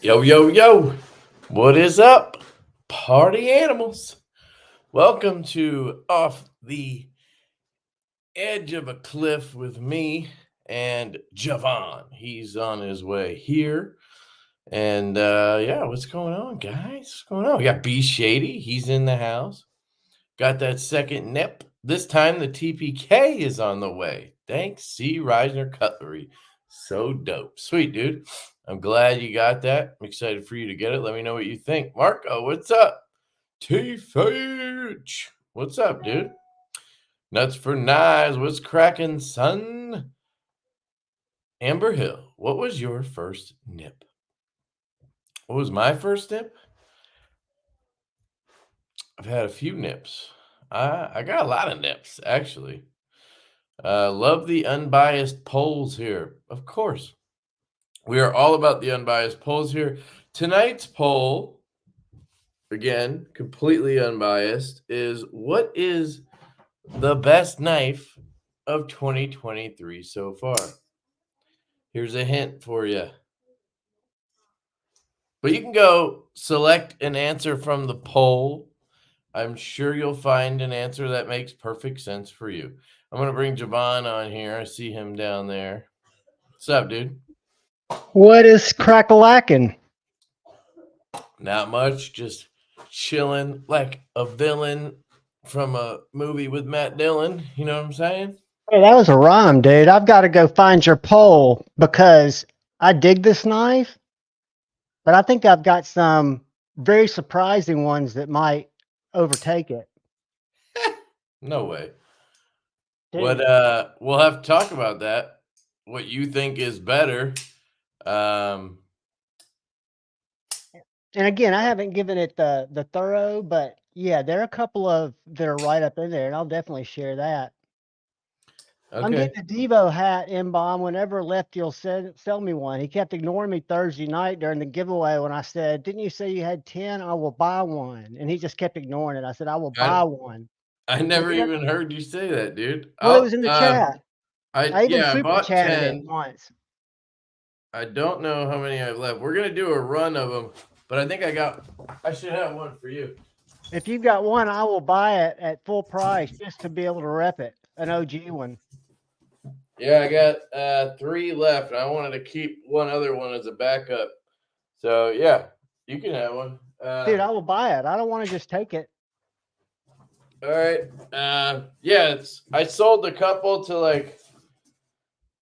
Yo, yo, yo. What is up, party animals? Welcome to Off the Edge of a Cliff with me and Javon. He's on his way here. And yeah, what's going on, guys? What's going on? We got B Shady. He's in the house. Got that second nip. This time the TPK is on the way. Thanks, C. Reisner Cutlery. So dope. Sweet, dude. I'm glad you got that. I'm excited for you to get it. Let me know what you think. Marco, what's up? TFH. What's up, dude? Nuts for Knives. What's cracking, son? Amber Hill, what was your first nip? What was my first nip? I've had a few nips. I got a lot of nips, actually. Love the unbiased polls here. Of course. We are all about the unbiased polls here. Tonight's poll, again, completely unbiased, is what is the best knife of 2023 so far? Here's a hint for you. But you can go select an answer from the poll. I'm sure you'll find an answer that makes perfect sense for you. I'm going to bring Javon on here. I see him down there. What's up, dude? What is crack-a-lackin'? Not much, just chilling like a villain from a movie with Matt Dillon. You know what I'm saying? Hey, that was a rhyme, dude. I've got to go find your poll because I dig this knife, but I think I've got some very surprising ones that might overtake it. No way. Dude. What we'll have to talk about that. What you think is better. And again, I haven't given it the thorough, but yeah, there are a couple of that are right up in there, and I'll definitely share that. Okay. I'm getting a Divo hat in bomb whenever Lefty will sell me one. He kept ignoring me Thursday night during the giveaway when I said, "Didn't you say you had 10? I will buy one." And he just kept ignoring it. I said, "I will buy one." I never even heard you say that, dude. Well, it was in the chat. I even I super bought chatted 10. it once. I don't know how many I've left. We're gonna do a run of them, but I think I should have one for you. If you've got one, I will buy it at full price just to be able to rep it. An OG one. Yeah, I got 3 left. I wanted to keep one other one as a backup. So yeah, you can have one. Dude, I will buy it. I don't want to just take it. All right. Yeah, I sold a couple to like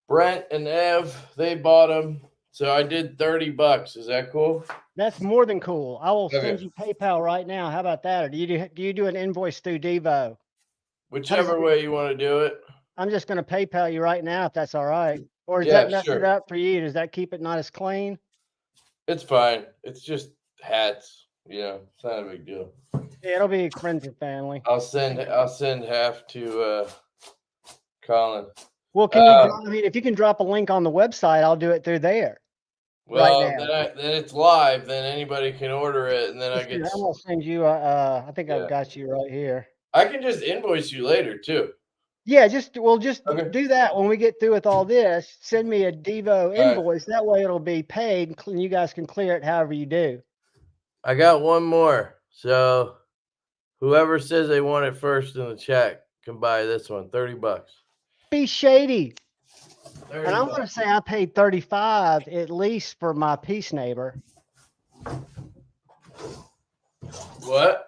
Brent and Ev. They bought them. So I did $30. Is that cool? That's more than cool. I will send you PayPal right now. How about that? Or do you do an invoice through Divo? Whichever way you want to do it. I'm just going to PayPal you right now if that's all right. Or does that mess it up for you? Does that keep it not as clean? It's fine. It's just hats. Yeah, it's not a big deal. Yeah, it'll be friends and family. I'll send half to Colin. Well, can you? I mean, if you can drop a link on the website, I'll do it through there. Well, right then it's live. Then anybody can order it, and then I get. I'm gonna send you. I think I've got you right here. I can just invoice you later too. Yeah, just do that when we get through with all this. Send me a Divo invoice. That way it'll be paid, and you guys can clear it however you do. I got one more. So whoever says they want it first in the chat can buy this one. $30. Be shady. And I want to say I paid $35 at least for my peace neighbor. What?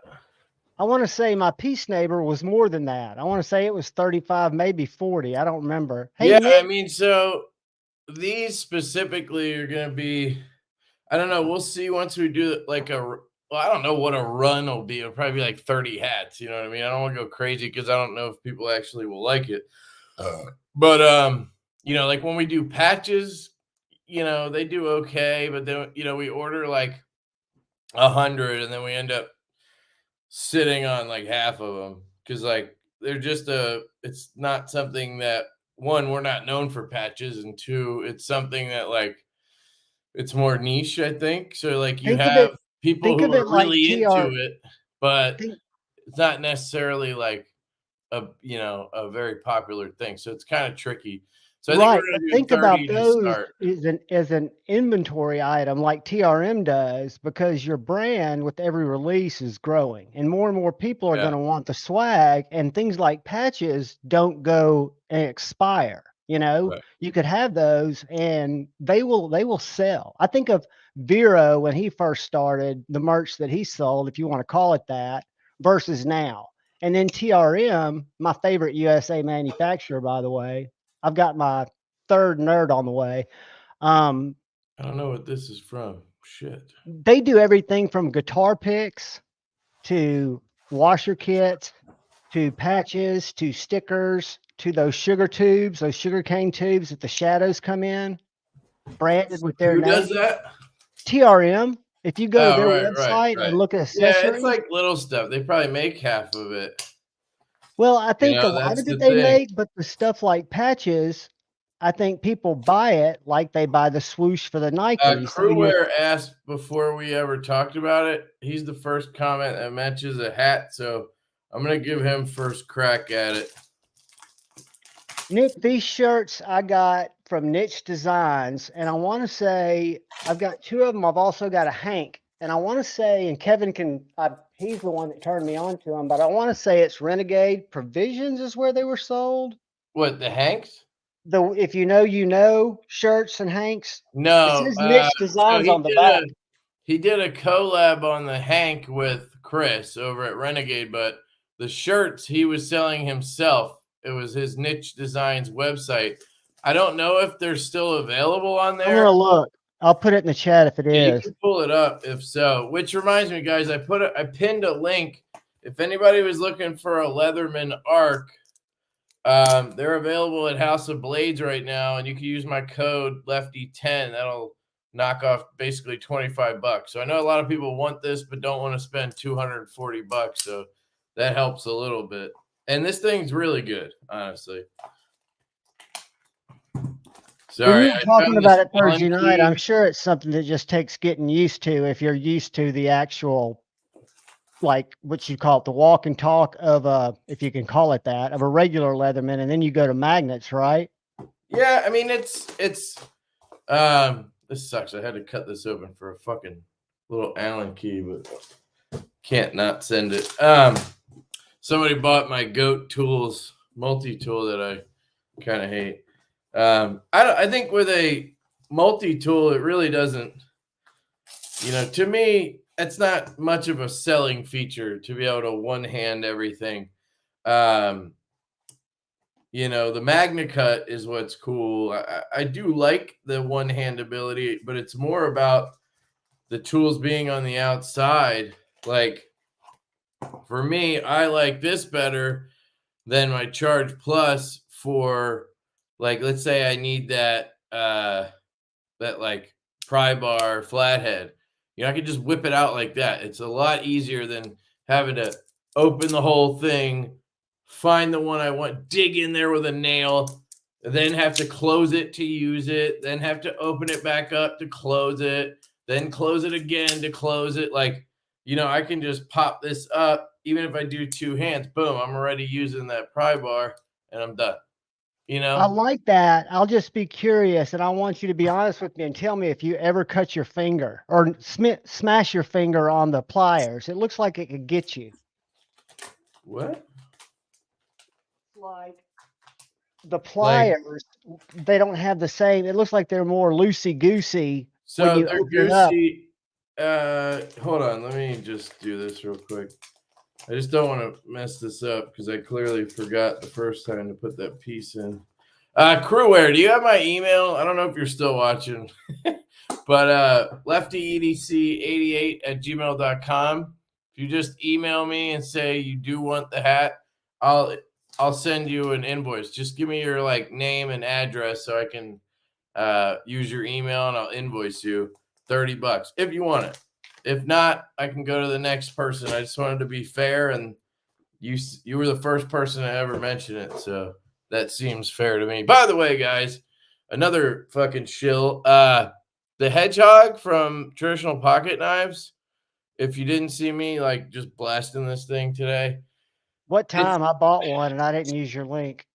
I want to say my peace neighbor was more than that. I want to say it was 35, maybe 40. I don't remember. Hey, yeah, Nick. I mean, so these specifically are going to be, I don't know. We'll see once we do like I don't know what a run will be. It'll probably be like 30 hats. You know what I mean? I don't want to go crazy because I don't know if people actually will like it. But, you know, like when we do patches, you know, they do okay. But then, you know, we order like 100 and then we end up sitting on like half of them because like they're just it's not something that, one, we're not known for patches, and 2, it's something that like it's more niche, I think. So like you have people who are really into it, but it's not necessarily like a very popular thing. So it's kind of tricky. So I think Right, we're but going to do think about 30 to those start. as an inventory item like TRM does, because your brand with every release is growing, and more people are Yeah. going to want the swag, and things like patches don't go and expire. You know, Right. you could have those and they will sell. I think of Vero when he first started, the merch that he sold, if you want to call it that, versus now. And then TRM, my favorite USA manufacturer, by the way. I've got my third nerd on the way. I don't know what this is from. Shit. They do everything from guitar picks to washer kits to patches to stickers to those sugar tubes, those sugar cane tubes that the shadows come in, branded with their Who does name. that? TRM. If you go to Oh, their right. website and look at Yeah, it's accessories, like little stuff. They probably make half of it. well, I You think a know, lot that's of it the they thing. make, but the stuff like patches, I think people buy it like they buy the swoosh for the Nike. So you, Crewwear asked before we ever talked about it. He's the first comment that mentions a hat, so I'm gonna give him first crack at it. Nick, these shirts I got from Niche Designs, and I want to say I've got two of them. I've also got a Hank, and I want to say, and Kevin he's the one that turned me on to them, but I want to say it's Renegade Provisions is where they were sold. What, the Hanks? The if you know shirts and Hanks. It No. says Niche So Designs on the back. he did a collab on the Hank with Chris over at Renegade, but the shirts he was selling himself. It was his Niche Designs website. I don't know if they're still available on I'm there. gonna look. I'll put it in the chat if it Yeah, you is. can pull it up if so. Which reminds me, guys, I pinned a link. If anybody was looking for a Leatherman Arc, they're available at House of Blades right now, and you can use my code Lefty10. That'll knock off basically $25. So I know a lot of people want this, but don't want to spend $240. So that helps a little bit. And this thing's really good, honestly. Sorry, We were I talking found the about it spelling Thursday night. key. I'm sure it's something that just takes getting used to if you're used to the actual, like what you call it, the walk and talk of if you can call it that, of a regular Leatherman, and then you go to magnets, right? Yeah, I mean this sucks. I had to cut this open for a fucking little Allen key, but can't not send it. Somebody bought my Goat Tools multi-tool that I kind of hate. I think with a multi-tool, it really doesn't, to me, it's not much of a selling feature to be able to one-hand everything. The MagnaCut is what's cool. I do like the one-hand ability, but it's more about the tools being on the outside. Like, for me, I like this better than my Charge Plus for, like, let's say I need that like pry bar flathead. I can just whip it out like that. It's a lot easier than having to open the whole thing, find the one I want, dig in there with a nail, then have to close it to use it, then have to open it back up to close it, then close it again to close it. Like, I can just pop this up, even if I do two hands, boom, I'm already using that pry bar and I'm done. I like that. I'll just be curious, and I want you to be honest with me and tell me if you ever cut your finger or smash your finger on the pliers. It looks like it could get you. What? Like the pliers, they don't have the same. It looks like they're more loosey goosey when you they're open it up. goosey. Hold on, let me just do this real quick. I just don't want to mess this up because I clearly forgot the first time to put that piece in. Crewwear, do you have my email? I don't know if you're still watching, but LeftyEDC88@gmail.com. If you just email me and say you do want the hat, I'll send you an invoice. Just give me your name and address so I can use your email and I'll invoice you $30 if you want it. If not, I can go to the next person. I just wanted to be fair, and you were the first person to ever mention it, so that seems fair to me. By the way, guys, another fucking shill. The hedgehog from Traditional Pocket Knives. If you didn't see me just blasting this thing today. What time? I bought one and I didn't use your link.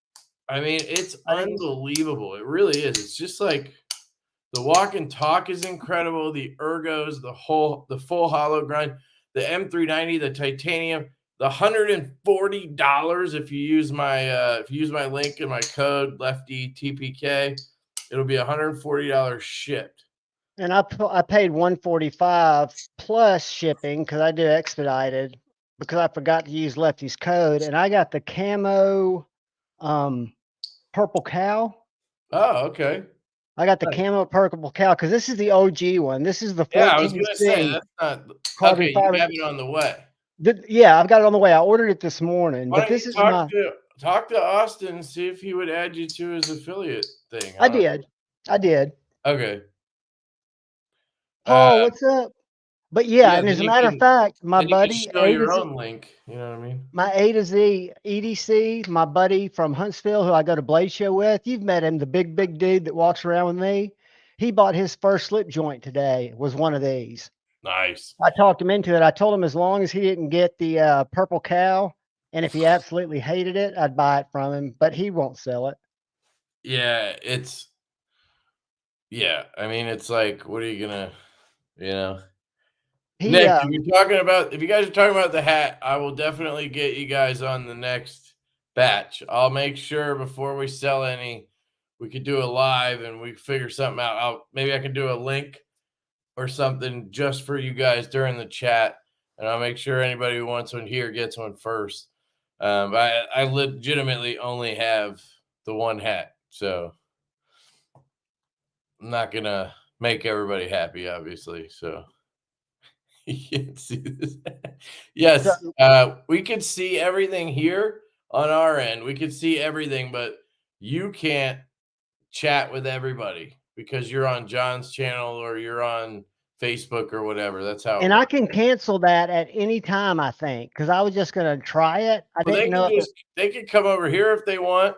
I mean, it's I think unbelievable. It really is. It's just like the walk and talk is incredible. The ergos, the full hollow grind, the M390, the titanium, the $140 if you use my link and my code LeftyTPK, it'll be $140 shipped. and I paid 145 plus shipping because I did expedited because I forgot to use Lefty's code, and I got the camo purple cow. Oh, okay. I got the Nice. camo purple cow because this is the OG one. This is the Yeah, I was gonna say 14C that's not carbon okay. You fiber. have it on the way. Yeah, I've got it on the way. I ordered it this morning, Why but don't you this is my. talk to Austin and see if he would add you to his affiliate thing. I did. I did. Okay. Paul, what's up? But yeah, Yeah, and then as a matter of fact, my then you can buddy show A to your Z, own link. You know what I mean? my A to Z EDC, my buddy from Huntsville, who I go to Blade Show with. You've met him, the big dude that walks around with me. He bought his first slip joint today. Was one of these. Nice. I talked him into it. I told him as long as he didn't get the purple cow, and if he absolutely hated it, I'd buy it from him. But he won't sell it. Yeah, I mean, it's like, what are you gonna, you know? He Nick, if you guys are talking about the hat, I will definitely get you guys on the next batch. I'll make sure before we sell any, we could do a live and we figure something out. Maybe I can do a link or something just for you guys during the chat, and I'll make sure anybody who wants one here gets one first. I legitimately only have the one hat, so I'm not gonna make everybody happy, obviously. So you can't see this. Yes, we could see everything here on our end. We could see everything, but you can't chat with everybody because you're on John's channel or you're on Facebook or whatever. That's how it and works. I can cancel that at any time, I think, because I was just going to try it. I Well, didn't know they could come over here if they want.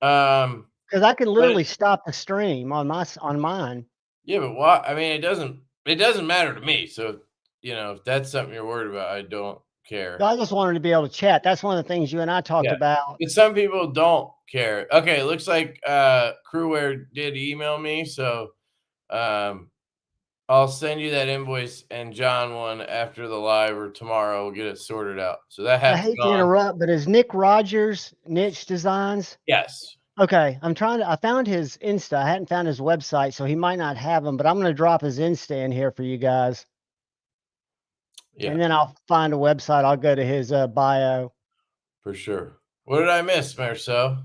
because I could But literally stop the stream on mine. yeah, but why? I mean, it doesn't matter to me. So, if that's something you're worried about, I don't care. So I just wanted to be able to chat. That's one of the things you and I talked about. But some people don't care. Okay, it looks like Crewware did email me, so I'll send you that invoice and John one after the live or tomorrow. We'll get it sorted out. So that I has hate to gone. interrupt, but is Nick Rogers Niche Designs? Yes. Okay, I found his Insta. I hadn't found his website, so he might not have them, but I'm going to drop his Insta in here for you guys. Yeah. And then I'll find a website. I'll go to his bio. For sure. What did I miss, Marcel?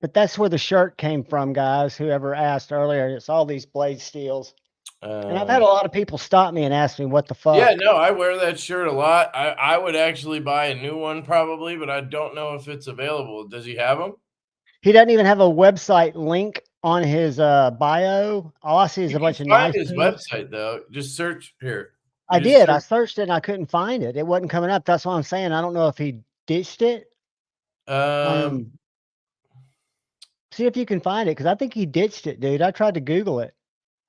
But that's where the shirt came from, guys. Whoever asked earlier, it's all these blade steels. And I've had a lot of people stop me and ask me what the fuck. Yeah, no, I wear that shirt a lot. I would actually buy a new one probably, but I don't know if it's available. Does he have them? He doesn't even have a website link on his bio. All I see is You a bunch can of find nice his pants. website though. Just search here. I did. I searched it and I couldn't find it. It wasn't coming up. That's what I'm saying. I don't know if he ditched it. See if you can find it because I think he ditched it, dude. I tried to Google it.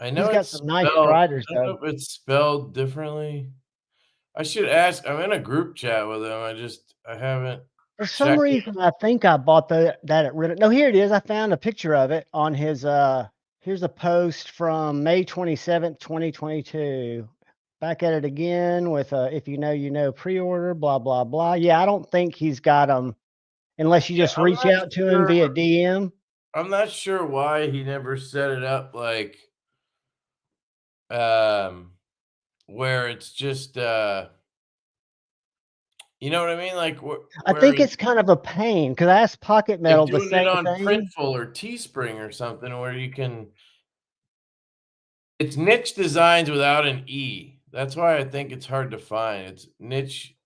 I know He's got some nice striders I don't know though. if it's spelled differently. I should ask. I'm in a group chat with him. I haven't. For some reason, I think I bought that at Reddit. No, here it is. I found a picture of it on his. Here's a post from May 27th, 2022. Back at it again with if you know, you know, pre-order, blah, blah, blah. Yeah, I don't think he's got them unless you just reach out to him via DM. I'm not sure why he never set it up like where it's just you know what I mean? Like I think it's kind of a pain because I asked Pocket Metal the same it on thing. Printful or Teespring or something where you can. It's niche designs without an E. That's why I think it's hard to find. It's niche.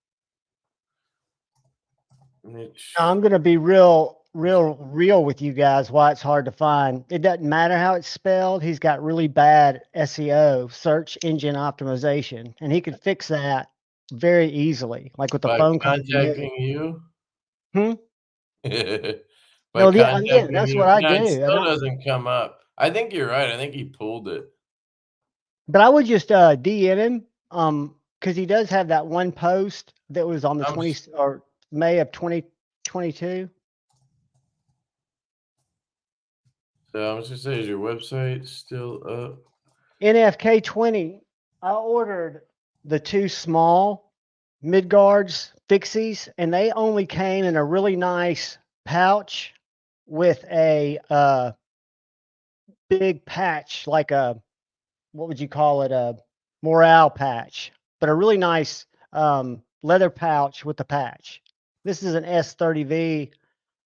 I'm gonna be real with you guys why it's hard to find. It doesn't matter how it's spelled. He's got really bad SEO, search engine optimization, and he could fix that very easily, like with the phone call. Contacting you. No, again, that's what I do. It still doesn't come up. I think you're right. I think he pulled it. But I would just DM him, because he does have that one post that was on the May of 2022. So I was gonna say, is your website still up? NFK 20. I ordered the 2 small mid guards fixies, and they only came in a really nice pouch with a big patch, like a, what would you call it, a morale patch, but a really nice leather pouch with the patch. This is an S30V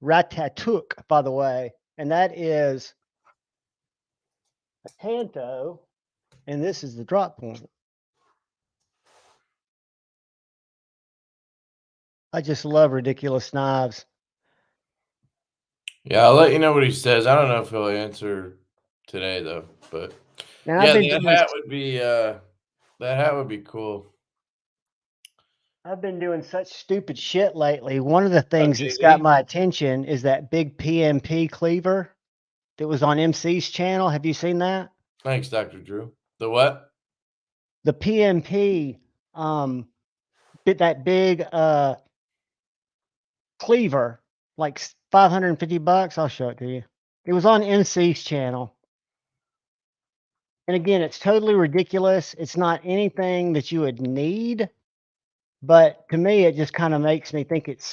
Ratatouille, by the way, and that is a Tanto, and this is the drop point. I just love ridiculous knives. Yeah, I'll let you know what he says. I don't know if he'll answer today though, but And yeah, that hat would be cool. I've been doing such stupid shit lately. One of the Oh, things that's got JD? my attention is that big PMP cleaver that was on MC's channel. Have you seen that? Thanks, Dr. Drew. The what? The PMP, that big cleaver, like $550. I'll show it to you. It was on MC's channel. And again, it's totally ridiculous. It's not anything that you would need, but to me, it just kind of makes me think it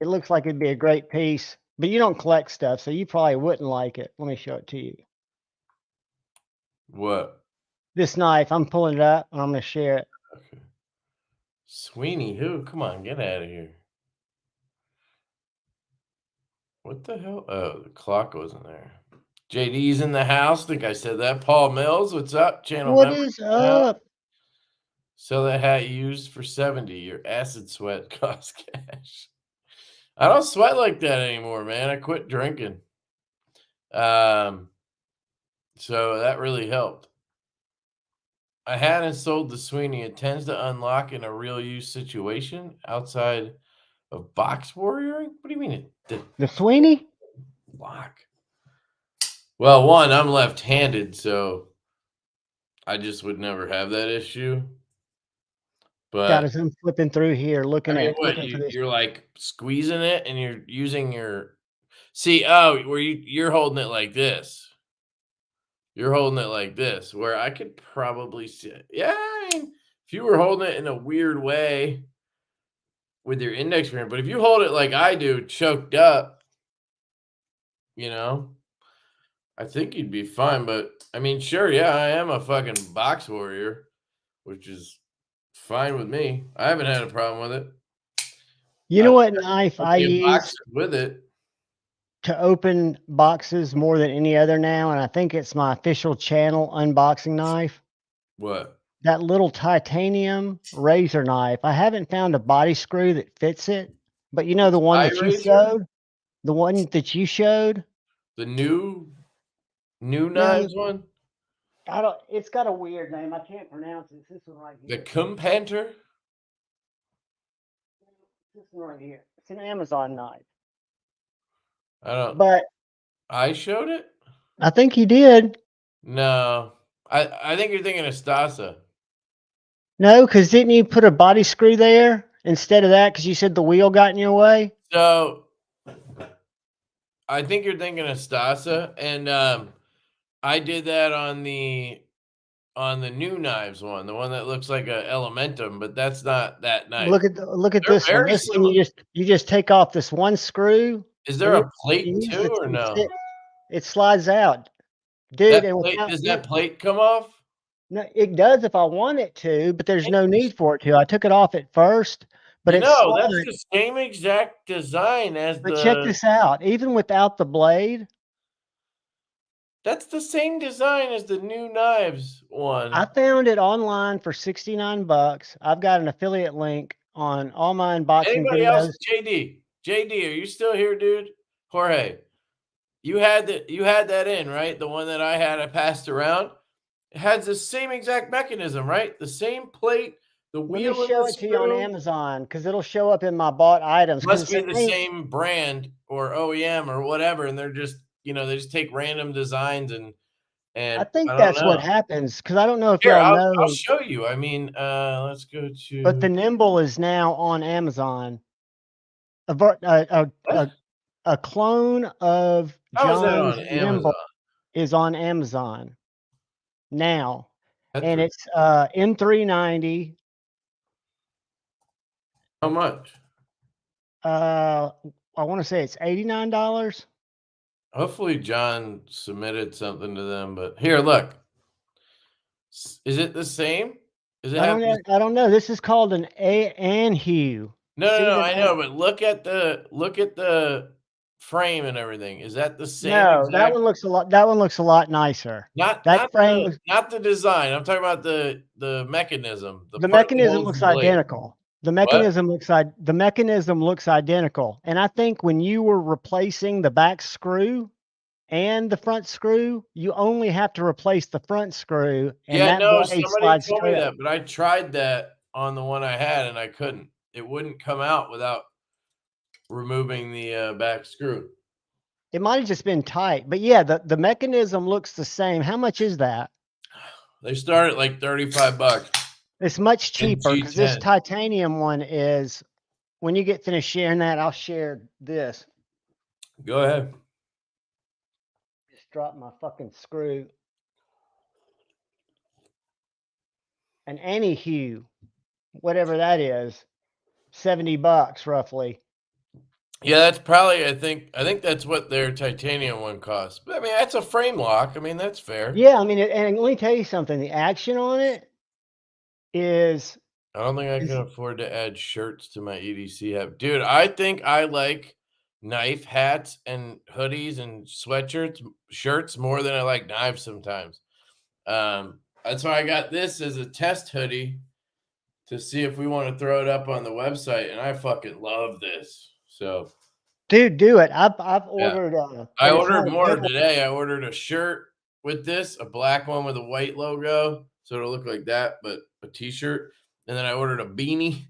looks like it'd be a great piece. But you don't collect stuff, so you probably wouldn't like it. Let me show it to you. What? This knife, I'm pulling it up and I'm going to share it. Okay. Sweeney, who? Come on, get out of here. What the hell? Oh, the clock wasn't there. JD's in the house. Think I said that. Paul Mills, what's up? Channel What member. is up? Sell that hat you used for 70. Your acid sweat costs cash. I don't sweat like that anymore, man. I quit drinking. So that really helped. I hadn't sold the Sweeney. It tends to unlock in a real use situation outside of box warrioring. What do you mean The Sweeney? lock? Well, one, I'm left-handed, so I just would never have that issue. Got But us. I'm flipping through here, I looking mean, at what looking for this. you're like squeezing it and you're using your where you're holding it like this. You're holding it like this, where I could probably see it. Yeah, I mean, if you were holding it in a weird way with your index finger, but if you hold it like I do, choked up, you know, I think you'd be fine. But I mean, sure, yeah, I am a fucking box warrior, which is fine with me. I haven't had a problem with it. You know what knife I Plenty of use boxes with it. to open boxes more than any other now, and I think it's my official channel unboxing knife? What? That little titanium razor knife. I haven't found a body screw that fits it, but you know the one Eye that you razor? showed? The one that you showed? The new No, knives one? I don't. It's got a weird name. I can't pronounce it. It's this one right The here. Kumpanter? This one right here. It's an Amazon knife. I don't. But I showed it. I think he did. No, I think you're thinking of Stasa. No, because didn't you put a body screw there instead of that? Because you said the wheel got in your way. So I think you're thinking of Stasa, and I did that on the new knives one, the one that looks like a Elementum, but that's not that knife. Look at They're this one. very This one similar. you just take off this one screw. Is And there a plate use too, or no? it slides out, dude. That And plate without does that plate come off? no, it does if I want it to, but there's no need for it to. I took it off at first, but You it know, that's slides. the same exact design as But check the. this out. Even without the blade, That's the same design as the new knives one. I found it online for $69. I've got an affiliate link on all my unboxing Anybody else? videos. JD, are you still here, dude? Jorge, you had that in, right? The one that I passed around. It has the same exact mechanism, right? The same plate, the Let me wheel and show the it to you on screw. Amazon because it'll show up in my bought items. Because Must it's be the the same. same brand or OEM or whatever, and they're just they just take random designs and I think I don't that's what know. happens because I don't know if Here, y'all I'll know, show you. I mean, let's go but to the Nimble is now on Amazon. A what? a clone of How is that John's on Nimble Amazon? is on Amazon now, That's and it's M390. how much? I want to say it's $89. Hopefully John submitted something to them, but here, look. Is it the same? Does it I have don't know. this? I don't know. This is called an Anhue. No, no, See no, the I name? know, but look at the frame and everything. Is that the same No, that exact? one looks a lot. That one looks a lot nicer. Not That not frame the looks. not the design. I'm talking about the mechanism, the The part that mechanism holds looks the blade. identical. What? The mechanism looks identical. And I think when you were replacing the back screw and the front screw, you only have to replace the front screw, and Yeah, that no, blade somebody slides told me straight up. that, but I tried that on the one I had and I couldn't. It wouldn't come out without removing the back screw. It might have just been tight, but yeah, the mechanism looks the same. How much is that? They start at like $35 It's much in cheaper because this G10. titanium one is. When you get finished sharing that, I'll share this. Go ahead. Just drop my fucking screw. An Anihue, whatever that is, $70 roughly. Yeah, that's probably I think that's what their titanium one costs. But I mean, that's a frame lock. I mean, that's fair. Yeah, I mean, and let me tell you something. The action on it is I don't think I is can afford to add shirts to my EDC hat. Dude, I think I like knife hats and hoodies and sweatshirts, shirts more than I like knives sometimes. That's why I got this as a test hoodie to see if we want to throw it up on the website. And I fucking love this. So dude, do it. I've yeah. ordered I and it's not ordered a more good one. today. I ordered a shirt with this, a black one with a white logo, so it'll look like that, but a t-shirt. And then I ordered a beanie,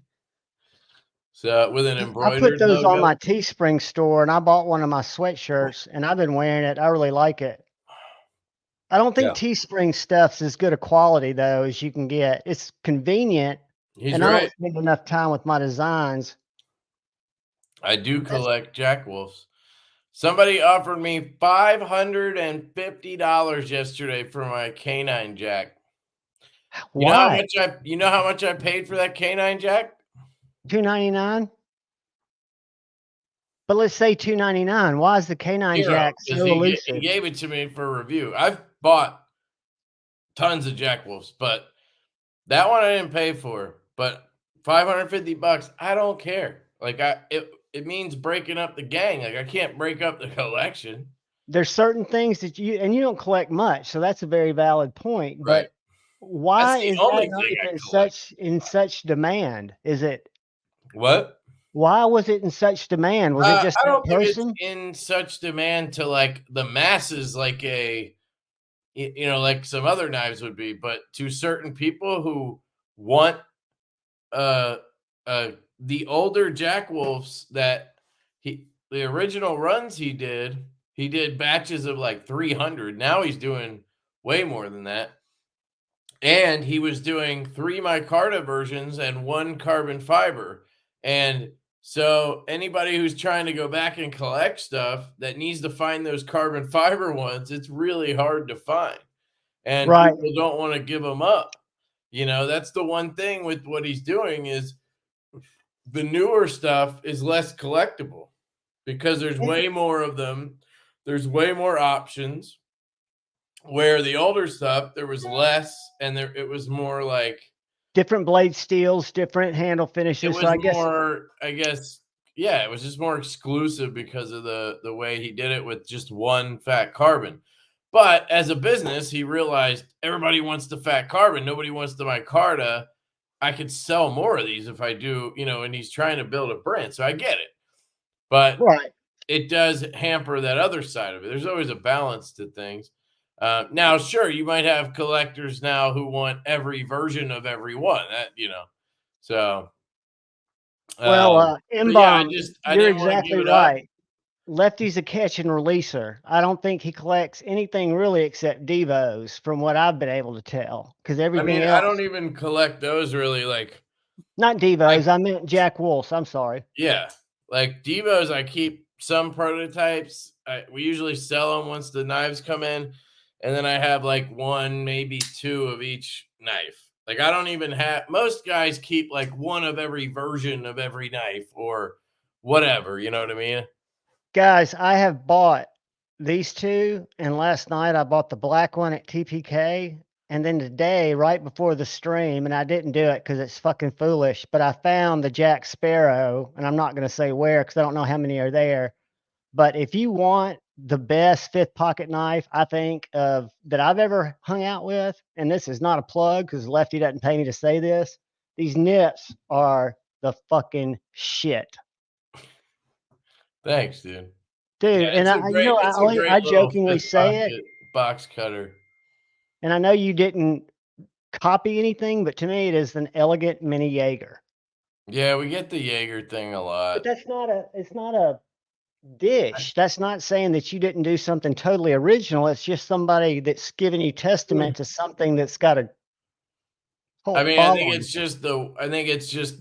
so with an I put embroidered those on logo. my Teespring store and I bought one of my sweatshirts and I've been wearing it. I really like it. I don't think Yeah, Teespring stuff's as good a quality though as you can get. It's convenient he's and I don't right. spend enough time with my designs. I do That's collect Jack Wolves. Somebody offered me $550 yesterday for my canine Jack. why. You know how much I paid for that canine Jack? $2.99. But let's say $2.99. Why is the canine 0, jack because so he elusive? gave it to me for review. I've bought tons of Jack Wolves, but that one I didn't pay for. But $550, I don't care. Like it means breaking up the gang. Like I can't break up the collection. There's certain things that you don't collect much, so that's a very valid point. Right. But That's why the is only that thing knife I in collect. such demand? Is it What? why was it in such demand? Was it just I that don't think it's person? in such demand to like the masses, like like some other knives would be, but to certain people who want uh the older Jack Wolves that the original runs he did batches of like 300. Now he's doing way more than that. And he was doing 3 micarta versions and 1 carbon fiber. And so anybody who's trying to go back and collect stuff that needs to find those carbon fiber ones, it's really hard to find. And Right. people don't want to give them up. That's the one thing with what he's doing is the newer stuff is less collectible because there's way more of them. There's way more options. Where the older stuff, there was less, and it was more like Different blade steels, different handle it finishes. So was I guess more, I guess, yeah, it was just more exclusive because of the way he did it with just one fat carbon. But as a business, he realized everybody wants the fat carbon, nobody wants the micarta. I could sell more of these if I do, and he's trying to build a brand. So I get it. But right. it does hamper that other side of it. There's always a balance to things. Now, sure, you might have collectors now who want every version of every one. So Well, but yeah, M-Bomb, I you're didn't want to give exactly it up. right. Lefty's a catch and releaser. I don't think he collects anything really except Divos, from what I've been able to tell. Because I everything mean, I else, don't even collect those really. not Like Divos, I meant Jack Wolfs. I'm sorry. yeah, like Devos, I keep some prototypes. We usually sell them once the knives come in, and then I have like one, maybe two of each knife. Like I don't even have. Most guys keep like one of every version of every knife or whatever. You know what I mean? Guys, I have bought these two, and last night I bought the black one at TPK, and then today, right before the stream, and I didn't do it because it's fucking foolish, but I found the Jack Sparrow, and I'm not going to say where because I don't know how many are there. But if you want the best fifth pocket knife, I think of that I've ever hung out with, and this is not a plug because Lefty doesn't pay me to say this. These nips are the fucking shit. Thanks, dude. Dude, Yeah, and it's a great I little jokingly fifth say it, pocket box cutter. and I know you didn't copy anything, but to me, it is an elegant mini Jaeger. Yeah, we get the Jaeger thing a lot. But it's not a dish. That's not saying that you didn't do something totally original. It's just somebody that's giving you testament to something that's got a I cult mean, I think following. it's just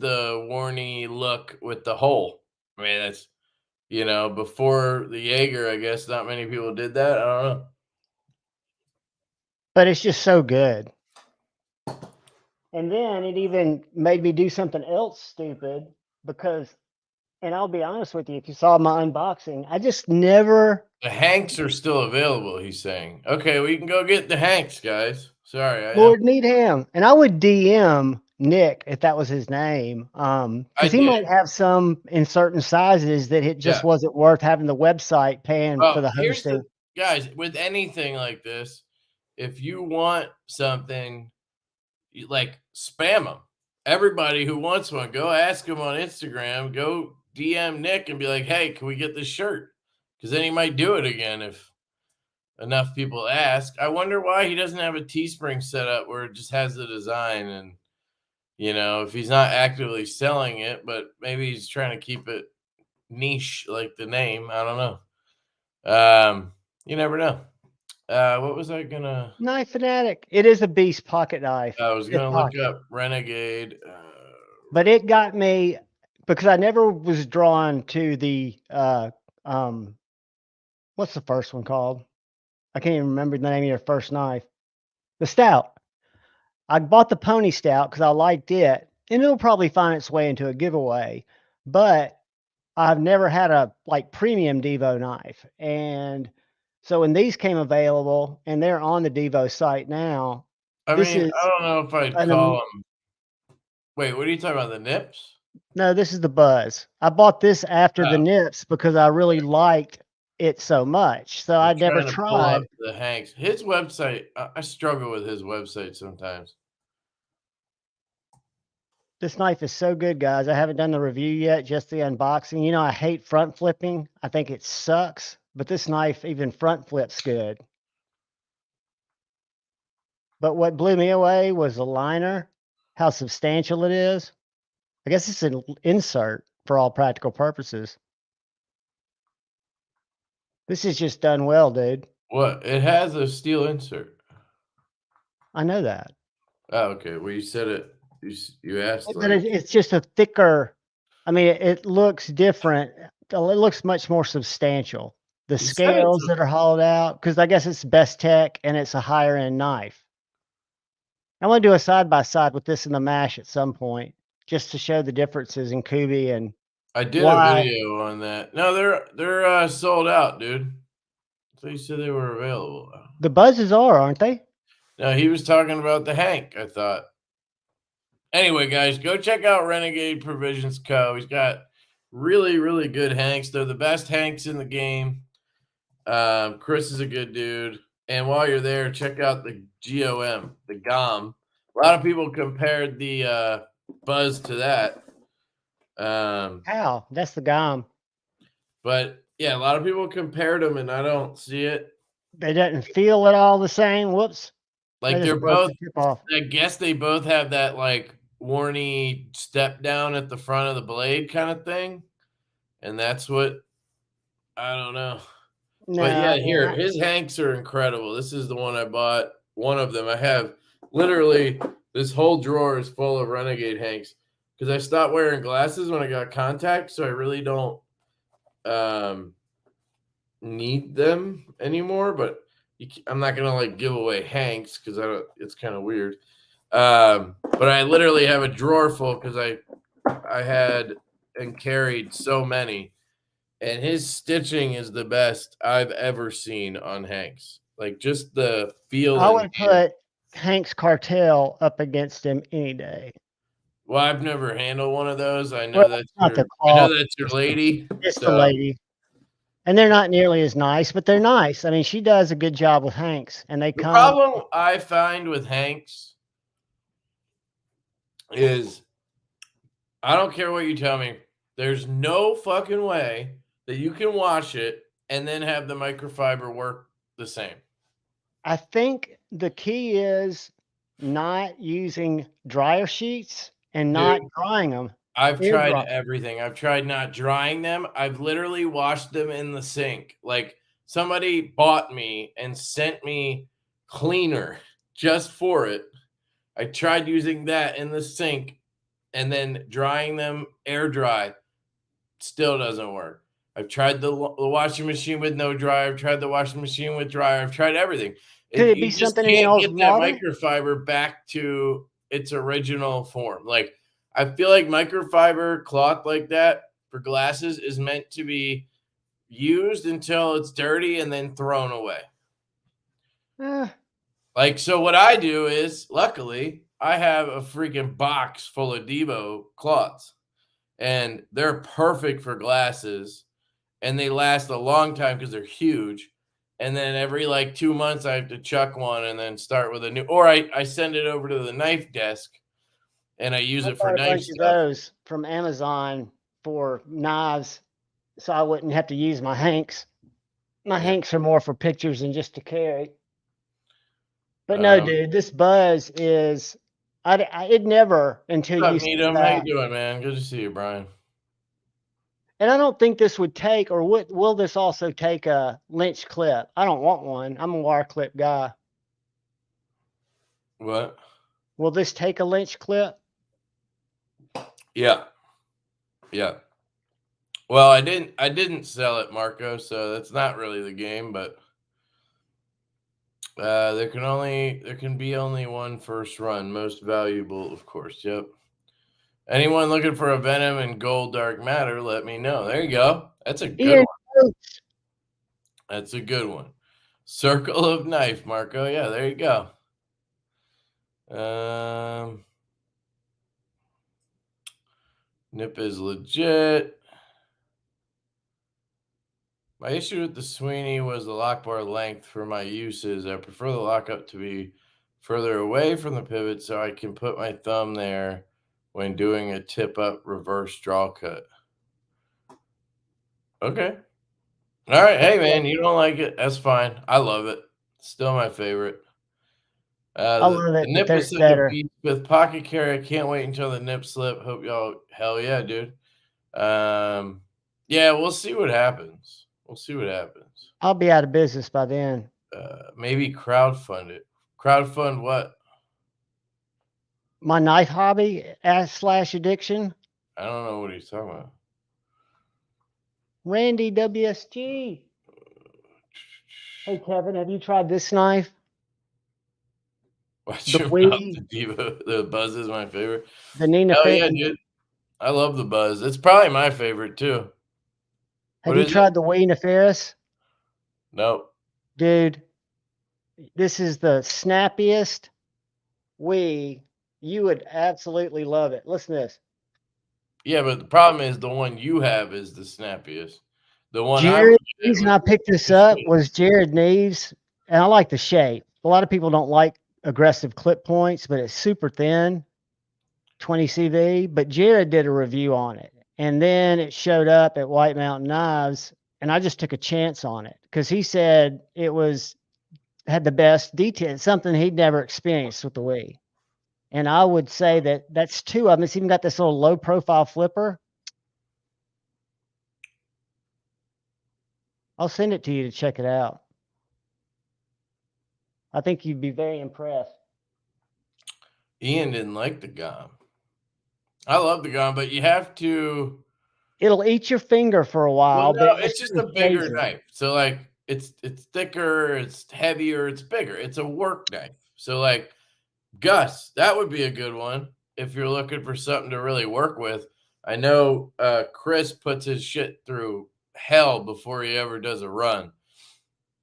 the Warney look with the hole. I mean, that's before the Jaeger, I guess not many people did that. I don't know. But it's just so good. And then it even made me do something else stupid because, and I'll be honest with you, if you saw my unboxing, I just never. The Hanks are still available, he's saying. Okay, we can go get the Hanks, guys. Sorry, I am. Lord need him. And I would DM Nick if that was his name. I Because he did. might have some in certain sizes that it just wasn't worth having the website paying for the Here's hosting. guys, with anything like this, if you want something, you like spam them. Everybody who wants one, go ask him on Instagram, go DM Nick and be like, hey, can we get this shirt? Because then he might do it again if enough people ask. I wonder why he doesn't have a Teespring set up where it just has the design and if he's not actively selling it, but maybe he's trying to keep it niche like the name. I don't know. You never know. What was I gonna? Knife Fanatic. It is a beast pocket knife. I was Fifth gonna look pocket. up Renegade. But it got me because I never was drawn to the what's the first one called? I can't even remember the name of your first knife. The stout. I bought the pony stout because I liked it, and it'll probably find its way into a giveaway. But I've never had a like premium Divo knife, and so when these came available, and they're on the Divo site now, I this mean, is I don't know if I'd call them. Wait, what are you talking about? The nips? no, this is the Buzz. I bought this after the Oh. nips because I really liked it so much. So I'm I never trying to pull up tried. the Hanks. His website, I struggle with his website sometimes. This knife is so good, guys. I haven't done the review yet, just the unboxing. I hate front flipping. I think it sucks, but this knife, even front flips good. But what blew me away was the liner, how substantial it is. I guess it's an insert for all practical purposes. This is just done well, dude. What? It has a steel insert. I know that. Oh, okay. Well, you said it. You asked. But it's just a thicker. I mean, it looks different. It looks much more substantial. The scales that are hollowed out, because I guess it's best tech and it's a higher end knife. I want to do a side by side with this and the mash at some point, just to show the differences in Kubi and I did why. a video on that. No, they're sold out, dude. So you said they were available. The Buzzes are, aren't they? No, he was talking about the Hank, I thought. Anyway, guys, go check out Renegade Provisions Co. He's got really, really good Hanks. They're the best Hanks in the game. Chris is a good dude. And while you're there, check out the GOM, the GOM. A lot of people compared the Buzz to that. How? That's the GOM. But yeah, a lot of people compared them, and I don't see it. They didn't feel it all the same. Whoops. Like they're both. I guess they both have that like Warney step down at the front of the blade kind of thing, and that's what I don't know. No, but yeah, here his Hanks are incredible. This is the one I bought. One of them. I have literally this whole drawer is full of Renegade Hanks because I stopped wearing glasses when I got contacts, so I really don't need them anymore, but I'm not gonna like give away Hanks because it's kind of weird. But I literally have a drawer full because I had and carried so many, and his stitching is the best I've ever seen on Hanks. Like just the feel. I would put Hank's Cartel up against him any day. Well, I've never handled one of those. I know that's not the I know cloth. that's your lady. It's the lady. And they're not nearly as nice, but they're nice. I mean, she does a good job with Hanks, and they The come. problem I find with Hanks is I don't care what you tell me. There's no fucking way that you can wash it and then have the microfiber work the same. I think the key is not using dryer sheets and not drying them. I've tried everything. I've tried not drying them. I've literally washed them in the sink. Like somebody bought me and sent me cleaner just for it. I tried using that in the sink and then drying them air dry. Still doesn't work. I've tried the washing machine with no dryer. I've tried the washing machine with dryer. I've tried everything. Could it be something in y'all's get that microfiber back to its original form. Like I feel like microfiber cloth like that for glasses is meant to be used until it's dirty and then thrown away. Like, so what I do is, luckily, I have a freaking box full of Divo cloths, and they're perfect for glasses, and they last a long time because they're huge. And then every like 2 months, I have to chuck one and then start with a new, or I send it over to the knife desk and I use it for knife bunch stuff. of those from Amazon for knives, so I wouldn't have to use my Hanks. My Hanks are more for pictures than just to carry. But no, dude, this buzz is it never until you see that. How you doing, man? Good to see you, Brian. And I don't think this would take, or will this also take a lynch clip? I don't want one. I'm a wire clip guy. What? Will this take a lynch clip? Yeah. Yeah. Well, I didn't sell it, Marco, so that's not really the game, but there can be only one first run, most valuable, of course. Yep. Anyone looking for a Venom and Gold Dark Matter, let me know. There you go. That's a good one. That's a good one. Circle of Knife, Marco. Yeah, there you go. Nip is legit. My issue with the Sweeney was the lock bar length for my uses. I prefer the lockup to be further away from the pivot so I can put my thumb there when doing a tip up reverse draw cut. Okay. All right. Hey, man, you don't like it. That's fine. I love it. Still my favorite. I love it. The nip is better. With pocket carry, I can't wait until the nip slip. Hope y'all, hell yeah, dude. Yeah, we'll see what happens. We'll see what happens. I'll be out of business by then. Maybe crowdfund it. Crowdfund what? My knife hobby / addiction. I don't know what he's talking about. Randy WSG. Hey, Kevin, have you tried this knife? Watch your mouth, the Divo. The Buzz is my favorite. The Nina. Oh, yeah, dude. I love the Buzz. It's probably my favorite, too. Have you tried the Wee Nefarious? Nope. Dude, this is the snappiest Wee. You would absolutely love it. Listen to this. Yeah, but the problem is the one you have is the snappiest. The one Jared, the reason I picked this up was Jared Neves, and I like the shape. A lot of people don't like aggressive clip points, but it's super thin, 20 CV. But Jared did a review on it, and then it showed up at White Mountain Knives, and I just took a chance on it because he said it had the best detail, something he'd never experienced with the Wii. And I would say that's two of them. It's even got this little low profile flipper. I'll send it to you to check it out. I think you'd be very impressed. Ian didn't like the GOM. I love the GOM, but you have to It'll eat your finger for a Well, while, but no, it it's just just a stays bigger in. knife. So like it's thicker, it's heavier, it's bigger. It's a work knife. So like Gus, that would be a good one if you're looking for something to really work with. I know Chris puts his shit through hell before he ever does a run.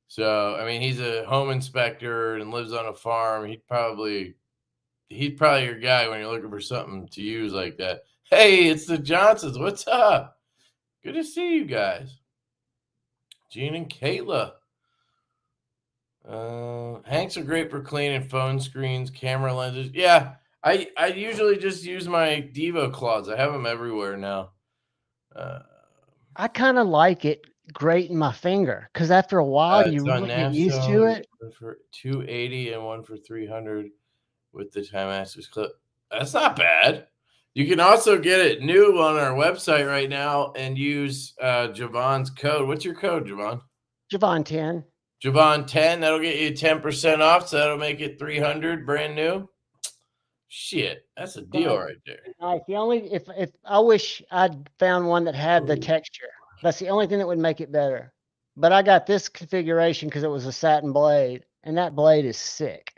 So I mean, he's a home inspector and lives on a farm. He's probably your guy when you're looking for something to use like that. Hey, it's the Johnsons. What's up? Good to see you guys. Gene and Kayla. Hanks are great for cleaning phone screens, camera lenses. Yeah, I usually just use my Divo claws. I have them everywhere now. I kind of like it grating my finger because after a while It's you on really get used to Navso. it. One for 280 and one for 300 with the Time Masters clip. That's not bad. You can also get it new on our website right now and use Javon's code. What's your code, Javon? Javon 10. Javon 10. That'll get you 10% off. So that'll make it 300 brand new. Shit, that's a deal right there. Nice. The only if I wish I'd found one that had the texture. That's the only thing that would make it better. But I got this configuration because it was a satin blade, and that blade is sick.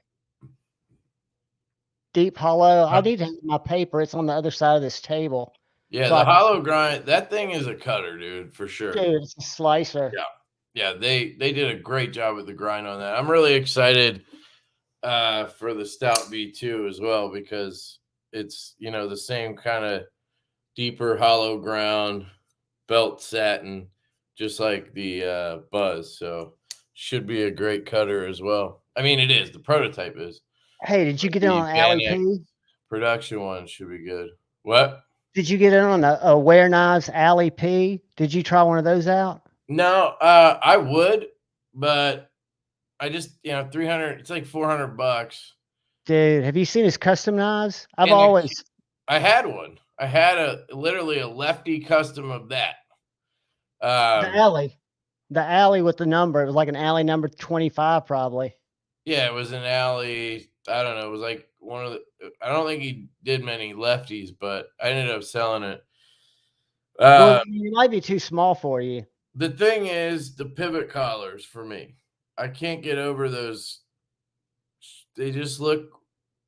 Deep hollow. I need to have my paper. It's on the other side of this table. Yeah, So the hollow grind, that thing is a cutter, dude, for sure. Dude, it's a slicer. Yeah, they did a great job with the grind on that. I'm really excited for the Stout V2 as well because it's, the same kind of deeper hollow ground belt satin, just like the Buzz. So should be a great cutter as well. I mean, it is. The prototype is. Hey, did you get in on Alley P? Production one should be good. What? Did you get in on a Wear Knives Alley P? Did you try one of those out? No, I would, but I just, 300, it's like $400. Dude, have you seen his custom knives? I had one. I had literally a lefty custom of that. The alley with the number. It was like an alley number 25, probably. Yeah, it was an alley. I don't know. It was like I don't think he did many lefties, but I ended up selling it. Well, it might be too small for you. The thing is the pivot collars for me. I can't get over those. They just look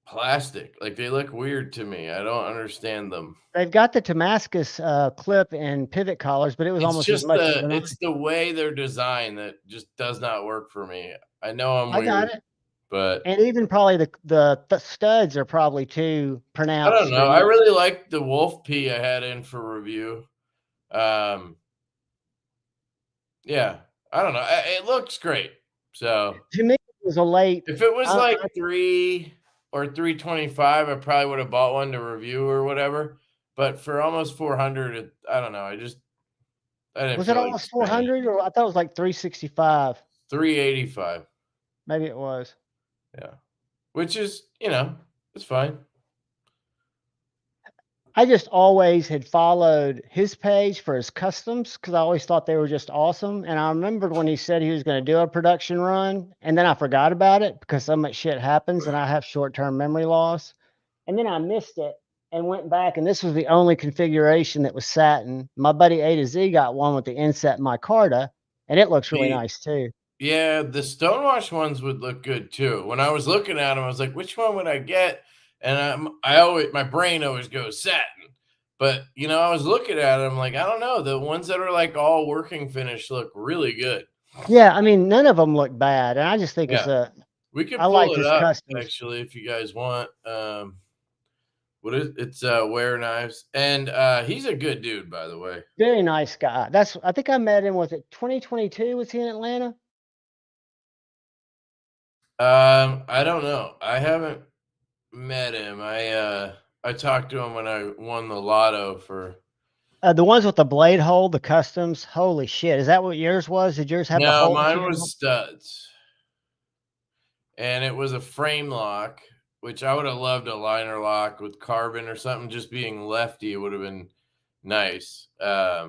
plastic. Like they look weird to me. I don't understand them. They've got the Damascus clip and pivot collars, but it was almost as much. It's the way they're designed that just does not work for me. I know I'm weird. I got it. But and even probably the studs are probably too pronounced. I don't know. I really like the Wolf P I had in for review. Yeah, I don't know. It looks great. So to me, it was a late. If it was like 3 or 325, I probably would have bought one to review or whatever. But for almost 400, I don't know. I didn't. Was it almost 400, or I thought it was like 365? 385. Maybe it was. Yeah, which is it's fine. I just always had followed his page for his customs because I always thought they were just awesome. And I remembered when he said he was going to do a production run, and then I forgot about it because so much shit happens and I have short-term memory loss. And then I missed it and went back, and this was the only configuration that was satin. My buddy A to Z got one with the inset micarta, and it looks really nice too. Yeah, the stonewash ones would look good too. When I was looking at them, I was like, which one would I get? And my brain always goes satin. But, I was looking at them like, I don't know. The ones that are like all working finish look really good. Yeah, I mean, none of them look bad. And I just think we can pull it up, actually, if you guys want. It's Wear Knives. And he's a good dude, by the way. Very nice guy. I think I met him, was it 2022? Was he in Atlanta? I don't know. I haven't met him. I talked to him when I won the lotto for the ones with the blade hole, the customs. Holy shit. Is that what yours was? Did yours have the hole? No, mine was studs. And it was a frame lock, which I would have loved a liner lock with carbon or something. Just being lefty, it would have been nice. I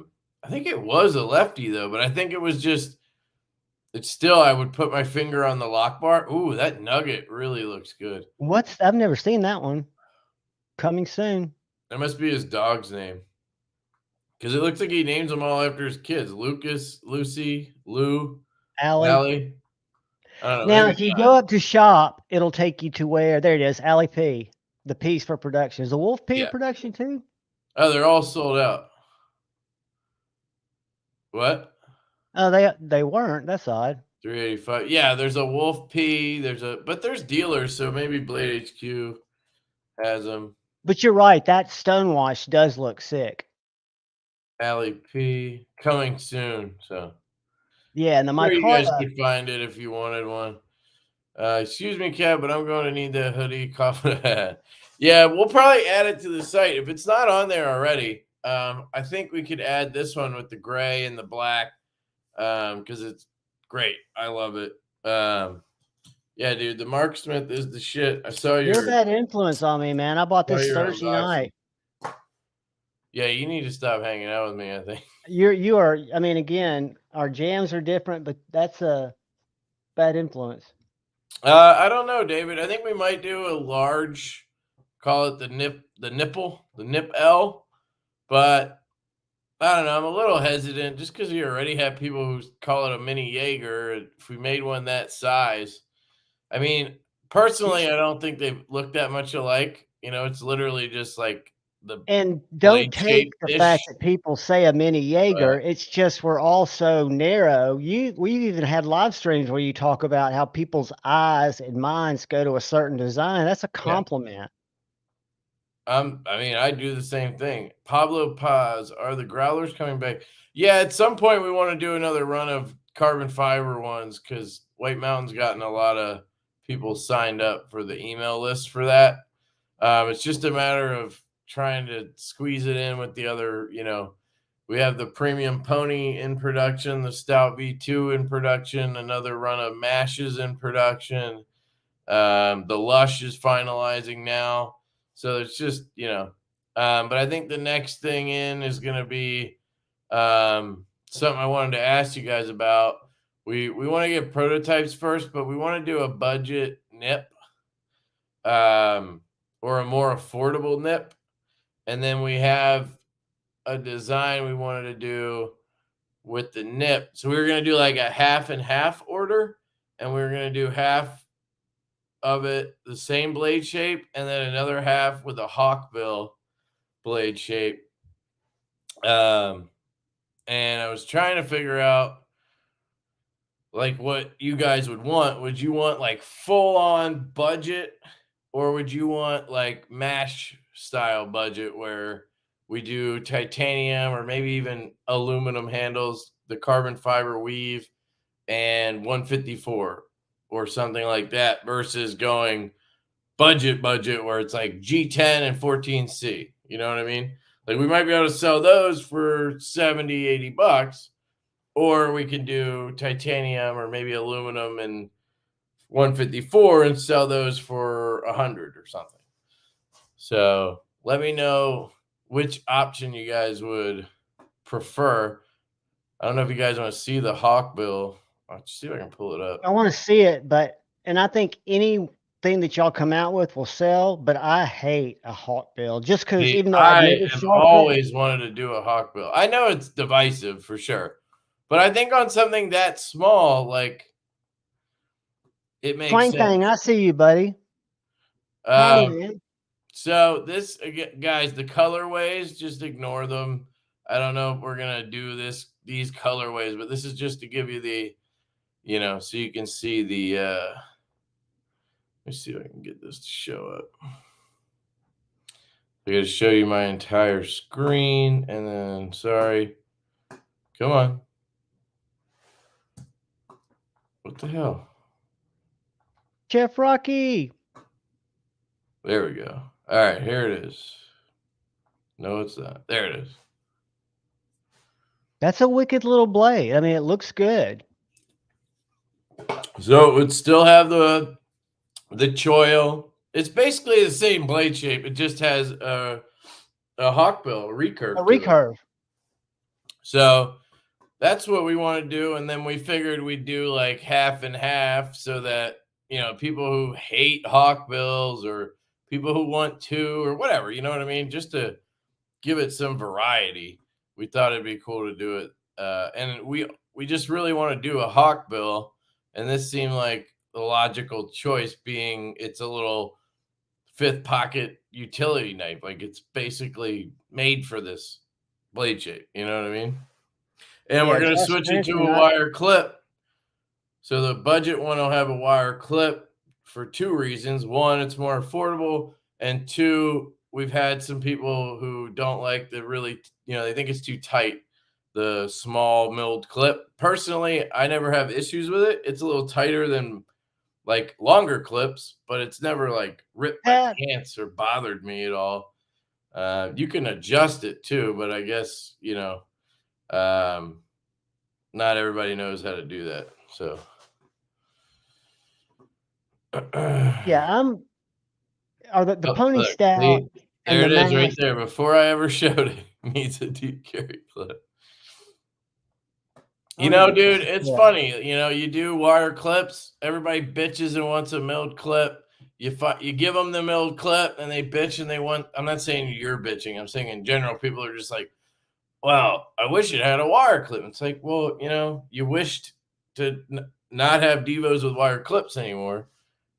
think it was a lefty though, but I think it was just I would put my finger on the lock bar. Ooh, that nugget really looks good. I've never seen that one. Coming soon. That must be his dog's name. Because it looks like he names them all after his kids: Lucas, Lucy, Lou, Allie. Allie. I don't know. Now, Maybe if you not. go up to shop, it'll take you to where there it is, Allie P. The P's for production. Is the Wolf P Yeah. production too? Oh, they're all sold out. What? Oh, they weren't. That's odd. 385. Yeah, there's a Wolf P. But there's dealers, so maybe Blade HQ has them. But you're right. That stonewash does look sick. Allie P. coming soon. So Yeah, and the sure you guys micarta. could find it if you wanted one. Excuse me, Kev, but I'm going to need that hoodie coffin hat. Yeah, we'll probably add it to the site if it's not on there already. I think we could add this one with the gray and the black because it's great. I love it. Yeah, dude, the Mark Smith is the shit. I saw You're a your bad influence on me, man. I bought this Thursday unboxing. night. Yeah, you need to stop hanging out with me, I think. You are. I mean, again, our jams are different, but that's a bad influence. I don't know, David. I think we might do a large, call it the nip L, but I don't know. I'm a little hesitant just because you already have people who call it a mini Jaeger. If we made one that size, I mean, personally, I don't think they look that much alike. You know, it's literally just like the And don't blade take shape the ish. fact that people say a mini Jaeger. It's just we're all so narrow. We've even had live streams where you talk about how people's eyes and minds go to a certain design. That's a compliment. I mean, I do the same thing. Pablo Paz, are the growlers coming back? Yeah, at some point we want to do another run of carbon fiber ones because White Mountain's gotten a lot of people signed up for the email list for that. It's just a matter of trying to squeeze it in with the other, we have the Premium Pony in production, the Stout V2 in production, another run of Mashes in production. The Lush is finalizing now. So it's just, but I think the next thing in is going to be something I wanted to ask you guys about. We want to get prototypes first, but we want to do a budget nip or a more affordable nip. And then we have a design we wanted to do with the nip. So we were going to do like a half and half order, and we were going to do half of it the same blade shape and then another half with a hawkbill blade shape. And I was trying to figure out like what you guys would want. Would you want like full on budget, or would you want like mash style budget where we do titanium or maybe even aluminum handles, the carbon fiber weave, and 154 or something like that, versus going budget where it's like G10 and 14C. You know what I mean? Like we might be able to sell those for 70, 80 bucks, or we can do titanium or maybe aluminum and 154 and sell those for 100 or something. So let me know which option you guys would prefer. I don't know if you guys want to see the hawkbill. I'll see if I can pull it up. I want to see it, and I think anything that y'all come out with will sell, but I hate a hawkbill just because even though I've I never have sharpened always wanted to do a hawkbill. I know it's divisive for sure, but I think on something that small, like it makes Twang sense. Thang, I see you, buddy. Hi, man. So this again, guys, the colorways, just ignore them. I don't know if we're gonna do these colorways, but this is just to give you the, so you can see the. Let me see if I can get this to show up. I got to show you my entire screen, and then sorry, come on. What the hell? Chef Rocky. There we go. All right, here it is. No, it's not. There it is. That's a wicked little blade. I mean, it looks good. So it would still have the choil. It's basically the same blade shape. It just has a hawkbill, a recurve. A recurve. So that's what we want to do. And then we figured we'd do like half and half so that, people who hate hawkbills or people who want two or whatever, you know what I mean? Just to give it some variety. we thought it'd be cool to do it. And we just really want to do a hawk bill, and this seemed like the logical choice, being it's a little 5th pocket utility knife. Like, it's basically made for this blade shape. You know what I mean? And Yeah, we're gonna Josh switch it to mentioned a wire clip. So the budget one will have a wire clip for 2 reasons. One, it's more affordable, and 2, we've had some people who don't like the really, they think it's too tight, the small milled clip. Personally, I never have issues with it. It's a little tighter than like longer clips, but it's never like ripped my that. pants or bothered me at all. You can adjust it too, but I guess, um, not everybody knows how to do that. So Yeah, are the Oh, pony look, stout see? and There the it is right mask. there. Before I ever showed it, needs a deep carry clip. Oh yeah, Dude, it's yeah. funny. You do wire clips. Everybody bitches and wants a milled clip. You give them the milled clip, and they bitch and they want. I'm not saying you're bitching. I'm saying in general, people are just like, "Well, I wish it had a wire clip." It's like, well, you wished to not have Divos with wire clips anymore.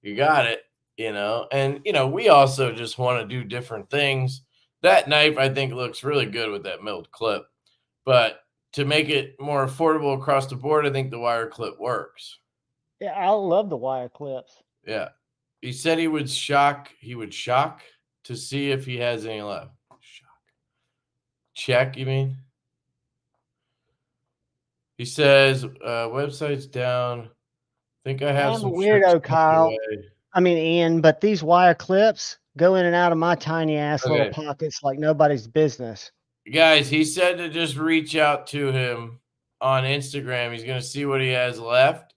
You got it, and we also just want to do different things. That knife, I think, looks really good with that milled clip, but to make it more affordable across the board, I think the wire clip works. Yeah, I love the wire clips. Yeah. He said he would shock to see if he has any left. Shock. Check, you mean? He says, website's down. I think I have I'm a some shirts weirdo, tucked Kyle. away. I mean, Ian, but these wire clips go in and out of my tiny ass little Okay. pockets like nobody's business. Guys, he said to just reach out to him on Instagram. He's going to see what he has left.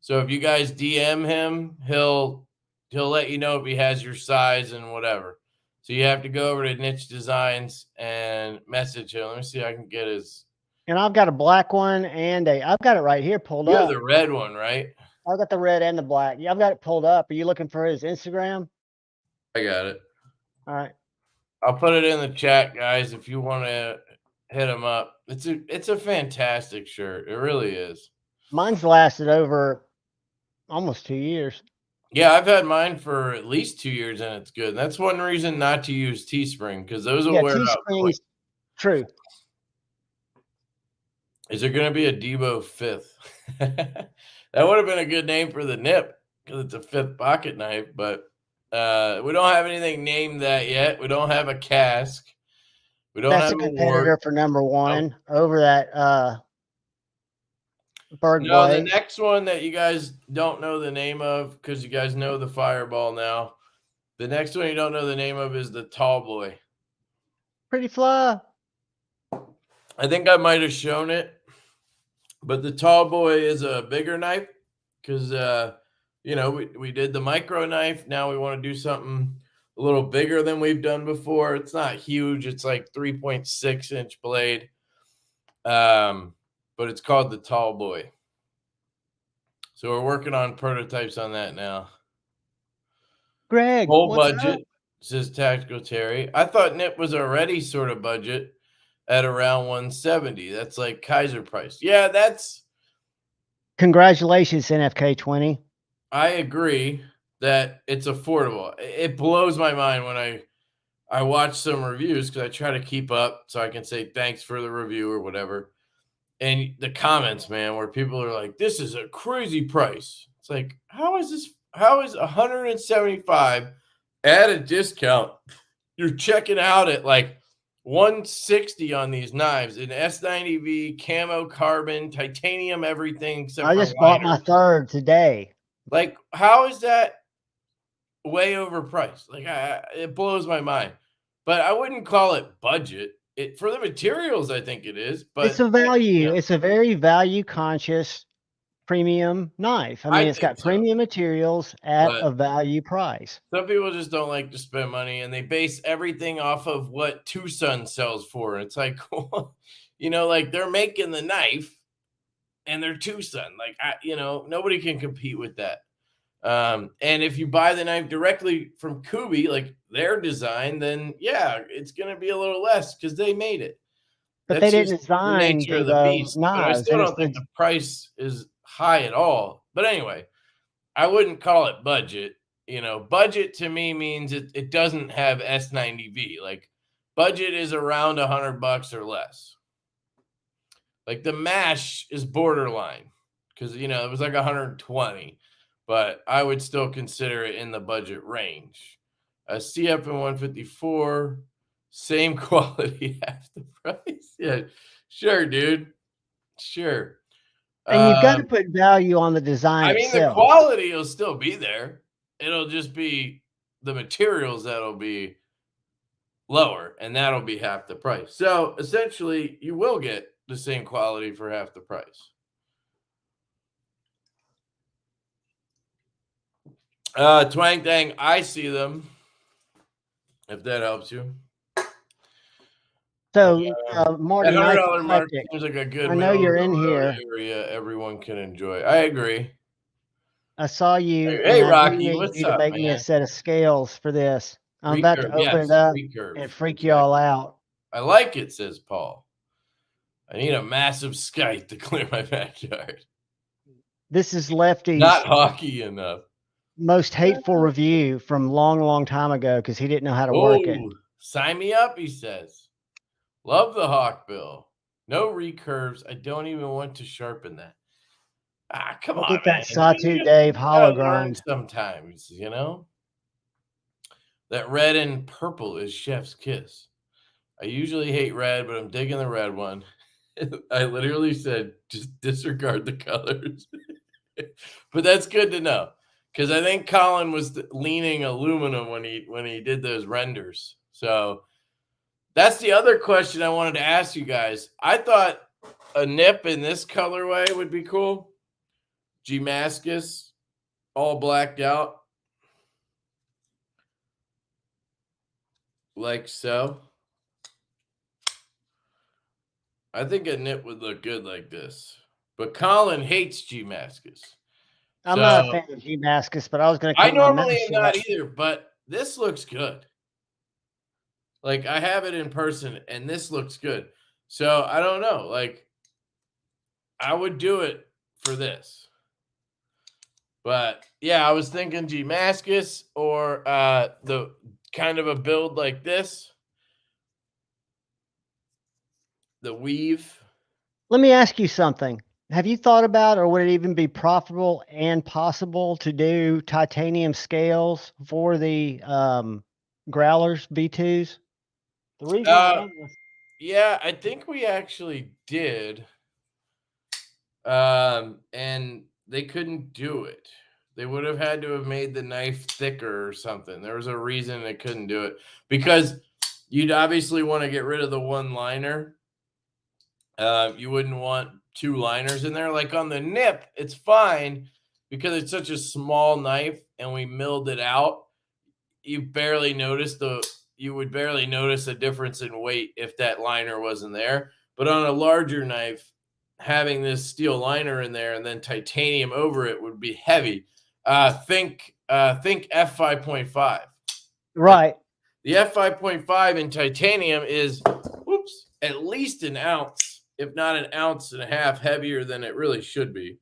So if you guys DM him, he'll let you know if he has your size and whatever. So you have to go over to Niche Designs and message him. Let me see if I can get his. And I've got a black one and I've got it right here pulled You have up. the red one, right? I've got the red and the black. Yeah, I've got it pulled up. Are you looking for his Instagram? I got it. All right. I'll put it in the chat, guys, if you want to hit him up. It's a fantastic shirt. It really is. Mine's lasted over almost 2 years. Yeah, I've had mine for at least 2 years, and it's good. That's one reason not to use Teespring, because those will Yeah, wear out quick. Teespring's true. Is there going to be a Divo 5th? That would have been a good name for the nip, because it's a 5th pocket knife, but we don't have anything named that yet. We don't have a cask. We don't That's have a a competitor wart. for number one over that bird No, the blade. next one that you guys don't know the name of, because you guys know the Fireball now. The next one you don't know the name of is the Tall Boy. Pretty fly. I think I might have shown it, but the Tall Boy is a bigger knife because, we did the micro knife. Now we want to do something a little bigger than we've done before. It's not huge. It's like 3.6-inch blade, but it's called the Tall Boy. So we're working on prototypes on that now. Greg, Full what's budget, up? says Tactical Terry. I thought Nip was already sort of budget at around 170. That's like Kaiser price. Yeah, Congratulations, NFK20. I agree that it's affordable. It blows my mind when I watch some reviews, because I try to keep up so I can say thanks for the review or whatever. And the comments, man, where people are like, this is a crazy price. It's like, how is 175 at a discount? You're checking out at like 160 on these knives, an S90V, camo, carbon, titanium, everything except I for just bought my wires. third today. Like, how is that way overpriced? Like, it blows my mind. But I wouldn't call it budget. For the materials, I think it is. But It's a value. It's a very value conscious premium knife. I mean, it's think got so. premium materials at But a value price. some people just don't like to spend money, and they base everything off of what Tucson sells for. And it's like, like they're making the knife and they're Tucson. Like, nobody can compete with that. And if you buy the knife directly from Kubi, like their design, then yeah, it's going to be a little less because they made it. But That's they didn't just the design nature of the Divo beast. But I knives. still It was don't think the price is high at all. But anyway, I wouldn't call it budget. You know, budget to me means it doesn't have S90V. Like budget is around $100 or less. Like the mash is borderline because you know it was like 120, but I would still consider it in the budget range. A CF in 154, same quality, half the price. Yeah, sure, dude. Sure. and you've got to Um, put value on the design I mean, the itself. quality will still be there. It'll just be the materials that'll be lower, and that'll be half the price. So essentially, you will get the same quality for half the price. Twang Dang, I see them. If that helps you. So, That Marty, Knife $100 mark Eclectic, seems like a good I know middle of you're the in road here. area everyone can enjoy. I agree. I saw you, and Hey, I do Rocky, need what's you to up, make me a man? set of scales for this. I'm about to Recurve, open it yes, up recurve. and freak you all out. I like it, says Paul. I need a massive skite to clear my backyard. This is Lefty's Not hockey enough. most hateful review from long time ago because he didn't know how to work it. Oh, sign me up, he says. Love the Hawkbill. No recurves. I don't even want to sharpen that. Ah, come Look on, at that man. Sawtooth Dave You hollow gotta learn grind. sometimes, you know? That red and purple is chef's kiss. I usually hate red, but I'm digging the red one. I literally said just disregard the colors. But that's good to know because I think Colin was leaning aluminum when he did those renders. So that's the other question I wanted to ask you guys. I thought a nip in this colorway would be cool. Damascus, all blacked out. Like so. I think a nip would look good like this. But Colin hates Damascus. I'm not a So fan of Damascus, but I was going to I keep my normally mouth am shut. not either, but this looks good. Like I have it in person and this looks good. So I don't know. Like I would do it for this. But yeah, I was thinking Damascus or the kind of a build like this. The weave. Let me ask you something. Have you thought about, or would it even be profitable and possible to do titanium scales for the growlers B2s? The reason I ask, Yeah, I think we actually did. And they couldn't do it. They would have had to have made the knife thicker or something. There was a reason they couldn't do it because you'd obviously want to get rid of the one liner. You wouldn't want two liners in there. Like on the nip, it's fine because it's such a small knife and we milled it out. You would barely notice a difference in weight if that liner wasn't there. But on a larger knife, having this steel liner in there and then titanium over it would be heavy. Think F5.5. right. The F5.5 in titanium is at least an ounce, if not an ounce and a half heavier than it really should be.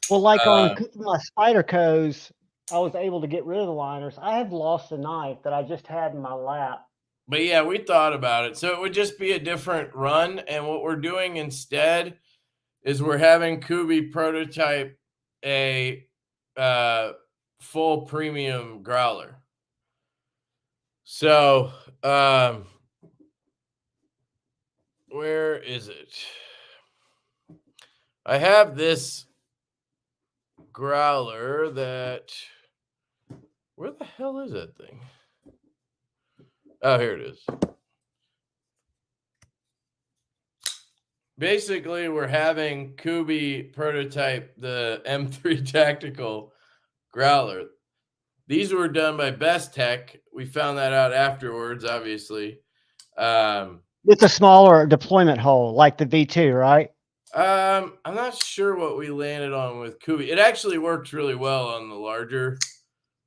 Well, like on my Spydercos, I was able to get rid of the liners. I have lost a knife that I just had in my lap. But yeah, we thought about it. So it would just be a different run. And what we're doing instead is we're having Kubi prototype a full premium growler. So where is it? I have this growler that, where the hell is that thing? Oh, here it is. Basically, we're having Kubi prototype the M3 Tactical growler. These were done by Best Tech. We found that out afterwards, obviously. With a smaller deployment hole, like the V2, right? I'm not sure what we landed on with Kubi. It actually works really well on the larger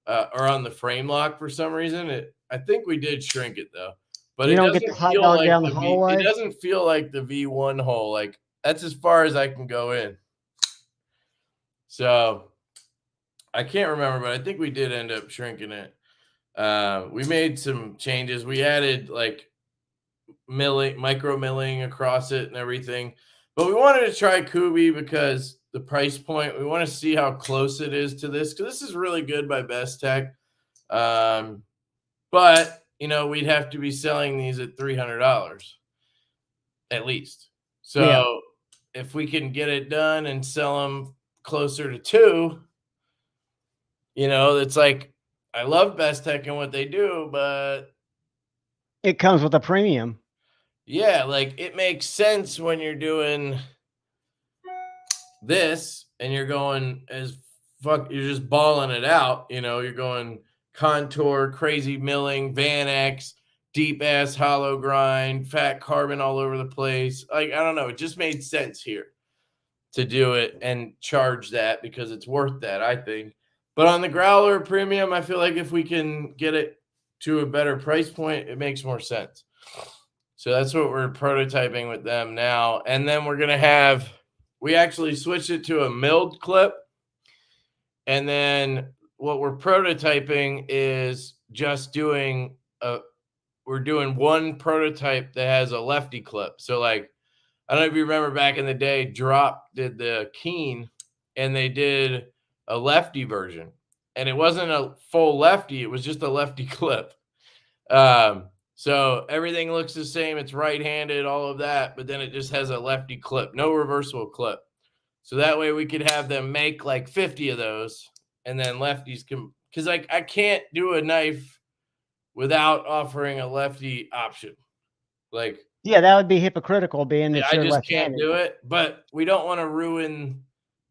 or on the frame lock for some reason. I think we did shrink it though. But You it don't get the doesn't hot feel dog like down the the V. It hallway. doesn't feel like the V1 hole. Like that's as far as I can go in. So I can't remember, but I think we did end up shrinking it. We made some changes. We added like milling, micro milling across it and everything. But we wanted to try Kubi because the price point, we want to see how close it is to this because this is really good by Best Tech. But you know, we'd have to be selling these at $300 at least. So Yeah. if we can get it done and sell them closer to two, you know, it's like I love Best Tech and what they do, but It comes with a premium. yeah, like it makes sense when you're doing this and you're going as fuck, you're just balling it out, you know, you're going contour, crazy milling, Van X, deep ass hollow grind, fat carbon all over the place. Like, I don't know, it just made sense here to do it and charge that because it's worth that, I think. But on the Growler Premium, I feel like if we can get it to a better price point, it makes more sense. So that's what we're prototyping with them now. And then we're going to have, we actually switched it to a milled clip. And then what we're prototyping is just doing we're doing one prototype that has a lefty clip. So like, I don't know if you remember back in the day, Drop did the Keen and they did a lefty version. And it wasn't a full lefty, it was just a lefty clip. So everything looks the same. It's right-handed, all of that, but then it just has a lefty clip, no reversible clip. So that way we could have them make like 50 of those and then lefties can, because like I can't do a knife without offering a lefty option. Like, Yeah, that would be hypocritical being that I you're just can't left-handed. do it, but we don't want to ruin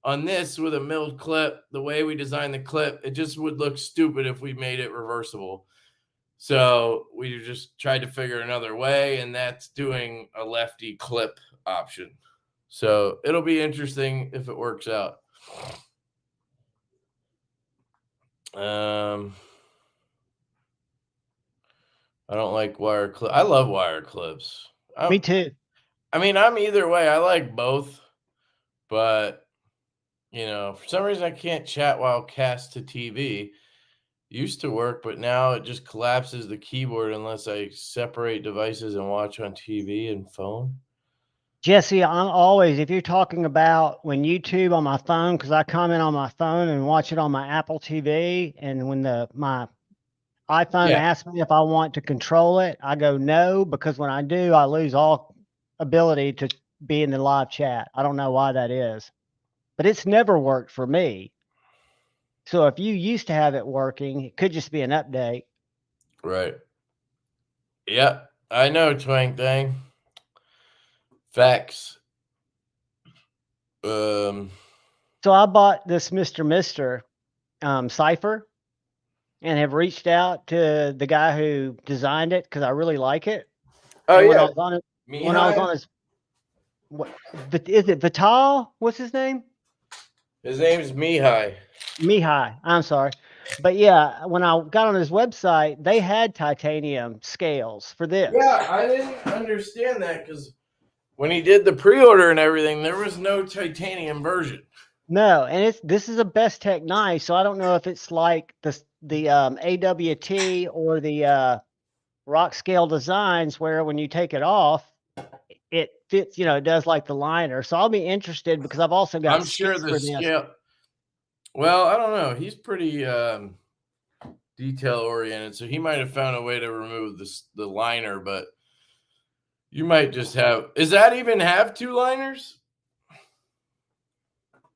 on this with a milled clip. The way we designed the clip, it just would look stupid if we made it reversible. So we just tried to figure another way, and that's doing a lefty clip option. So it'll be interesting if it works out. I don't like wire clip. I love wire clips. Me too. I mean, I'm either way. I like both, but you know, for some reason I can't chat while cast to TV. Used to work, but now it just collapses the keyboard unless I separate devices and watch on TV and phone. Jesse, I'm always, if you're talking about when YouTube on my phone, because I comment on my phone and watch it on my Apple TV, and when my iPhone Yeah. asks me if I want to control it, I go no, because when I do, I lose all ability to be in the live chat. I don't know why that is, but it's never worked for me. So if you used to have it working, it could just be an update. Right. Yeah, I know, Twang Thing. Facts. So I bought this Mr. Cipher and have reached out to the guy who designed it because I really like it. Oh, and when yeah. I was on his, is it Vital? What's his name? His name's Mihai. Mihai. I'm sorry. But yeah, when I got on his website, they had titanium scales for this. Yeah, I didn't understand that because when he did the pre-order and everything, there was no titanium version. No, and this is a Best Tech knife, so I don't know if it's like the AWT or the Rock Scale Designs, where when you take it off, it fits. You know, it does like the liner. So I'll be interested because I've also got. I'm sure the for this. scale. Well, I don't know. He's pretty detail oriented, so he might have found a way to remove the liner, but you might just have. Does that even have two liners?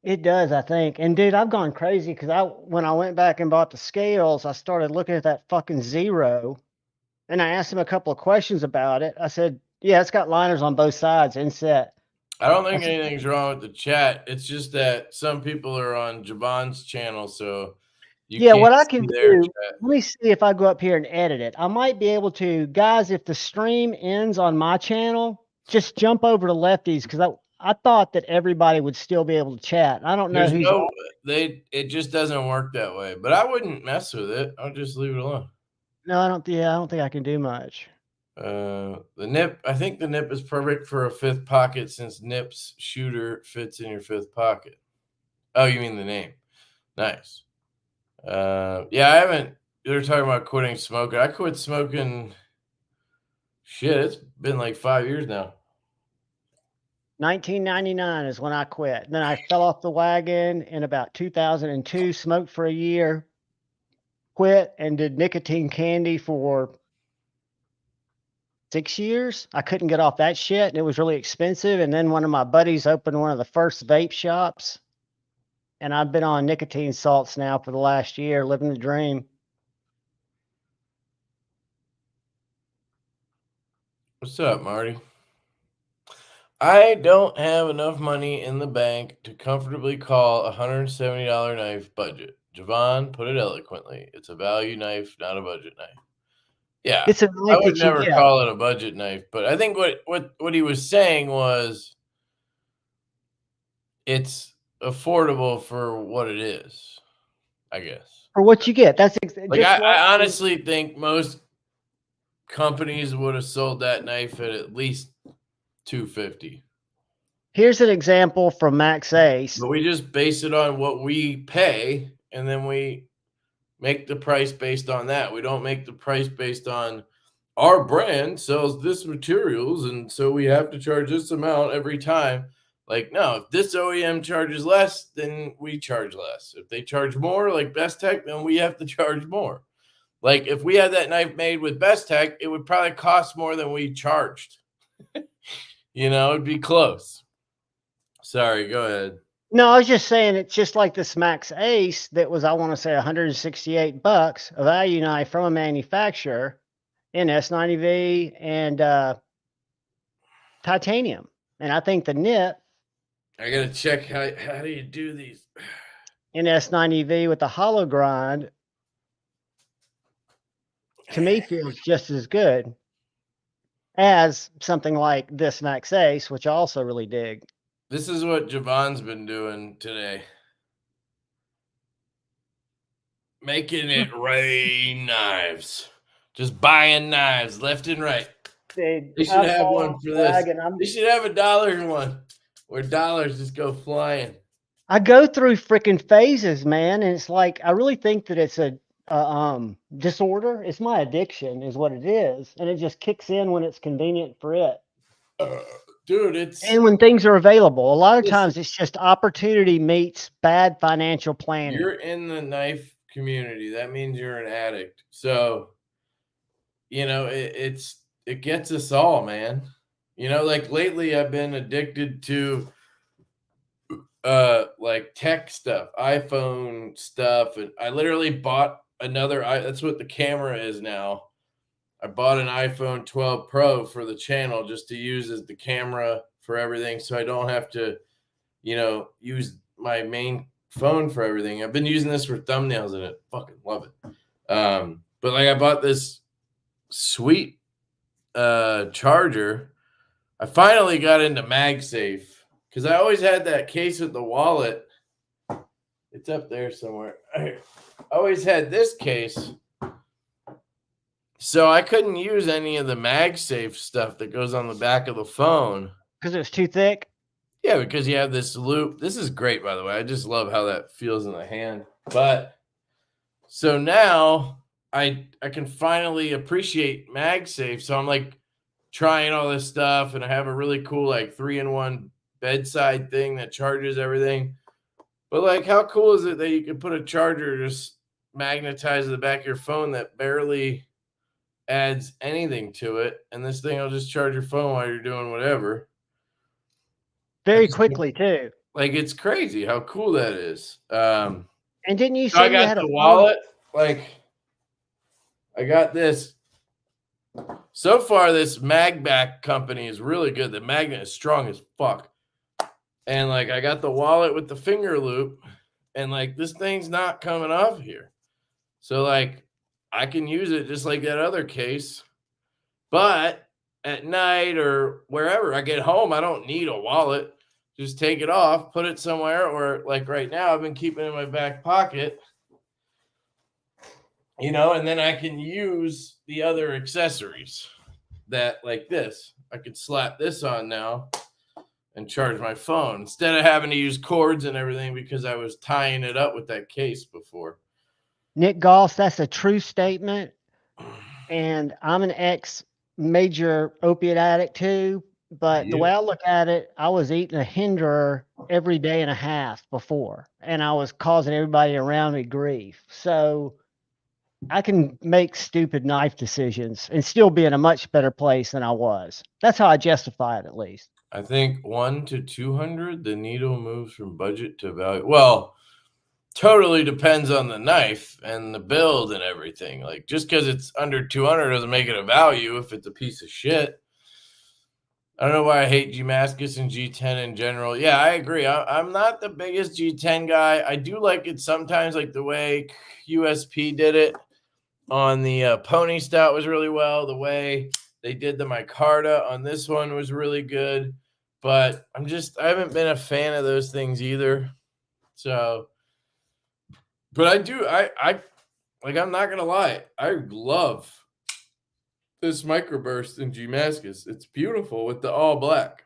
It does, I think. And dude, I've gone crazy because when I went back and bought the scales, I started looking at that fucking Zero, and I asked him a couple of questions about it. I said, "Yeah, it's got liners on both sides inset." I don't think anything's wrong with the chat. It's just that some people are on Javon's channel, so yeah, can't what I can see their do, chat. let me see if I go up here and edit it. I might be able to, guys, if the stream ends on my channel, just jump over to Lefty's because I thought that everybody would still be able to chat. I don't know who's on. It just doesn't work that way. But I wouldn't mess with it. I'll just leave it alone. No, I don't think I can do much. The nip, I think the nip is perfect for a fifth pocket since nip's shooter fits in your fifth pocket. Oh, you mean the name? Nice. Yeah, I haven't. They're talking about quitting smoking. I quit smoking. Shit, it's been like 5 years now. 1999 is when I quit. Then I fell off the wagon in about 2002, smoked for a year, quit, and did nicotine candy for 6 years. I couldn't get off that shit, and it was really expensive. And then one of my buddies opened one of the first vape shops, and I've been on nicotine salts now for the last year, living the dream. What's up, Marty? I don't have enough money in the bank to comfortably call a $170 knife budget. Javon put it eloquently. It's a value knife, not a budget knife. Yeah, It's a I knife would that you never get. call it a budget knife, but I think what he was saying was it's affordable for what it is, I guess. For what you get. That's Like I honestly think most companies would have sold that knife at least $250. Here's an example from Max Ace. But we just base it on what we pay, and then we make the price based on that. We don't make the price based on our brand sells this materials, and so we have to charge this amount every time. Like, no, if this OEM charges less, then we charge less. If they charge more, like Best Tech, then we have to charge more. Like, if we had that knife made with Best Tech, it would probably cost more than we charged. It'd be close. Sorry, go ahead. No, I was just saying it's just like this Max Ace that was, I want to say, $168, a value knife from a manufacturer in S90V and titanium. And I think the nip I gotta check how do you do these in S90V with the hollow grind to me feels just as good as something like this Max Ace, which I also really dig. This is what Javon's been doing today. Making it rain knives. Just buying knives left and right. Dude, They should have one for this. They should have $1 one where dollars just go flying. I go through freaking phases, man, and it's like I really think that it's a disorder. It's my addiction, is what it is, and it just kicks in when it's convenient for it. Dude, and when things are available. A lot of times, it's just opportunity meets bad financial planning. You're in the knife community. That means you're an addict. So, it gets us all, man. Like lately, I've been addicted to like tech stuff, iPhone stuff, and I literally bought another. That's what the camera is now. I bought an iPhone 12 Pro for the channel just to use as the camera for everything, so I don't have to, use my main phone for everything. I've been using this for thumbnails, and I fucking love it. But like I bought this sweet charger. I finally got into MagSafe because I always had that case with the wallet. It's up there somewhere. I always had this case, so I couldn't use any of the MagSafe stuff that goes on the back of the phone because it was too thick. Yeah, because you have this loop. This is great, by the way. I just love how that feels in the hand. But so now I can finally appreciate MagSafe. So I'm like trying all this stuff, and I have a really cool like 3-in-1 bedside thing that charges everything. But like, how cool is it that you can put a charger just magnetize the back of your phone that barely adds anything to it, and this thing will just charge your phone while you're doing whatever. Very quickly too. Like, it's crazy how cool that is. And didn't you so say I got you had the a wallet? Like, I got this. So far, this MagBack company is really good. The magnet is strong as fuck. And like, I got the wallet with the finger loop, and like, this thing's not coming off here. So like, I can use it just like that other case. But at night or wherever I get home, I don't need a wallet. Just take it off, put it somewhere, or like right now, I've been keeping it in my back pocket, and then I can use the other accessories. that like this. I could slap this on now and charge my phone instead of having to use cords and everything because I was tying it up with that case before. Nick Goss, that's a true statement. And I'm an ex-major opiate addict too. But the way I look at it, I was eating a Hinderer every day and a half before, and I was causing everybody around me grief. So I can make stupid knife decisions and still be in a much better place than I was. That's how I justify it, at least. I think 1 to 200, the needle moves from budget to value. Well, totally depends on the knife and the build and everything. Like just because it's under 200 doesn't make it a value if it's a piece of shit. I don't know why I hate Damascus and G10 in general. Yeah, I agree. I'm not the biggest G10 guy. I do like it sometimes, like the way USP did it on the Pony Stout was really well. The way they did the micarta on this one was really good. But I haven't been a fan of those things either. So, but I do, I like, I'm not going to lie. I love this microburst in Damascus. It's beautiful with the all black.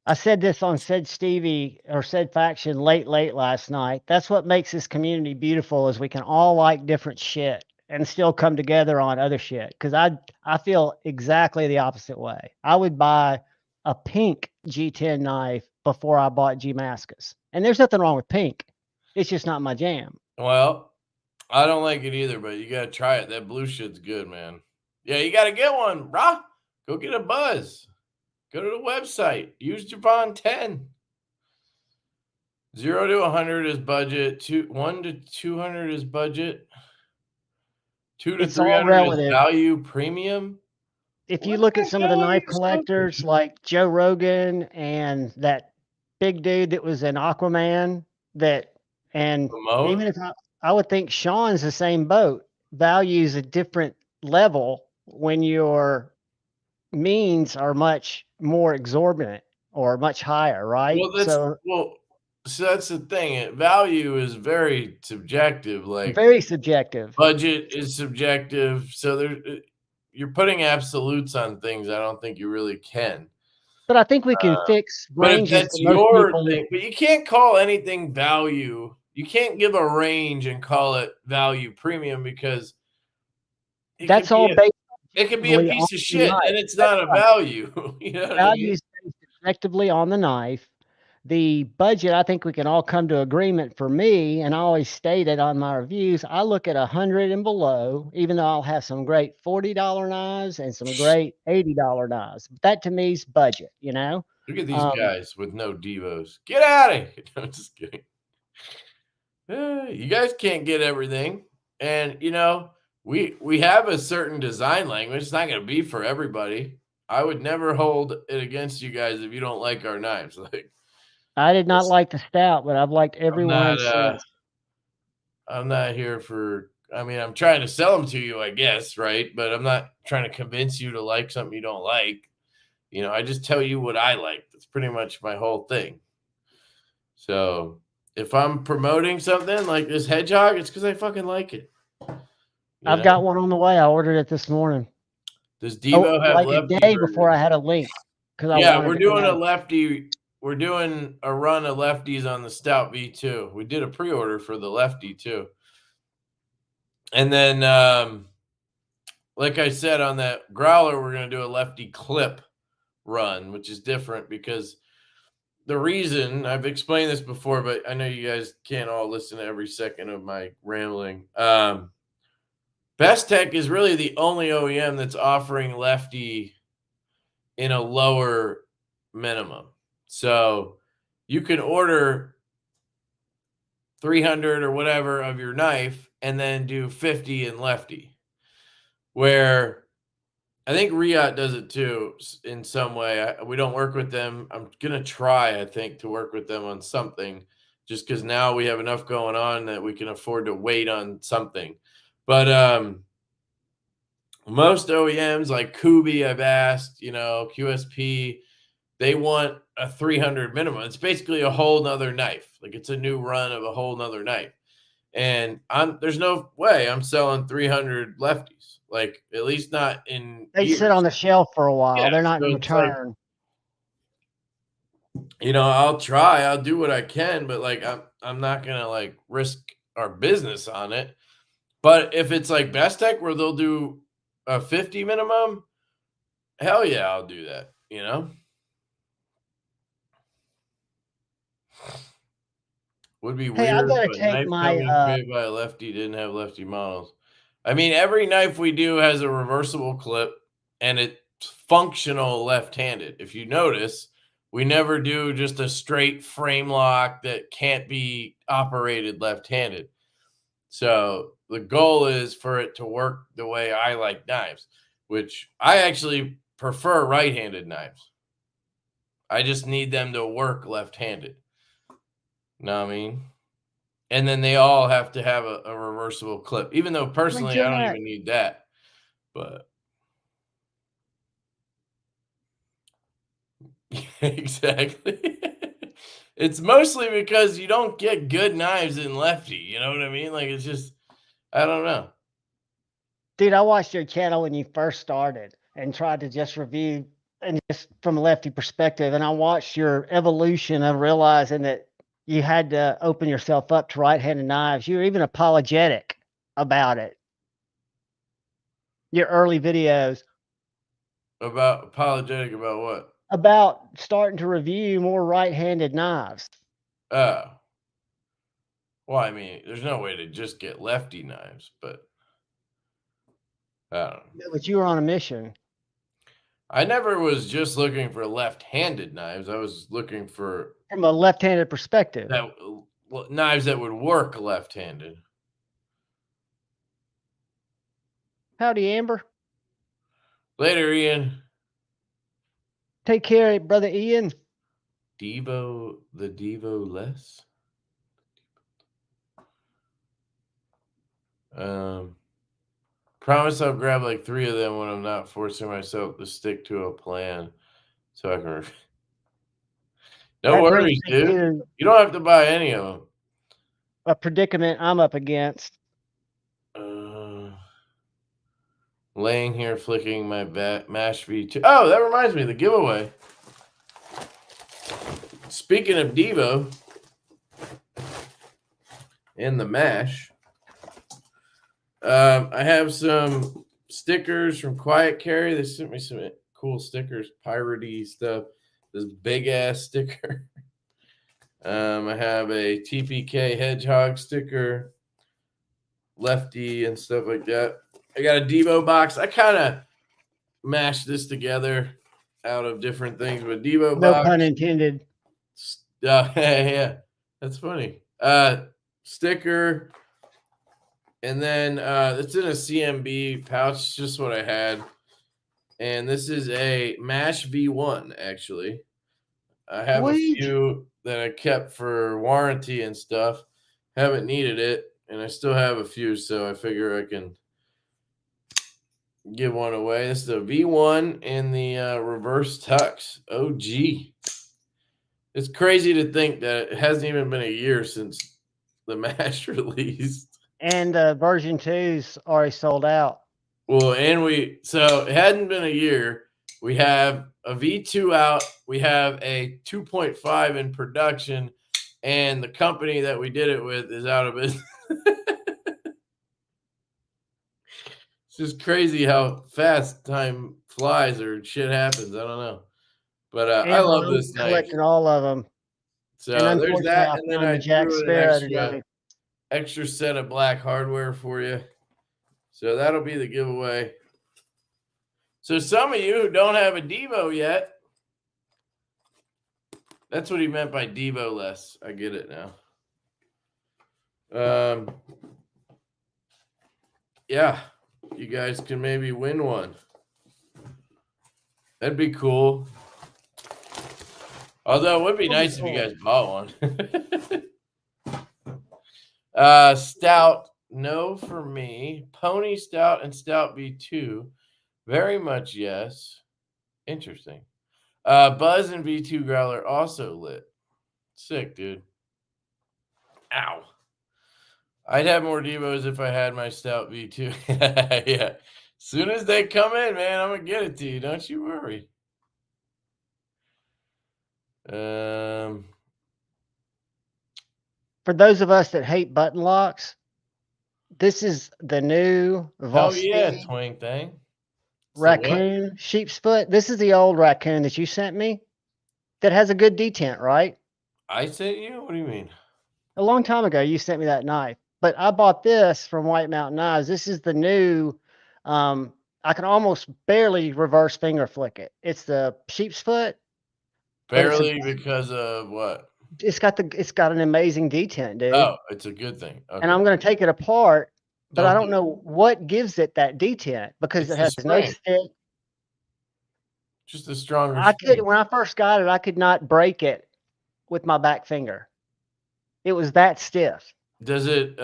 I said this on Said Stevie or Said Faction late last night. That's what makes this community beautiful is we can all like different shit and still come together on other shit. Because I feel exactly the opposite way. I would buy a pink G10 knife before I bought Damascus. And there's nothing wrong with pink. It's just not my jam. Well, I don't like it either, but you got to try it. That blue shit's good, man. Yeah, you got to get one, brah. Go get a buzz. Go to the website. Use Javon 10. 0 to 100 is budget. 1 to 200 is budget. 2 to 300 is value premium. If you look at some of the knife collectors like Joe Rogan and that big dude that was an Aquaman, even if I would think Sean's the same boat, values a different level when your means are much more exorbitant or much higher, right? So that's the thing. Value is very subjective. Like very subjective. Budget is subjective. So you're putting absolutes on things I don't think you really can. But I think we can fix ranges. But that's your thing. But you can't call anything value. You can't give a range and call it value premium because that's all based. It could be a piece of shit and it's not a value. You know value is based objectively on the knife. The budget, I think we can all come to agreement for me, and I always state it on my reviews, I look at 100 and below, even though I'll have some great $40 knives and some great $80 knives. But that to me is budget, you know? Look at these guys with no Divos. Get out of here. I'm just kidding. You guys can't get everything. And, you know, we have a certain design language. It's not going to be for everybody. I would never hold it against you guys if you don't like our knives. Like, I did not like the Stout, but I've liked everyone since. I'm not here for, I mean, I'm trying to sell them to you, I guess, right? But I'm not trying to convince you to like something you don't like. You know, I just tell you what I like. That's pretty much my whole thing. So if I'm promoting something like this Hedgehog, it's because I fucking like it. I've got one on the way. I ordered it this morning. Does Divo have like lefty a day before I had a link? We're doing a lefty. We're doing a run of lefties on the Stout V2. We did a pre-order for the lefty too. And then, like I said, on that growler, we're going to do a lefty clip run, which is different because the reason, I've explained this before, but I know you guys can't all listen to every second of my rambling. Best Tech is really the only OEM that's offering lefty in a lower minimum. So you can order 300 or whatever of your knife and then do 50 in lefty, where I think Riot does it too in some way. We don't work with them. I'm going to try, I think, to work with them on something just because now we have enough going on that we can afford to wait on something. But most OEMs like Kubi, I've asked, you know, QSP, they want a 300 minimum. It's basically a whole nother knife. Like it's a new run of a whole nother knife. And there's no way I'm selling 300 lefties. like at least not in They years. sit on the shelf for a while. Yeah, They're not so in it's like, return. you know, I'll do what I can, but like I'm not gonna like risk our business on it. But if it's like Best Tech where they'll do a 50 minimum, hell yeah, I'll do that, you know? Would be Hey, I weird if gotta a take knife my company created by a lefty didn't have lefty models. I mean, every knife we do has a reversible clip and it's functional left-handed. If you notice, we never do just a straight frame lock that can't be operated left-handed. So the goal is for it to work the way I like knives, which I actually prefer right-handed knives. I just need them to work left-handed. Know what I mean? And then they all have to have a reversible clip, even though personally I don't Jeanette, even need that. But exactly. It's mostly because you don't get good knives in lefty. You know what I mean? Like it's just, I don't know. dude, I watched your channel when you first started and tried to just review and just from a lefty perspective. And I watched your evolution of realizing that you had to open yourself up to right-handed knives. You were even apologetic about it. Your early videos About apologetic about what? about starting to review more right-handed knives. Oh. Well, I mean, there's no way to just get lefty knives, but I don't know. But you were on a mission. I never was just looking for left-handed knives. I was looking for From a left-handed perspective. that knives that would work left-handed. Howdy, Amber. Later, Ian. Take care, brother Ian. Divo, the Divo less. Promise I'll grab like 3 of them when I'm not forcing myself to stick to a plan, so I can. No That brings worries, me dude. to You don't have to buy any of them. a predicament I'm up against. Laying here flicking my MASH V2. Oh, that reminds me, the giveaway. Speaking of Divo and the MASH, I have some stickers from Quiet Carry. They sent me some cool stickers, piratey stuff. This big ass sticker. I have a TPK Hedgehog sticker, lefty and stuff like that. I got a Divo box. I kind of mashed this together out of different things, but Divo No box. pun intended. Yeah, that's funny. Sticker, and then it's in a CMB pouch, just what I had. And this is a MASH V1, actually. I have a few that I kept for warranty and stuff. Haven't needed it, and I still have a few, so I figure I can give one away. This is a V1 in the reverse tux. OG. It's crazy to think that it hasn't even been a year since the MASH released. And version 2's already sold out. Well, so it hadn't been a year. We have a V2 out. We have a 2.5 in production, and the company that we did it with is out of business. It's just crazy how fast time flies or shit happens. I don't know. But I love this knife. Collecting all of them. So and there's that. I And then found I the Jack threw in Sparrow an today. extra set of black hardware for you. So that'll be the giveaway. So some of you who don't have a Divo yet, that's what he meant by Divo less. I get it now. Yeah, you guys can maybe win one. That'd be cool. Although it would be nice if you guys bought one. Stout, no for me. Pony Stout and Stout V2, very much yes. Interesting. Buzz and V2 Growler also lit. Sick, dude. Ow. I'd have more Divos if I had my Stout V2. Yeah. Soon as they come in, man, I'm gonna get it to you. Don't you worry. For those of us that hate button locks, this is the new Hell yeah, Vosti twang thing. So what? raccoon sheep's foot. This is the old raccoon that you sent me that has a good detent, right? I sent you? What do you mean? A long time ago, you sent me that knife, but I bought this from White Mountain Knives. This is the new, I can almost barely reverse finger flick it. It's the sheep's foot. Barely because of what? It's got an amazing detent, dude. Oh, it's a good thing. Okay. And I'm going to take it apart, but I Don't don't know what gives it that detent because It's it the has no spring. stick. Just a stronger I could, spring. when I first got it, I could not break it with my back finger. It was that stiff. Does it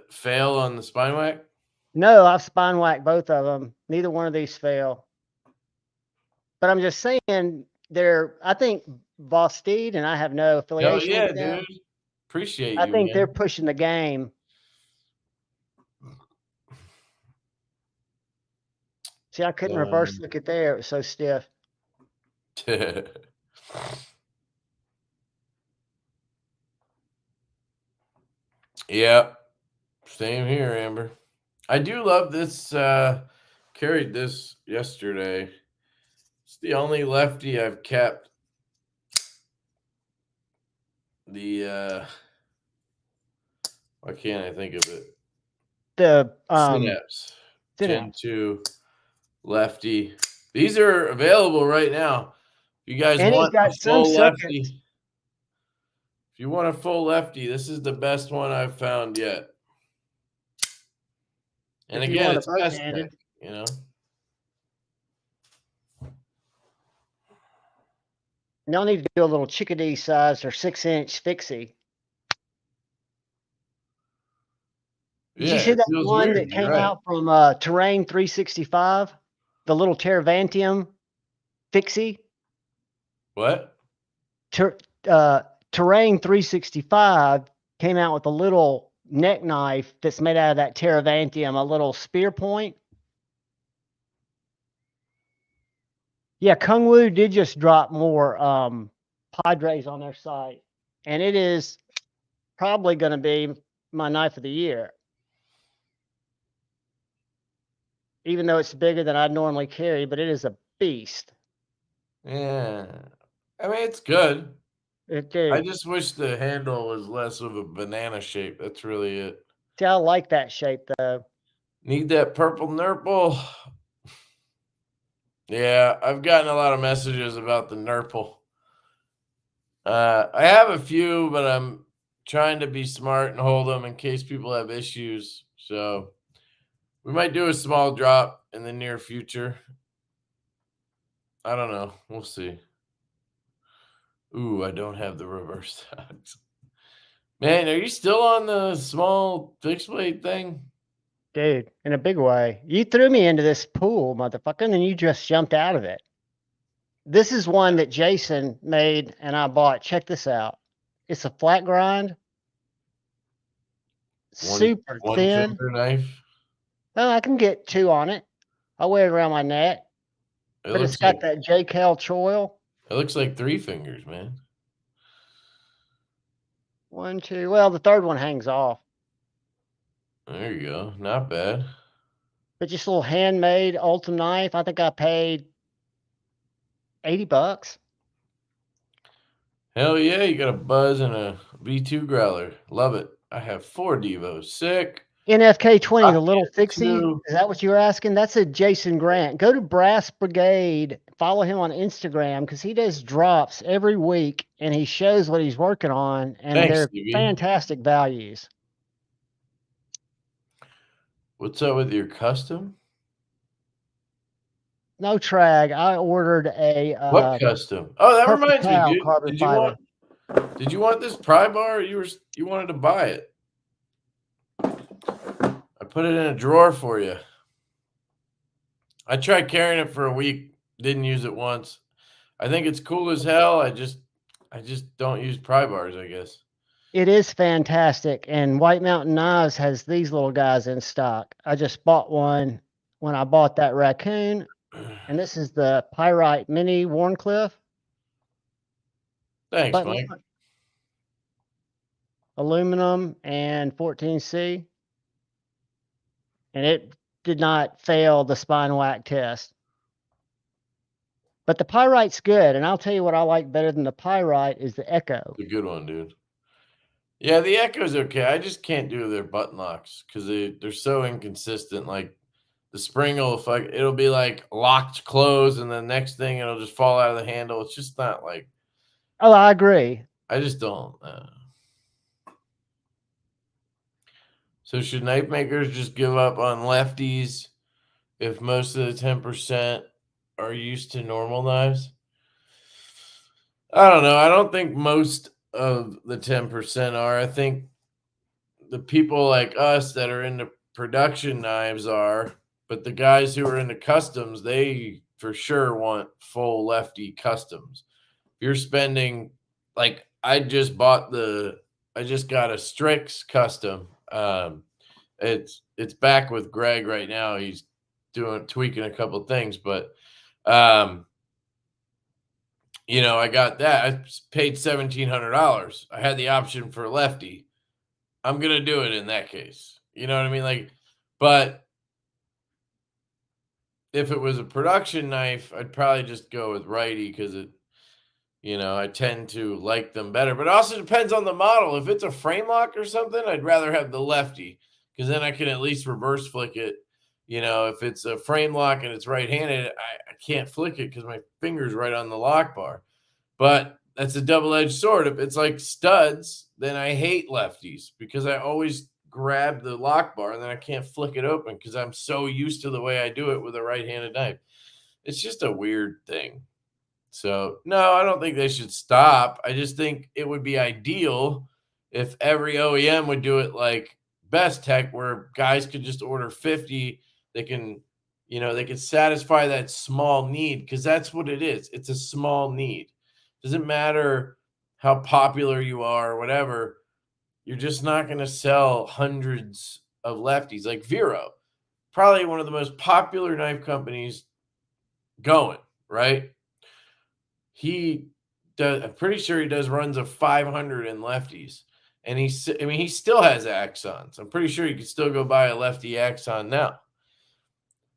fail on the spine whack? No, I've spine whacked both of them. Neither one of these fail. But I'm just saying, I think Vosteed, and I have no affiliation Hell yeah, with them. dude. Appreciate I you, think man. they're pushing the game. See, I couldn't reverse look it there. It was so stiff. Yeah. Same here, Amber. I do love this. Carried this yesterday. It's the only lefty I've kept. The why can't I think of it? The Synapse Gen Synapse. 2 lefty. These are available right now. If you guys And he's want got a some full seconds. lefty, if you want a full lefty, this is the best one I've found yet. And If you again, want it's a best both-handed. tech, you know. Y'all need to do a little chickadee size or 6-inch fixie. Did you Yeah, see it that feels one weird. that You're came right. out from Terrain 365? The little Terravantium fixie? What? Terrain 365 came out with a little neck knife that's made out of that Terravantium, a little spear point. Yeah, Kung Wu did just drop more Padres on their site, and it is probably going to be my knife of the year. Even though it's bigger than I'd normally carry, but it is a beast. Yeah. I mean, it's good. It did. I just wish the handle was less of a banana shape. That's really it. See, I like that shape though. Need that purple nurple. Yeah, I've gotten a lot of messages about the nurple. I have a few, but I'm trying to be smart and hold them in case people have issues. So we might do a small drop in the near future. I don't know. We'll see. Ooh, I don't have the reverse stocks. Man, are you still on the small fixed blade thing? Dude, in a big way. You threw me into this pool, motherfucker, and then you just jumped out of it. This is one that Jason made and I bought. Check this out. It's a flat grind. Super One thin. finger knife. Oh, I can get 2 on it. I wear it around my neck. But it's got that J-Cal choil. It looks like 3 fingers, man. 1, 2. Well, the third one hangs off. There you go. Not bad. But just a little handmade Ultim knife. I think I paid $80. Hell yeah, you got a Buzz and a V2 growler. Love it. I have 4 Divos. Sick. NFK 20, the little Rocket fixie. 2. Is that what you were asking? That's a Jason Grant. Go to Brass Brigade. Follow him on Instagram because he does drops every week and he shows what he's working on. And Thanks, they're Stevie. fantastic values. What's up with your custom? No trag. I ordered a What custom? Oh, that Perfect reminds me, Cow dude. carbon Did you fiber. want this pry bar? You wanted to buy it. I put it in a drawer for you. I tried carrying it for a week, didn't use it once. I think it's cool as hell. I just don't use pry bars, I guess. It is fantastic. And White Mountain Knives has these little guys in stock. I just bought one when I bought that raccoon. And this is the Pyrite Mini Warncliffe. Thanks, Button Mike. lock, aluminum and 14C. And it did not fail the spine whack test. But the Pyrite's good. And I'll tell you what I like better than the Pyrite is the Echo. It's a good one, dude. Yeah, the Echo's okay. I just can't do their button locks because they're so inconsistent. Like the spring will it'll be like locked closed, and the next thing it'll just fall out of the handle. It's just not like. Oh, I agree. I just don't. So should knife makers just give up on lefties if most of the 10% are used to normal knives? I don't know. I don't think most of the 10% are. I think the people like us that are into production knives are, but the guys who are into customs, they for sure want full lefty customs. If you're spending, like, I just got a Strix custom. It's back with Greg right now. He's tweaking a couple things, but I got that. I paid $1,700. I had the option for lefty. I'm gonna do it in that case. You know what I mean? Like, but if it was a production knife, I'd probably just go with righty because I tend to like them better. But it also depends on the model. If it's a frame lock or something, I'd rather have the lefty because then I can at least reverse flick it. If it's a frame lock and it's right-handed, I can't flick it because my finger's right on the lock bar. But that's a double-edged sword. If it's like studs, then I hate lefties because I always grab the lock bar and then I can't flick it open because I'm so used to the way I do it with a right-handed knife. It's just a weird thing. So, no, I don't think they should stop. I just think it would be ideal if every OEM would do it like Best Tech, where guys could just order 50. They can satisfy that small need because that's what it is. It's a small need. Doesn't matter how popular you are or whatever. You're just not going to sell hundreds of lefties. Like Vero, probably one of the most popular knife companies going, right? I'm pretty sure he does runs of 500 in lefties. And he still has Axons. I'm pretty sure you could still go buy a lefty Axon now.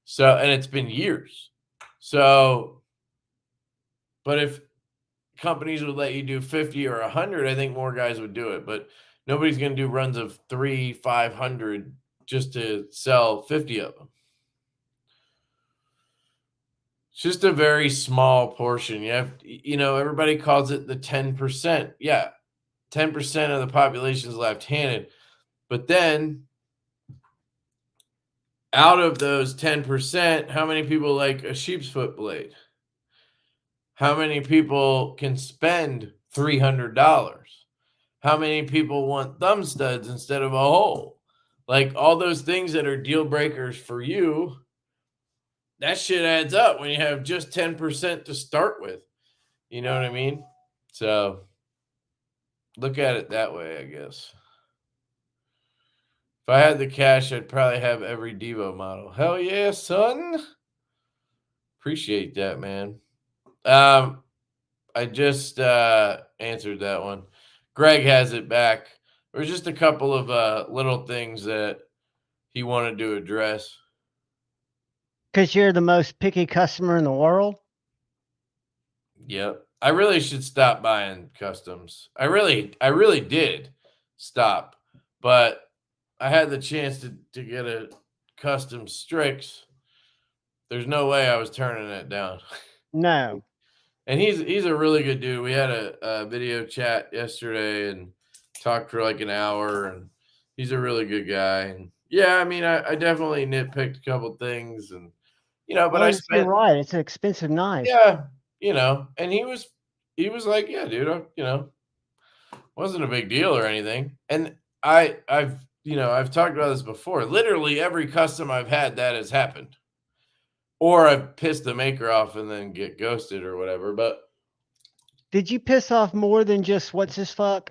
So, and it's been years. So, but if companies would let you do 50 or 100, I think more guys would do it. But nobody's going to do runs of 500 just to sell 50 of them. It's just a very small portion. Everybody calls it the 10%. Yeah, 10% of the population is left-handed. But then out of those 10%, how many people like a sheep's foot blade? How many people can spend $300? How many people want thumb studs instead of a hole? Like all those things that are deal breakers for you, that shit adds up when you have just 10% to start with. You know what I mean? So look at it that way, I guess. If I had the cash, I'd probably have every Divo model. Hell yeah, son. Appreciate that, man. I just answered that one. Greg has it back. There's just a couple of little things that he wanted to address. Because you're the most picky customer in the world? Yep. I really should stop buying customs. I really did stop. But I had the chance to get a custom Strix. There's no way I was turning that down. No. And he's a really good dude. We had a video chat yesterday and talked for like an hour, and he's a really good guy. And yeah, I definitely nitpicked a couple things, and but you're right. It's an expensive knife. Yeah, and he was like, yeah, dude, wasn't a big deal or anything. And I've talked about this before. Literally every custom I've had that has happened. Or I've pissed the maker off and then get ghosted or whatever. But did you piss off more than just what's his fuck?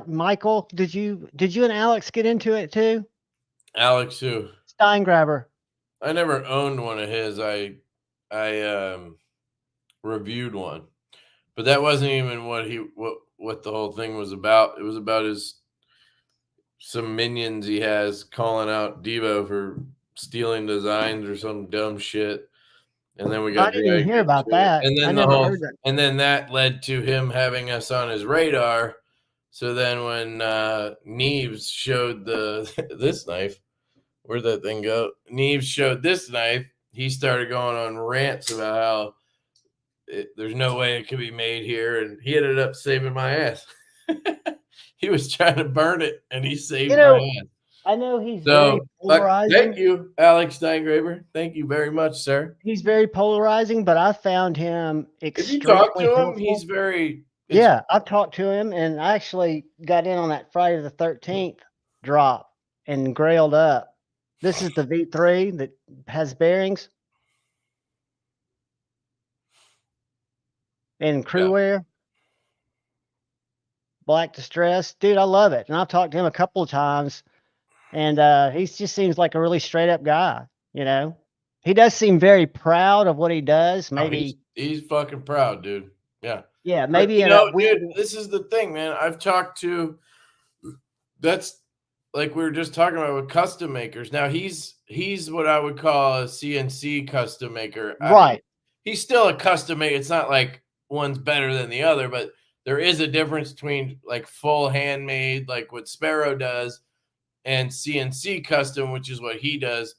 Michael, did you and Alex get into it too? Alex who? Steingraber. I never owned one of his. I reviewed one, but that wasn't even what the whole thing was about. It was about some minions he has calling out Divo for stealing designs or some dumb shit. And then we I got didn't even dragged hear about into it. that. And I then never heard that. and then that led to him having us on his radar. So then when Neves showed this knife, where'd that thing go? Neves showed this knife. He started going on rants about how there's no way it could be made here, and he ended up saving my ass. He was trying to burn it, and he saved my ass. I know he's very So, polarizing. thank you, Alex Steingraber. Thank you very much, sir. He's very polarizing, but I found him If you talk extremely to him, helpful. he's very. Yeah, I've talked to him, and I actually got in on that Friday the 13th drop and grailed up. This is the V3 that has bearings and crew wear. Black distress. Dude, I love it. And I've talked to him a couple of times, and he just seems like a really straight up guy, you know. He does seem very proud of what he does. Maybe he's fucking proud, dude. Yeah. Yeah, maybe you in know, a weird. Dude, this is the thing, man. I've talked to. That's like we were just talking about with custom makers. Now he's what I would call a CNC custom maker. Right. He's still a custom maker. It's not like one's better than the other, but there is a difference between like full handmade, like what Sparrow does, and CNC custom, which is what he does,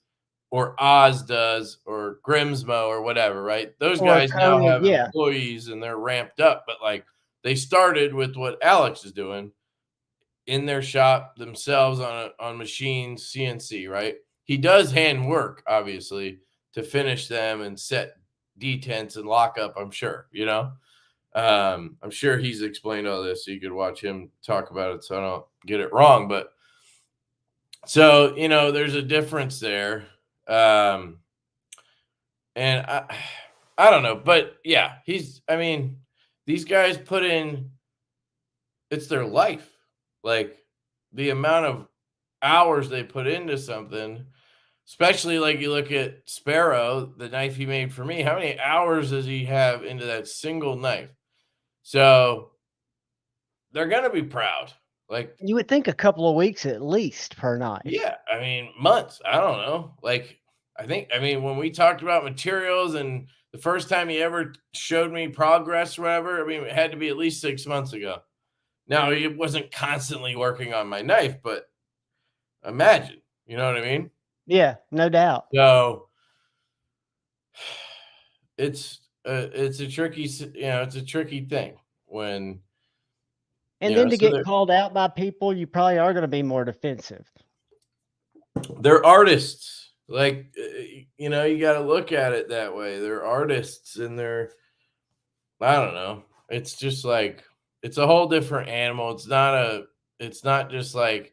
or Oz does, or Grimsmo, or whatever, right? Those guys now have employees and they're ramped up, but like they started with what Alex is doing in their shop themselves on machines, CNC, right? He does hand work, obviously, to finish them and set detents and lockup, I'm sure, you know? I'm sure he's explained all this, so you could watch him talk about it so I don't get it wrong. But so, you know, there's a difference there. And I don't know, but yeah, I mean, these guys put in, it's their life. Like the amount of hours they put into something, especially like you look at Sparrow, the knife he made for me, how many hours does he have into that single knife? So they're going to be proud. Like you would think a couple of weeks at least per knife. Yeah. I mean, months. I don't know. Like, I mean, when we talked about materials and the first time he ever showed me progress or whatever, I mean, it had to be at least 6 months ago. Now, he wasn't constantly working on my knife, but imagine, you know what I mean? Yeah, no doubt. So it's a tricky, it's a tricky thing when. And then to get called out by people, you probably are going to be more defensive. They're artists. Like, you got to look at it that way. They're artists and I don't know. It's just like, it's a whole different animal. It's not just like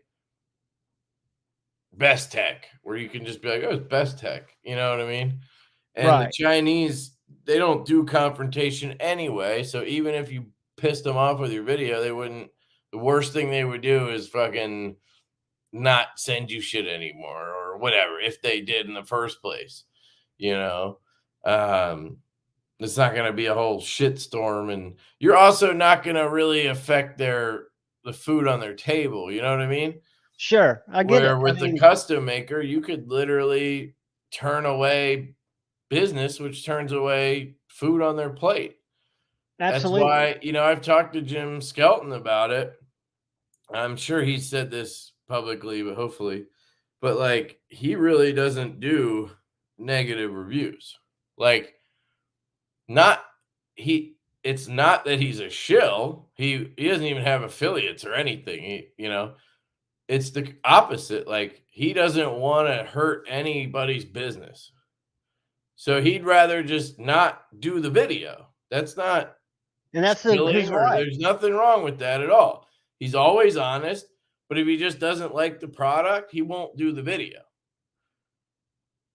best tech where you can just be like, oh, it's best tech. You know what I mean? And the Chinese, they don't do confrontation anyway. So even if you pissed them off with your video, the worst thing they would do is fucking not send you shit anymore or whatever, if they did in the first place, it's not going to be a whole shit storm, and you're also not going to really affect the food on their table. You know what I mean? Sure. I get it. With a custom maker, you could literally turn away business, which turns away food on their plate. Absolutely. That's why, I've talked to Jim Skelton about it. I'm sure he said this publicly, but hopefully, but like, he really doesn't do negative reviews. Like, it's not that he's a shill. He doesn't even have affiliates or anything. It's the opposite. Like, he doesn't want to hurt anybody's business. So he'd rather just not do the video. That's not, and that's his right. There's nothing wrong with that at all. He's always honest, but if he just doesn't like the product, he won't do the video.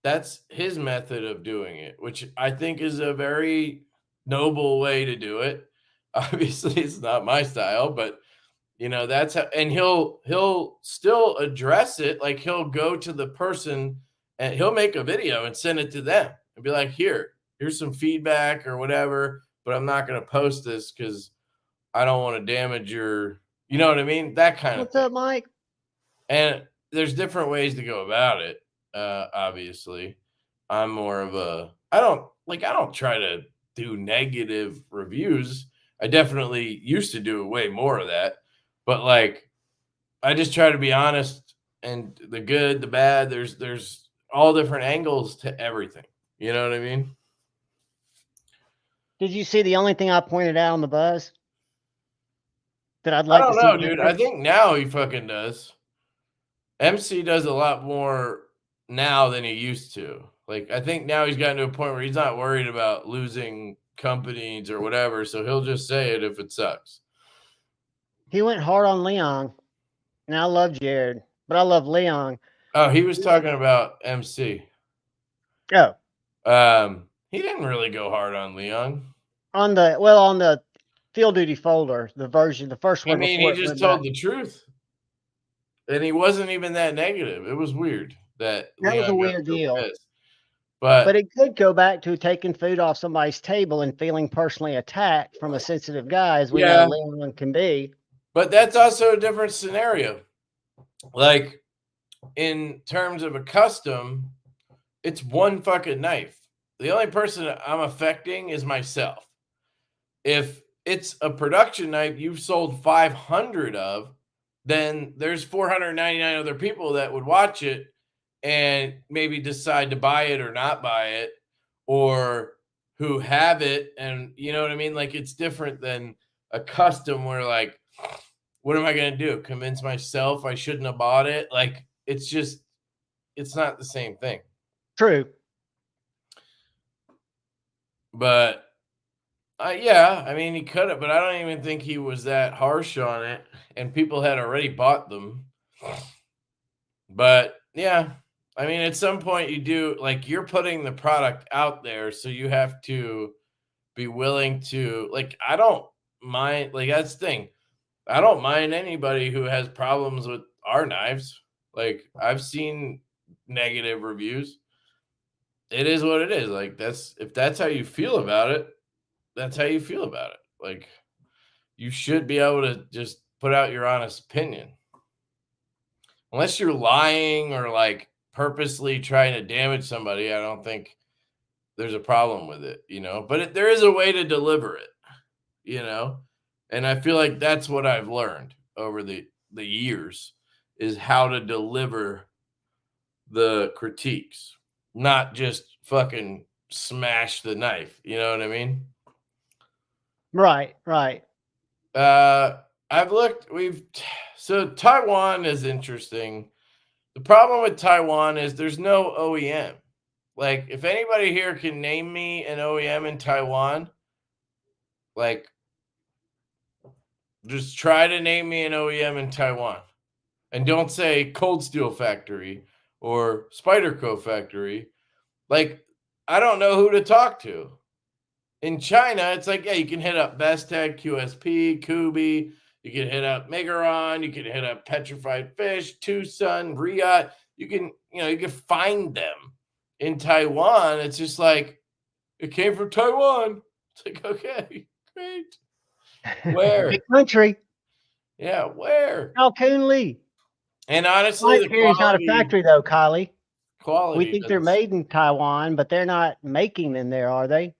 That's his method of doing it, which I think is a very noble way to do it. Obviously, it's not my style, but that's how, and he'll still address it. Like, he'll go to the person and he'll make a video and send it to them and be like, here's some feedback or whatever, but I'm not going to post this because I don't want to damage your, you know what I mean? That kind of What's thing. up, Mike? And there's different ways to go about it. Obviously, I'm more of I don't try to do negative reviews. I definitely used to do way more of that, but like, I just try to be honest, and the good, the bad, there's all different angles to everything. You know what I mean? Did you see the only thing I pointed out on the buzz that I'd I like to don't see know, dude. I different? think now he fucking does. MC does a lot more now than he used to. Like, I think now he's gotten to a point where he's not worried about losing companies or whatever, so he'll just say it if it sucks. He went hard on Leon, and I love Jared, but I love Leon. Oh, he was talking about MC. Oh, He didn't really go hard on Leon. on the field duty folder, the first I one mean, before he it just went told back. the truth. And he wasn't even that negative. It was weird that That was a Leon got weird so deal. pissed. But But it could go back to taking food off somebody's table and feeling personally attacked from a sensitive guy, as we know yeah, Leon can be. but that's also a different scenario. Like, in terms of a custom, it's one fucking knife. The only person I'm affecting is myself. If it's a production knife you've sold 500 of, then there's 499 other people that would watch it and maybe decide to buy it or not buy it, or who have it. And you know what I mean? Like, it's different than a custom where, like, what am I going to do? Convince myself I shouldn't have bought it? Like, it's not the same thing. True. But yeah, I mean, he could have, but I don't even think he was that harsh on it. And people had already bought them. But yeah, I mean, at some point you do, like, you're putting the product out there, so you have to be willing to, like, I don't mind, like, that's the thing. I don't mind anybody who has problems with our knives. Like, I've seen negative reviews. It is what it is. Like, if that's how you feel about it, that's how you feel about it. Like, you should be able to just put out your honest opinion. Unless you're lying or like purposely trying to damage somebody, I don't think there's a problem with it, you know. But there is a way to deliver it, you know. And I feel like that's what I've learned over the years, is how to deliver the critiques, not just fucking smash the knife. You know what I mean? Right, right. I've looked. So Taiwan is interesting. The problem with Taiwan is there's no OEM. Like, if anybody here can name me an OEM in Taiwan, like, just try to name me an OEM in Taiwan. And don't say Cold Steel Factory or Spyderco Factory. Like, I don't know who to talk to. In China, it's like, yeah, you can hit up Bestech, QSP, Kubi. You can hit up Megaron. You can hit up Petrified Fish, Tucson, Riot. You can find them. In Taiwan, it's just like, it came from Taiwan. It's like, okay, great. Where? Big country. Yeah, where? Calhoun Lee. And honestly, Light Carrier's not a factory though, Kylie. We quality think they're doesn't. made in Taiwan, but they're not making them there, are they?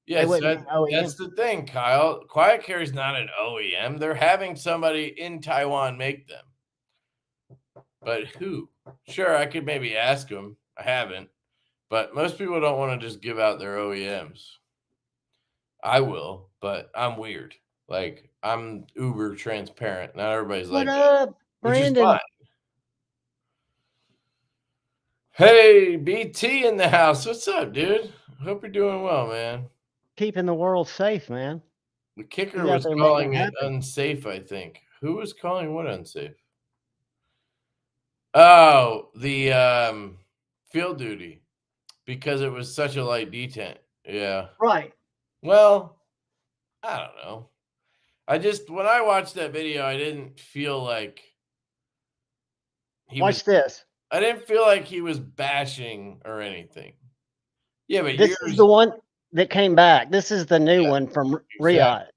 Yes, wouldn't be an that's OEM. the thing, Kyle. Quiet Care is not an OEM. They're having somebody in Taiwan make them. But who? Sure, I could maybe ask them. I haven't. But most people don't want to just give out their OEMs. I will, but I'm weird. Like, I'm uber transparent. Not everybody's What like that, up, which is Brandon? fine. Hey, BT in the house. What's up, dude? Hope you're doing well, man. Keeping the world safe, man. The kicker He's out was there making calling it it happen. unsafe, I think. Who was calling what unsafe? Oh, the field duty, because it was such a light detent. Yeah. Right. Well, I don't know. When I watched that video, I didn't feel like he was. Watch this. I didn't feel like he was bashing or anything. Yeah, but This is yours, the one that came back. This is the new yeah, one from exactly. Riot.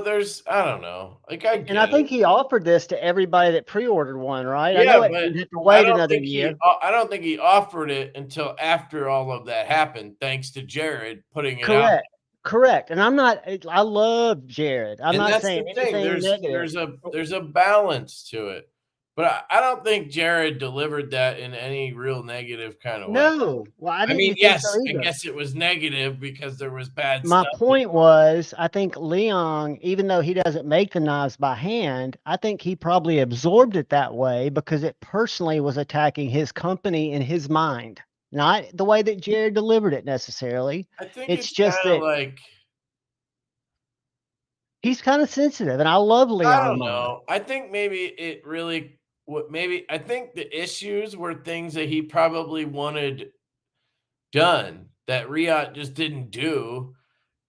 There's, I don't know. Like, I And I get it. think he offered this to everybody that pre-ordered one, right? I know Yeah, it but you have to wait another I don't think he offered it until after all of that happened, thanks to Jared putting it out. Correct. Correct. And I love Jared. I'm And not that's the saying thing. anything negative. There's a balance to it. But I don't think Jared delivered that in any real negative kind of way. No. Well, I I mean, didn't think so yes, I either. guess it was negative because there was bad My stuff. point was, I think Leon, even though he doesn't make the knives by hand, I think he probably absorbed it that way because it personally was attacking his company in his mind, not the way that Jared delivered it necessarily. I think It's it's kind just of that like, he's kind of sensitive, and I love I Leon don't Mine. know. I think maybe it really what maybe I think the issues were things that he probably wanted done that Riot just didn't do.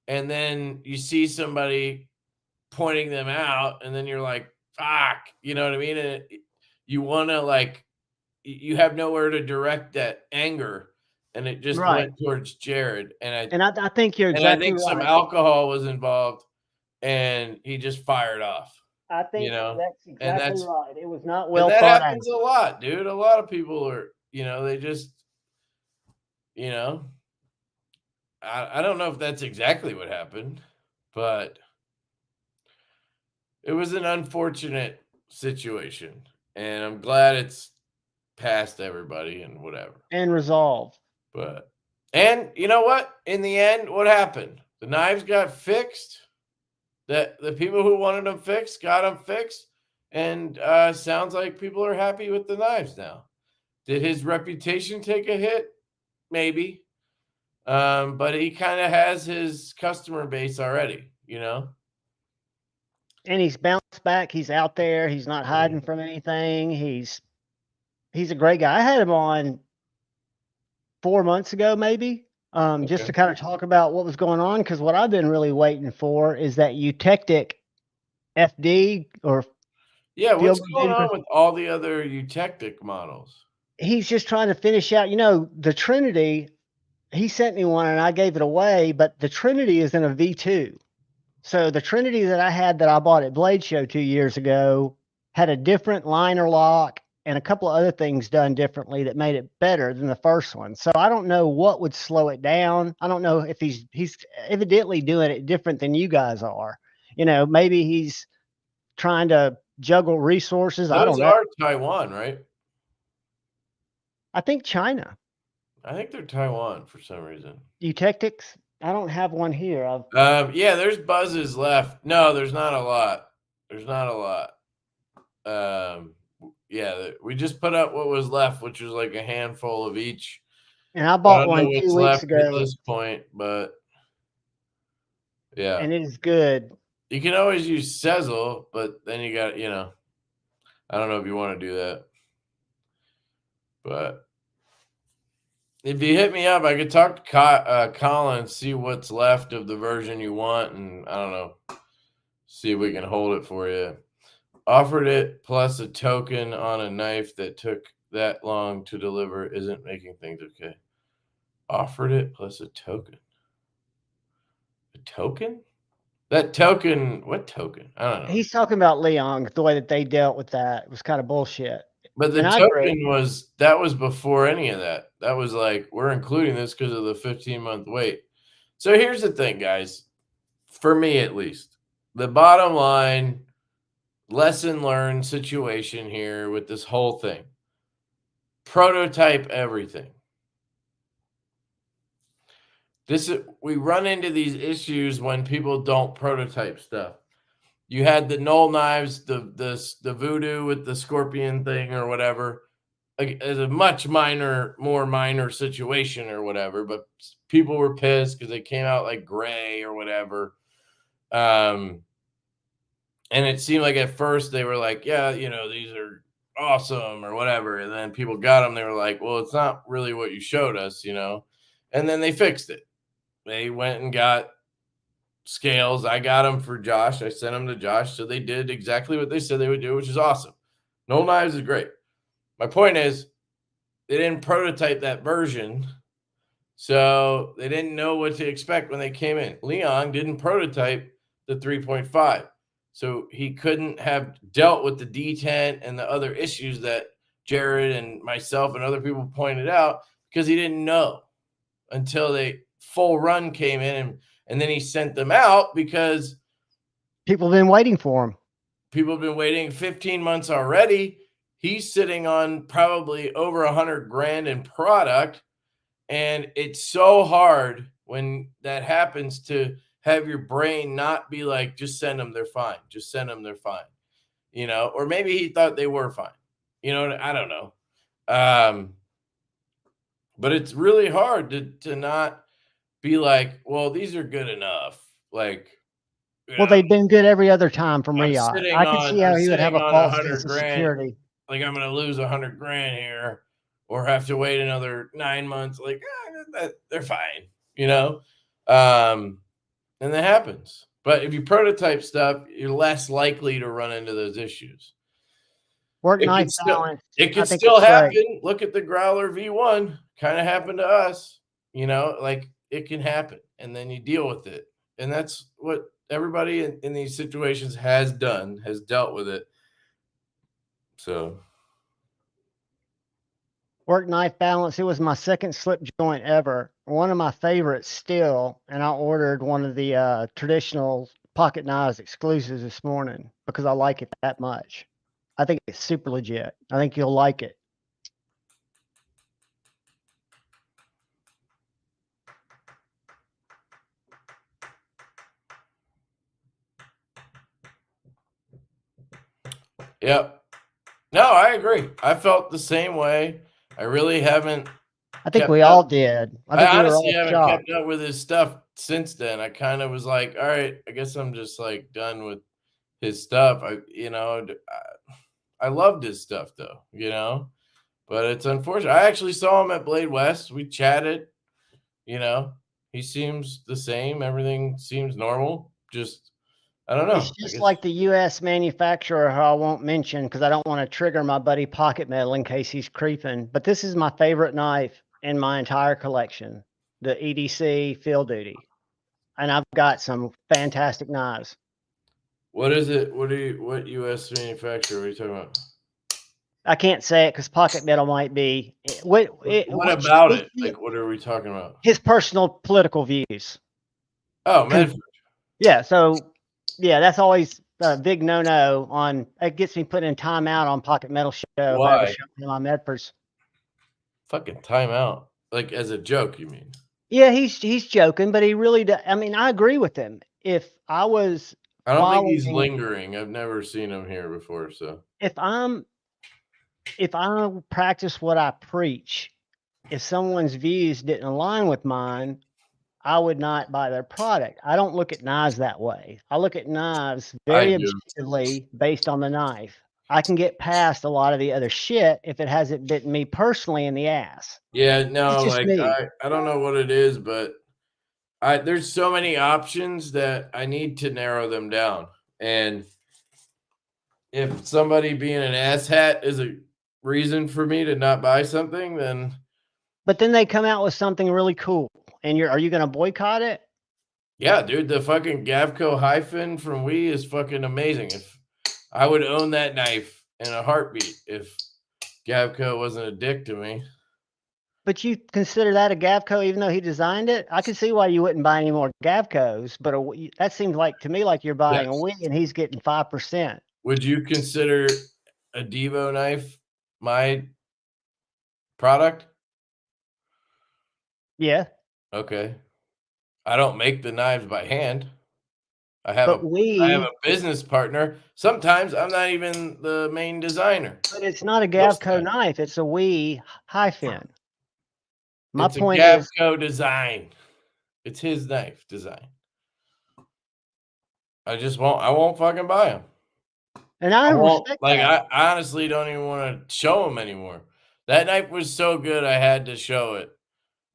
And then you see somebody pointing them out, and then you're like, fuck, you know what I mean? And you want to, like, you have nowhere to direct that anger, and it just Right. went towards Jared. And I think you're And I exactly think some right. alcohol was involved, and he just fired off, I you think know? that's And exactly right. It was not and well that thought out. happens a lot, dude. A lot of people are, they just, you know, I don't know if that's exactly what happened, but it was an unfortunate situation, and I'm glad it's past everybody and whatever. And resolve. But and you know what? In the end, what happened? The knives got fixed. That the people who wanted them fixed got them fixed, and sounds like people are happy with the knives now. Did his reputation take a hit? Maybe, but he kind of has his customer base already. And he's bounced back. He's out there. He's not Mhm. hiding from anything. He's a great guy. I had him on 4 months ago, maybe, just to Okay. kind of talk about what was going on. Because what I've been really waiting for is that Eutectic FD or Yeah, field what's going on with all the other Eutectic models? he's just trying to finish out, the Trinity. He sent me one and I gave it away, but the Trinity is in a V2. So the Trinity that I had that I bought at Blade Show 2 years ago had a different liner lock and a couple of other things done differently that made it better than the first one. So I don't know what would slow it down. I don't know if he's evidently doing it different than you guys are. Maybe he's trying to juggle resources. I Those don't know. are Taiwan, right? I think China. I think they're Taiwan for some reason. Eutectics. I don't have one here. Yeah, there's buzzes left. No, there's not a lot. There's not a lot. Yeah, we just put up what was left, which was like a handful of each. And I I bought don't know one what's 2 weeks left at ago, this point, but yeah, and it is good. you can always use Sezzle, but then you got, I don't know if you want to do that, but if you hit me up, I could talk to Colin, see what's left of the version you want, and I don't know, see if we can hold it for you. Offered it plus a token on a knife that took that long to deliver isn't making things okay. Offered it plus a token. A token? That token, what token? I don't know. He's talking about Leon, the way that they dealt with that was kind of bullshit. But the And I agree. token was before any of that. That was like, we're including this because of the 15-month wait. So here's the thing, guys. For me, at least, the bottom line lesson learned situation here with this whole thing. Prototype everything. We run into these issues when people don't prototype stuff. You had the Knoll knives, the voodoo with the scorpion thing or whatever. As a much more minor situation or whatever, but people were pissed because they came out like gray or whatever. And it seemed like at first they were like, yeah, these are awesome or whatever. And then people got them. They were like, well, it's not really what you showed us, And then they fixed it. They went and got scales. I got them for Josh. I sent them to Josh. So they did exactly what they said they would do, which is awesome. Knoll knives is great. my point is they didn't prototype that version, so they didn't know what to expect when they came in. Leon didn't prototype the 3.5, so he couldn't have dealt with the detent and the other issues that Jared and myself and other people pointed out because he didn't know until the full run came in, and then he sent them out because people have been waiting for him. People have been waiting 15 months already. He's sitting on probably over 100 grand in product. And it's so hard when that happens to have your brain not be like, just send them, they're fine. Just send them, they're fine. You know, or maybe he thought they were fine. You know, I don't know. But it's really hard to not be like, well, these are good enough. Like, well, they've been good every other time from I'm Riyadh. sitting I can see how I'm he would have sitting a on false 100 sense of grand. security. Like I'm going to lose 100 grand here or have to wait another 9 months. Like they're fine, you know? And that happens. But if you prototype stuff, you're less likely to run into those issues. Work knife balance. It can still happen. Look at the Growler V1. Kind of happened to us. You know, like it can happen. And then you deal with it. And that's what everybody in these situations has done, has dealt with it. So work knife balance. It was my second slip joint ever. One of my favorites still. And I ordered one of the traditional pocket knives exclusives this morning because I like it that much. I think it's super legit. I think you'll like it. Yep. No, I agree. I felt the same way. I really haven't. I think we all did. I honestly haven't kept up with his stuff since then. I kind of was like, all right, I guess I'm just like done with his stuff. I loved his stuff though, you know, but it's unfortunate. I actually saw him at Blade West. We chatted, you know, he seems the same. Everything seems normal. Just, I don't know. It's just like the U.S. manufacturer who I won't mention because I don't want to trigger my buddy Pocket Metal in case he's creeping. But this is my favorite knife in my entire collection, the EDC Field Duty. And I've got some fantastic knives. What is it? What U.S. manufacturer are you talking about? I can't say it because Pocket Metal might be. What about it? Like, what are we talking about? His personal political views. Oh, Medford. Yeah. So, yeah, that's always a big no-no on. It gets me put in timeout on Pocket Metal show. Why? If I ever show him my Medfords. Fucking timeout. Like as a joke, you mean? Yeah, he's joking, but he really does. I mean, I agree with him. If I was, I don't think he's lingering. I've never seen him here before. So if I practice what I preach, if someone's views didn't align with mine, I would not buy their product. I don't look at knives that way. I look at knives very objectively based on the knife. I can get past a lot of the other shit if it hasn't bitten me personally in the ass. Yeah, no, like I don't know what it is, but there's so many options that I need to narrow them down. And if somebody being an asshat is a reason for me to not buy something, then. But then they come out with something really cool, and are you going to boycott it? Yeah, dude, the fucking Gavco hyphen from Wii is fucking amazing. If I would own that knife in a heartbeat if Gavco wasn't a dick to me. But you consider that a Gavco, even though he designed it? I can see why you wouldn't buy any more Gavcos, but that seems like to me like you're buying a Wii and he's getting 5%. Would you consider a Divo knife my product? Yeah. Okay. I don't make the knives by hand. I have a business partner. Sometimes I'm not even the main designer. But it's not a Gavco knife. It's a Wii hyphen. My point is Gavco design. It's his knife design. I won't fucking buy him. And I respect that. I honestly don't even want to show him anymore. That knife was so good I had to show it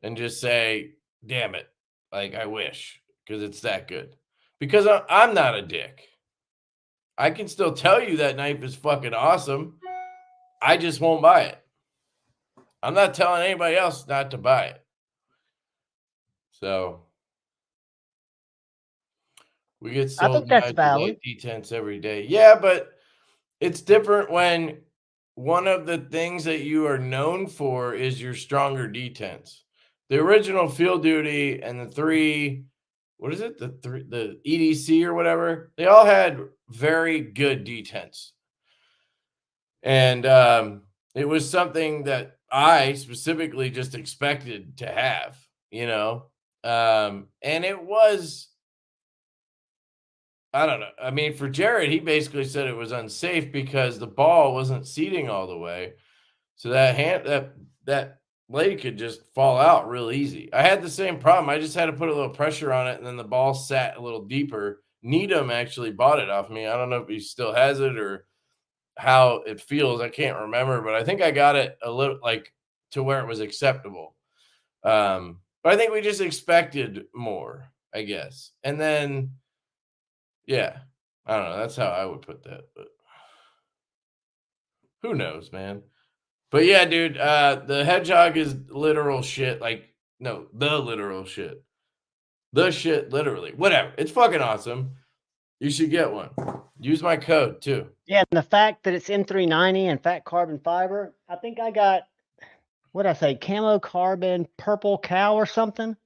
and just say, damn it. Like I wish, because it's that good. Because I'm not a dick. I can still tell you that knife is fucking awesome. I just won't buy it. I'm not telling anybody else not to buy it. So we get I sold think that's knives with valid. light detents every day. Yeah, but it's different when one of the things that you are known for is your stronger detents. The original Field Duty and the three, what is it? The EDC or whatever, they all had very good detents. And it was something that I specifically just expected to have, you know. And it was, I don't know. I mean, for Jared, he basically said it was unsafe because the ball wasn't seating all the way. So that blade could just fall out real easy. I had the same problem. I just had to put a little pressure on it, and then the ball sat a little deeper. Needham actually bought it off me. I don't know if he still has it or how it feels. I can't remember, but I think I got it a little like to where it was acceptable. But I think we just expected more, I guess. And then, yeah, I don't know. That's how I would put that. But who knows, man? But yeah, dude, the hedgehog is literal shit. Like, no, the literal shit. The shit, literally. Whatever. It's fucking awesome. You should get one. Use my code too. Yeah, and the fact that it's M390 and fat carbon fiber, I think I got, what did I say, camo carbon purple cow or something.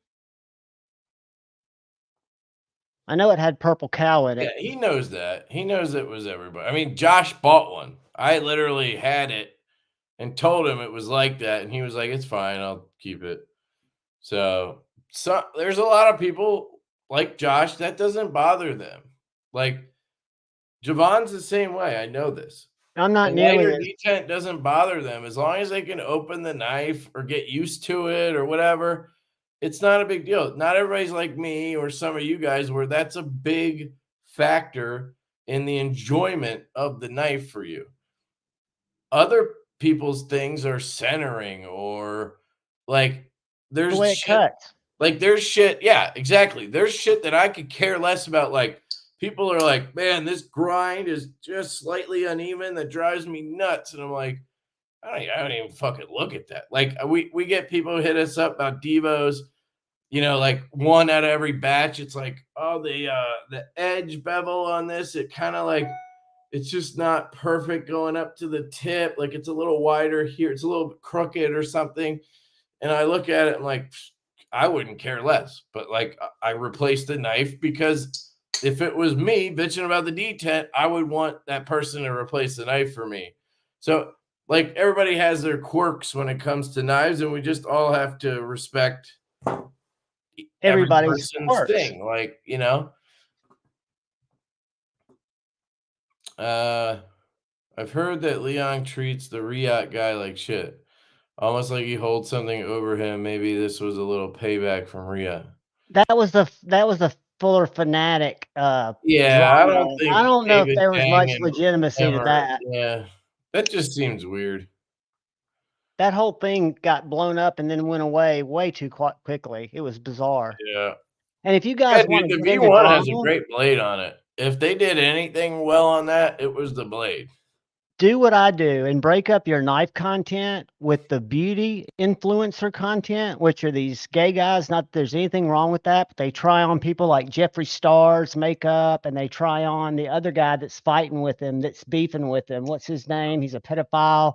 I know it had purple cow in Yeah, it. he knows that. He knows it was everybody. I mean, Josh bought one. I literally had it and told him it was like that, and he was like, "It's fine. I'll keep it." So there's a lot of people like Josh that doesn't bother them. Like Javon's the same way. I know this. I'm A not lighter nearly as, detent doesn't bother them as long as they can open the knife or get used to it or whatever. It's not a big deal. Not everybody's like me or some of you guys where that's a big factor in the enjoyment of the knife for you. Other people's things are centering or like the there's way it shit cuts. like there's shit, yeah, exactly. There's shit that I could care less about. Like people are like, man, this grind is just slightly uneven that drives me nuts. And I'm like, I don't even fucking look at that. Like we get people who hit us up about Divos, like one out of every batch. It's like, oh, the edge bevel on this, it kind of like it's just not perfect going up to the tip. Like it's a little wider here, it's a little bit crooked or something. And I look at it and like, I wouldn't care less. But like I replaced the knife because if it was me bitching about the detent, I would want that person to replace the knife for me. So like everybody has their quirks when it comes to knives, and we just all have to respect every Everybody's person's quirks. thing. Like, I've heard that Leon treats the Riot guy like shit. Almost like he holds something over him. Maybe this was a little payback from Riot. That was the Fuller fanatic Yeah, I drama. don't I think don't know if David there was Tang much and legitimacy him to are, that. yeah, that just seems weird. That whole thing got blown up and then went away way too quickly. It was bizarre. Yeah. And if you Yeah, guys want dude, to the get into V1 has a drama, great blade on it. If they did anything well on that, it was the blade. do what I do and break up your knife content with the beauty influencer content, which are these gay guys. Not that there's anything wrong with that, but they try on people like Jeffree Star's makeup, and they try on the other guy that's fighting with him, that's beefing with him. What's his name? He's a pedophile.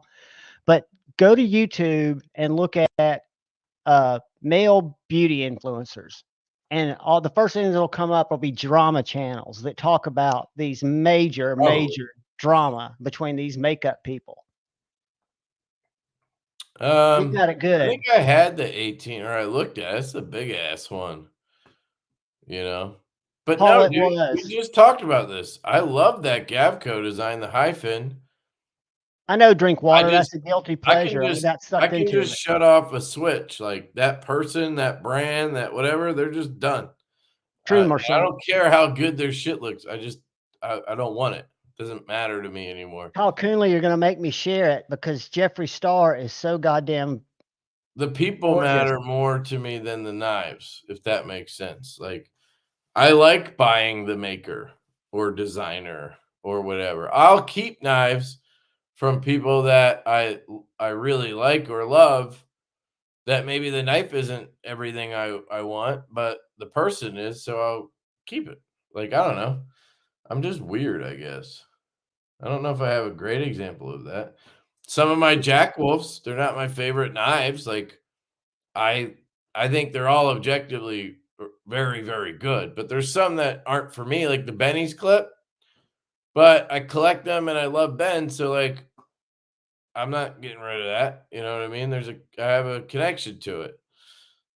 But go to YouTube and look at male beauty influencers. And all the first things that'll come up will be drama channels that talk about these major, Probably. major drama between these makeup people. They've Um, got it I good. think I had the 18, or I looked at it. It's a big ass one, you know. But Paul, no, it dude, we was. just talked about this. I love that Gavco design, the hyphen. I know drink I water. That's just a guilty I can pleasure. I just got I sucked can into just it. shut off a switch. Like that person, that brand, that whatever, they're just done. True, I Marchand. don't care how good their shit looks. I don't want it. It doesn't matter to me anymore. Paul Coonley, you're going to make me share it because Jeffree Star is so goddamn The people gorgeous. matter more to me than the knives, if that makes sense. Like I like buying the maker or designer or whatever. I'll keep knives from people that I really like or love, that maybe the knife isn't everything I want, but the person is, so I'll keep it. Like, I don't know. I'm just weird, I guess. I don't know if I have a great example of that. Some of my Jack Wolfs, they're not my favorite knives. Like, I I think they're all objectively very, very good, but there's some that aren't for me, like the Benny's clip. But I collect them and I love Ben, so like I'm not getting rid of that. You know what I mean? I have a connection to it.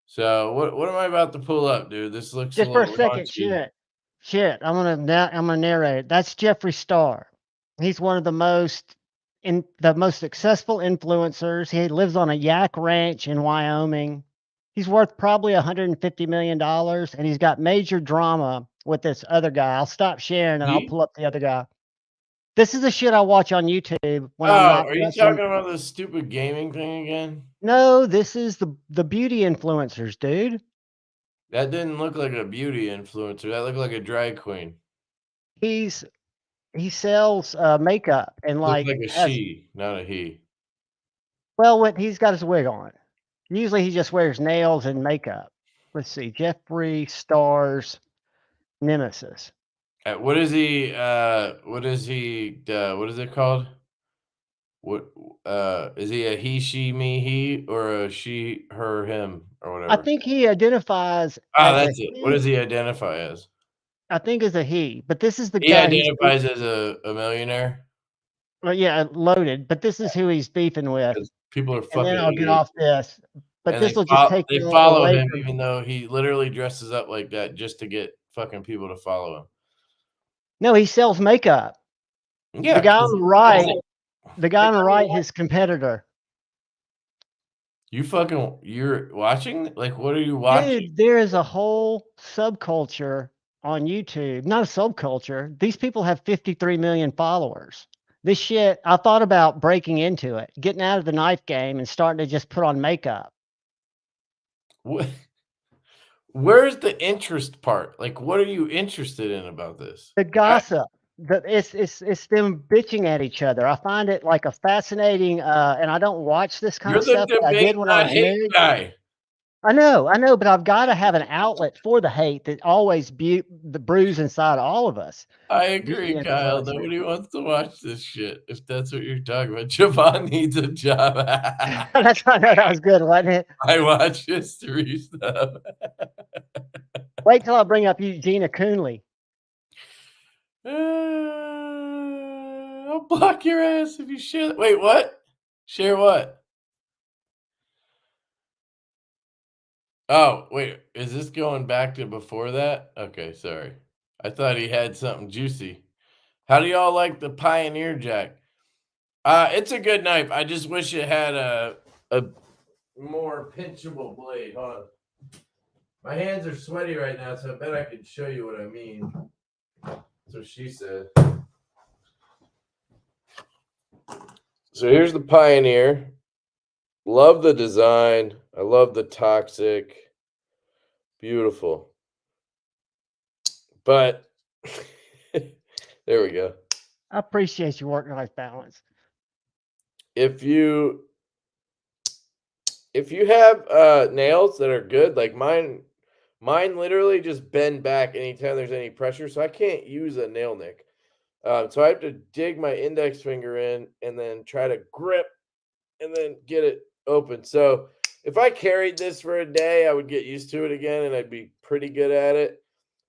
So what am I about to pull up, dude? This looks a Just for a little second, raunchy. I'm gonna narrate it. That's Jeffree Star. He's one of the most successful influencers. He lives on a yak ranch in Wyoming. He's worth probably $150 million, and he's got major drama with this other guy. I'll stop sharing and I'll He? pull up the other guy. This is the shit I watch on YouTube when I'm Oh, not are you watching. talking about this stupid gaming thing again? No, this is the beauty influencers, dude. That didn't look like a beauty influencer. That looked like a drag queen. He's he sells makeup and Looked like like a has she, not a he. well when he's got his wig on. Usually he just wears nails and makeup. Let's see, Jeffree Star's nemesis. What is he? What is he? What is it called? What is he? A he, she, me, he, or a she, her, him, or I whatever? think he identifies Ah, as a that's it. What he. does he identify as? I think as a he, but this is the He guy identifies as a millionaire well, yeah, loaded. But this is who he's beefing with, because people are and fucking then I'll get idiots, off this. But and this will just take they you follow away him from even though he literally dresses up like that just to get fucking people to follow no, he sells makeup. him. The Yeah, guy on because the right, like, his competitor. you're watching? Like, what are you watching? Dude, there is a whole subculture on YouTube. Not a subculture. These people have 53 million followers. This shit, I thought about breaking into it, getting out of the knife game and starting to just put on makeup. Wh- Where's the interest part? Like, what are you interested in about this? The Like, gossip, it's them bitching at each other. I find it like a fascinating and I don't watch this kind you're of the stuff, but I debate did when I not was hate married. guy. I know, but I've got to have an outlet for the hate that always the brews inside all of us. I Beauty agree, Kyle. influencers. Nobody wants to watch this shit if that's what you're talking about. Javon needs a job. That's I know that was good, wasn't it? I watch history stuff. Wait till I bring up Eugenia Coonley. I'll block your ass if you share. Wait, what? Share what? Oh, wait. Is this going back to before that? Okay, sorry. I thought he had something juicy. How do y'all like the Pioneer Jack? It's a good knife. I just wish it had a more pinchable blade. Hold on. My hands are sweaty right now, so I bet I could show you what I mean. That's what she said. So here's the Pioneer. Love the design. I love the Toxic. Beautiful. But there we go. I appreciate your work-life balance. If you have nails that are good, like mine literally just bend back anytime there's any pressure, so I can't use a nail nick. So I have to dig my index finger in and then try to grip and then get it open. So if I carried this for a day, I would get used to it again and I'd be pretty good at it.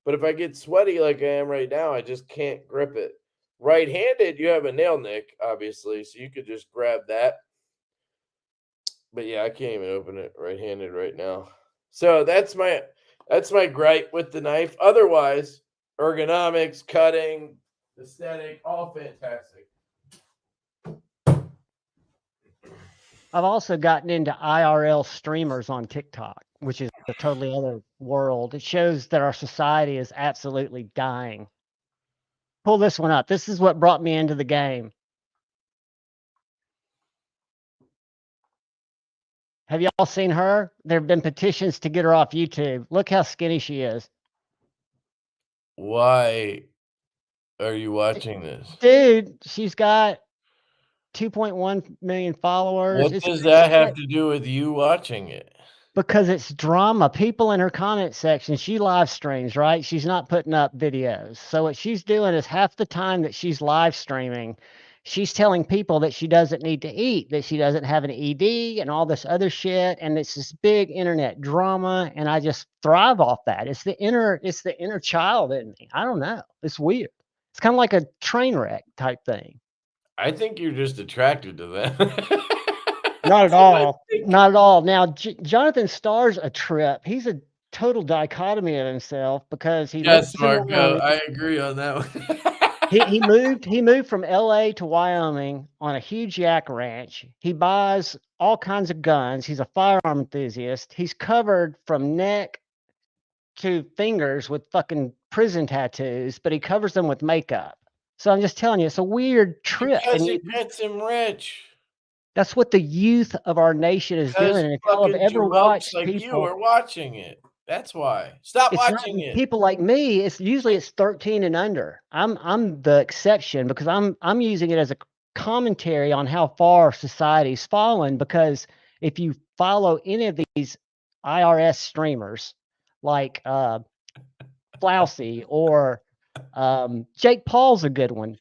But if I get sweaty like I am right now, I just can't grip it. Right-handed, you have a nail nick, obviously, so you could just grab that. But yeah, I can't even open it right-handed right now. So that's my gripe with the knife. Otherwise, ergonomics, cutting, aesthetic, all fantastic. I've also gotten into IRL streamers on TikTok, which is a totally other world. It shows that our society is absolutely dying. Pull this one up. This is what brought me into the game. Have y'all seen her? There have been petitions to get her off YouTube. Look how skinny she is. Why are you watching this? Dude, she's got 2.1 million followers. What It's does good that have shit to do with you watching it? because it's drama. People in her comment section, she live streams, right? She's not putting up videos. So what she's doing is half the time that she's live streaming, she's telling people that she doesn't need to eat, that she doesn't have an ED and all this other shit. And it's this big internet drama. And I just thrive off that. It's the inner child in me. I don't know. It's weird. It's kind of like a train wreck type thing. I think you're just attracted to that. Not at That's what I all. think. Not at all. Now, Jonathan Starr's a trip. He's a total dichotomy of himself because he Yes, lives in Marco, Wyoming. I agree on that one. He moved from LA to Wyoming on a huge yak ranch. He buys all kinds of guns. He's a firearm enthusiast. He's covered from neck to fingers with fucking prison tattoos, but he covers them with makeup. So I'm just telling you, it's a weird trip. Because And it gets him rich. that's what the youth of our nation is Because doing. And if y'all have fucking ever jamokes watched like you people, are watching it. That's why. Stop it's not watching it. people like me. It's usually 13 and under. I'm the exception because I'm using it as a commentary on how far society's fallen. Because if you follow any of these IRS streamers like Flousy or Jake Paul's a good one.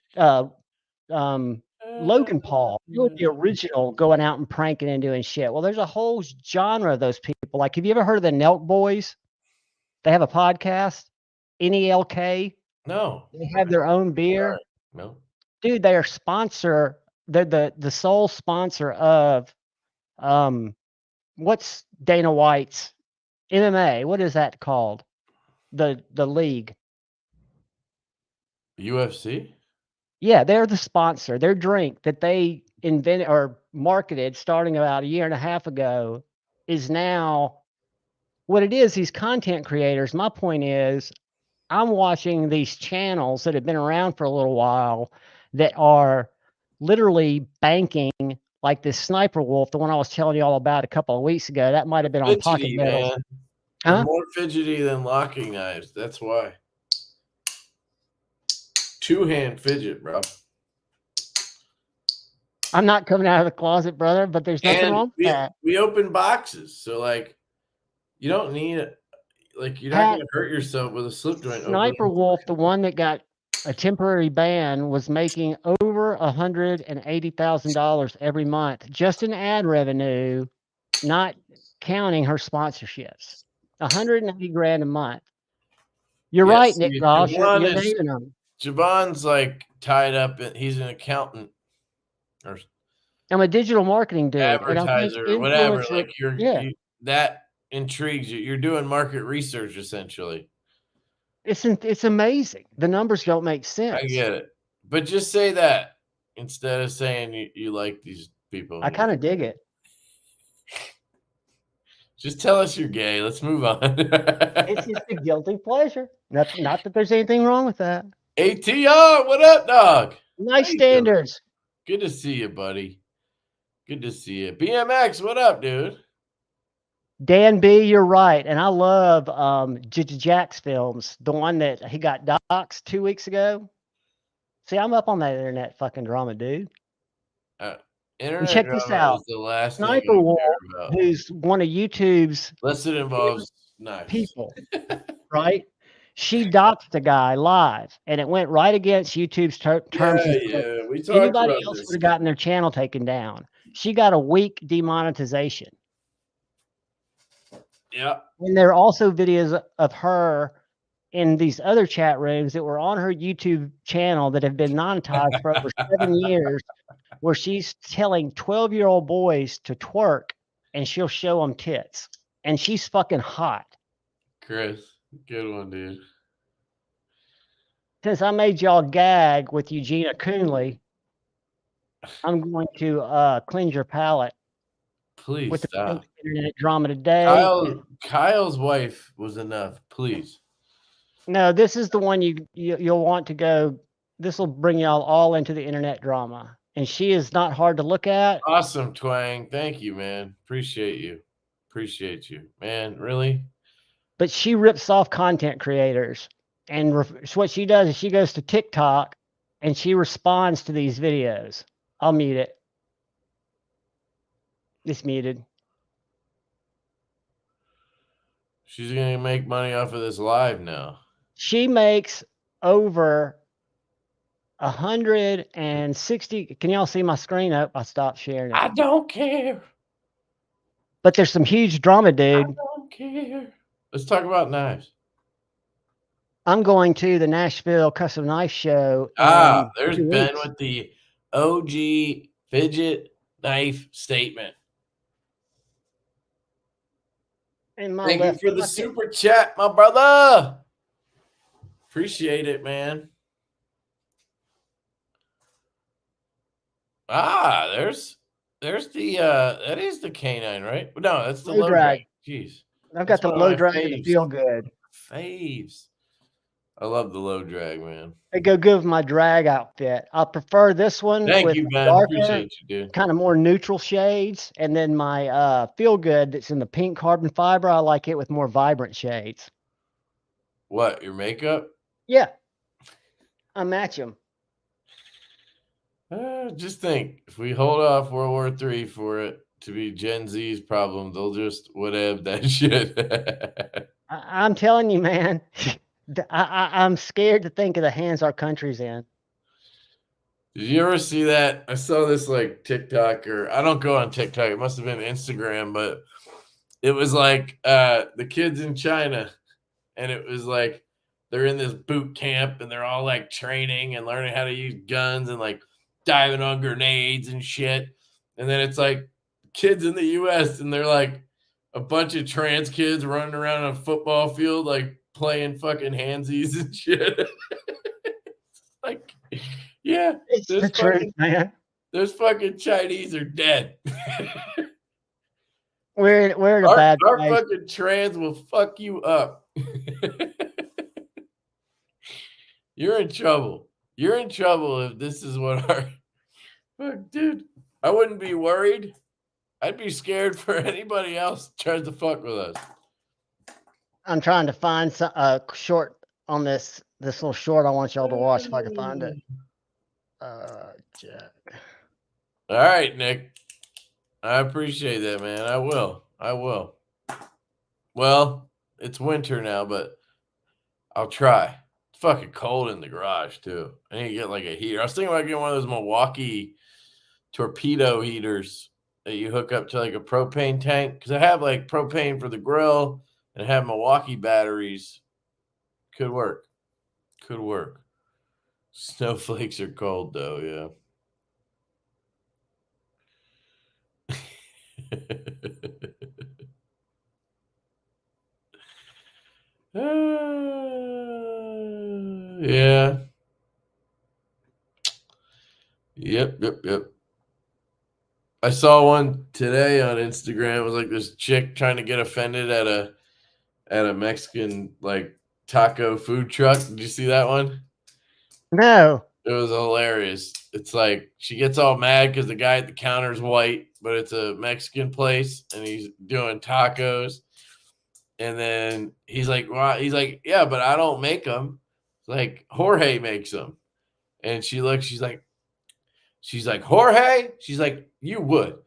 Logan Paul, he was the original going out and pranking and doing shit. Well, there's a whole genre of those people. Like, have you ever heard of the Nelk Boys? They have a podcast, NELK. No. They have their own beer. Sorry. No. Dude, they are sponsor. They're the sole sponsor of what's Dana White's MMA? What is that called? The league. UFC? Yeah, they're the sponsor. Their drink that they invented or marketed starting about a year and a half ago is now what it is. These content creators. My point is, I'm watching these channels that have been around for a little while that are literally banking, like this Sniper Wolf, the one I was telling you all about a couple of weeks ago. That might have been on Pocket Fidgety, Bills. man. Huh? They're more fidgety than locking knives. That's why. Two-hand fidget, bro. I'm not coming out of the closet, brother, but there's nothing And wrong with that. we open boxes, so like you don't need it. Like you're not Pat, going to hurt yourself with a slip joint. Sniper Wolf, the one that got a temporary ban, was making over $180,000 every month just in ad revenue, not counting her sponsorships. 180 grand a month. You're Yes, right, Nick Goss. You're Javon is naming them. Javon's like tied up. He's an accountant or I'm a digital marketing dude, and I think advertiser or whatever. influencer. Like Yeah, that intrigues you. You're doing market research essentially. it's amazing. The numbers don't make sense. I get it, but just say that instead of saying you like these people. I kind of dig it. Just tell us you're gay. Let's move on. It's just a guilty pleasure. Not that there's anything wrong with that. ATR, what up, dog? Nice How you doing? standards. Good to see you, buddy. Good to see you. BMX, what up, dude? Dan B, you're right. And I love Jack's films. The one that he got doxxed 2 weeks ago. See, I'm up on that internet fucking drama, dude. Internet check this drama out. is the last Sniper thing I Wolf, care about. who's one of YouTube's Unless it involves knives. people, right? She doxed a guy live, and it went right against YouTube's terms. Yeah, we talked Anybody about else this. would have gotten their channel taken down. She got a weak demonetization. Yeah. And there are also videos of her in these other chat rooms that were on her YouTube channel that have been monetized for over 7 years, where she's telling 12-year-old boys to twerk and she'll show them tits. And she's fucking hot. Chris, good one, dude. Since I made y'all gag with Eugenia Coonley, I'm going to cleanse your palate. Please with stop. the internet drama today. Kyle's wife was enough. Please. No, this is the one you'll want to go. This will bring y'all all into the internet drama, and she is not hard to look at. Awesome, Twang. Thank you, man. Appreciate you. Appreciate you, man. Really. But she rips off content creators, and what she does is she goes to TikTok and she responds to these videos. I'll mute it. Just muted. She's gonna make money off of this live now. She makes over 160. Can y'all see my screen up? I stopped sharing it. I don't care. But there's some huge drama, dude. I don't care. Let's talk about knives. I'm going to the Nashville Custom Knife Show. There's Ben with the OG fidget knife statement. Thank you for the super chat, my brother. Appreciate it, man. There's the that is the canine, right? No, that's the low drag. Jeez. I've got the low drag and the feel good. Faves. I love the low drag, man. They go good with my drag outfit. I prefer this one with darker, kind of more neutral shades, and then my feel good that's in the pink carbon fiber. I like it with more vibrant shades. What, your makeup? Yeah, I match them. Just think, if we hold off World War III for it to be Gen Z's problem, they'll just whatever that shit. I'm telling you, man. I'm scared to think of the hands our country's in. Did you ever see that? I saw this like TikTok, or I don't go on TikTok. It must have been Instagram, but it was like the kids in China, and it was like they're in this boot camp and they're all like training and learning how to use guns and like diving on grenades and shit. And then it's like kids in the US and they're like a bunch of trans kids running around on a football field, like playing fucking handsies and shit. Like, yeah, it's the truth, man. Those fucking Chinese are dead. We're in a bad place. Our place. fucking trans will fuck you up. You're in trouble. You're in trouble if this is what our fuck, dude. I wouldn't be worried. I'd be scared for anybody else tries to fuck with us. I'm trying to find some short on this little short I want y'all to watch if I can find it. Jack. All right, Nick. I appreciate that, man. I will. Well, it's winter now, but I'll try. It's fucking cold in the garage, too. I need to get like a heater. I was thinking about getting one of those Milwaukee torpedo heaters that you hook up to like a propane tank. Because I have like propane for the grill and I have Milwaukee batteries. Could work. Snowflakes are cold, though, yeah. Yeah. Yep. I saw one today on Instagram. It was like this chick trying to get offended at a Mexican like taco food truck. Did you see that one? No. It was hilarious. It's like she gets all mad because the guy at the counter is white, but it's a Mexican place and he's doing tacos. And then he's like, well, yeah, but I don't make them. It's like Jorge makes them. And she looks, she's like, Jorge? She's like, you would.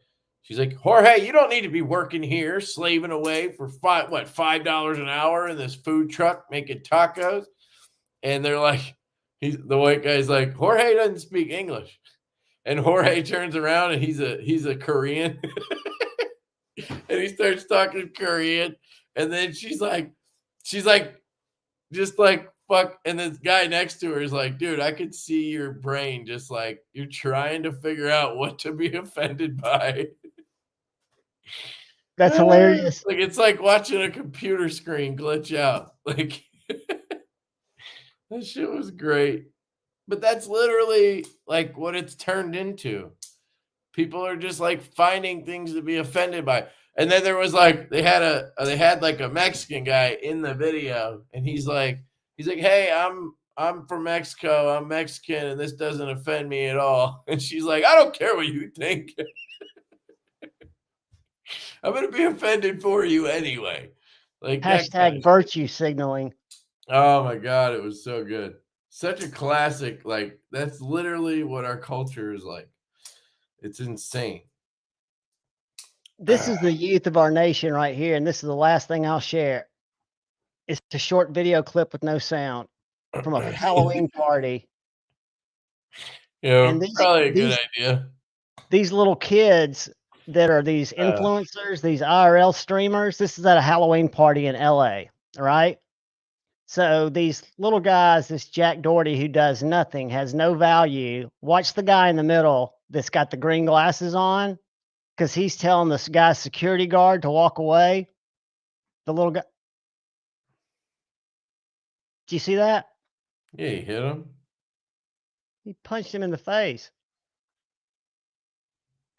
She's like, Jorge, you don't need to be working here, slaving away for $5 an hour in this food truck making tacos. And they're like, the white guy's like, Jorge doesn't speak English. And Jorge turns around and he's a Korean. And he starts talking Korean. And then she's like, just like, fuck. And this guy next to her is like, dude, I could see your brain just like you're trying to figure out what to be offended by. That's hilarious. Like it's like watching a computer screen glitch out. Like that shit was great. But that's literally like what it's turned into. People are just like finding things to be offended by. And then there was like they had like a Mexican guy in the video, and he's like, hey, I'm from Mexico, I'm Mexican, and this doesn't offend me at all. And she's like, I don't care what you think. I'm gonna be offended for you anyway. Like hashtag virtue signaling. Oh my god, it was so good. Such a classic. Like that's literally what our culture is like. It's insane. This is the youth of our nation right here, and this is the last thing I'll share. It's a short video clip with no sound from a Halloween party. Yeah, And probably a good idea. these little kids that are these influencers, these IRL streamers, this is at a Halloween party in LA, right? So these little guys, this Jack Doherty who does nothing, has no value. Watch the guy in the middle that's got the green glasses on, because he's telling this guy's security guard to walk away. The little guy. Do you see that? Yeah, you hit him. He punched him in the face.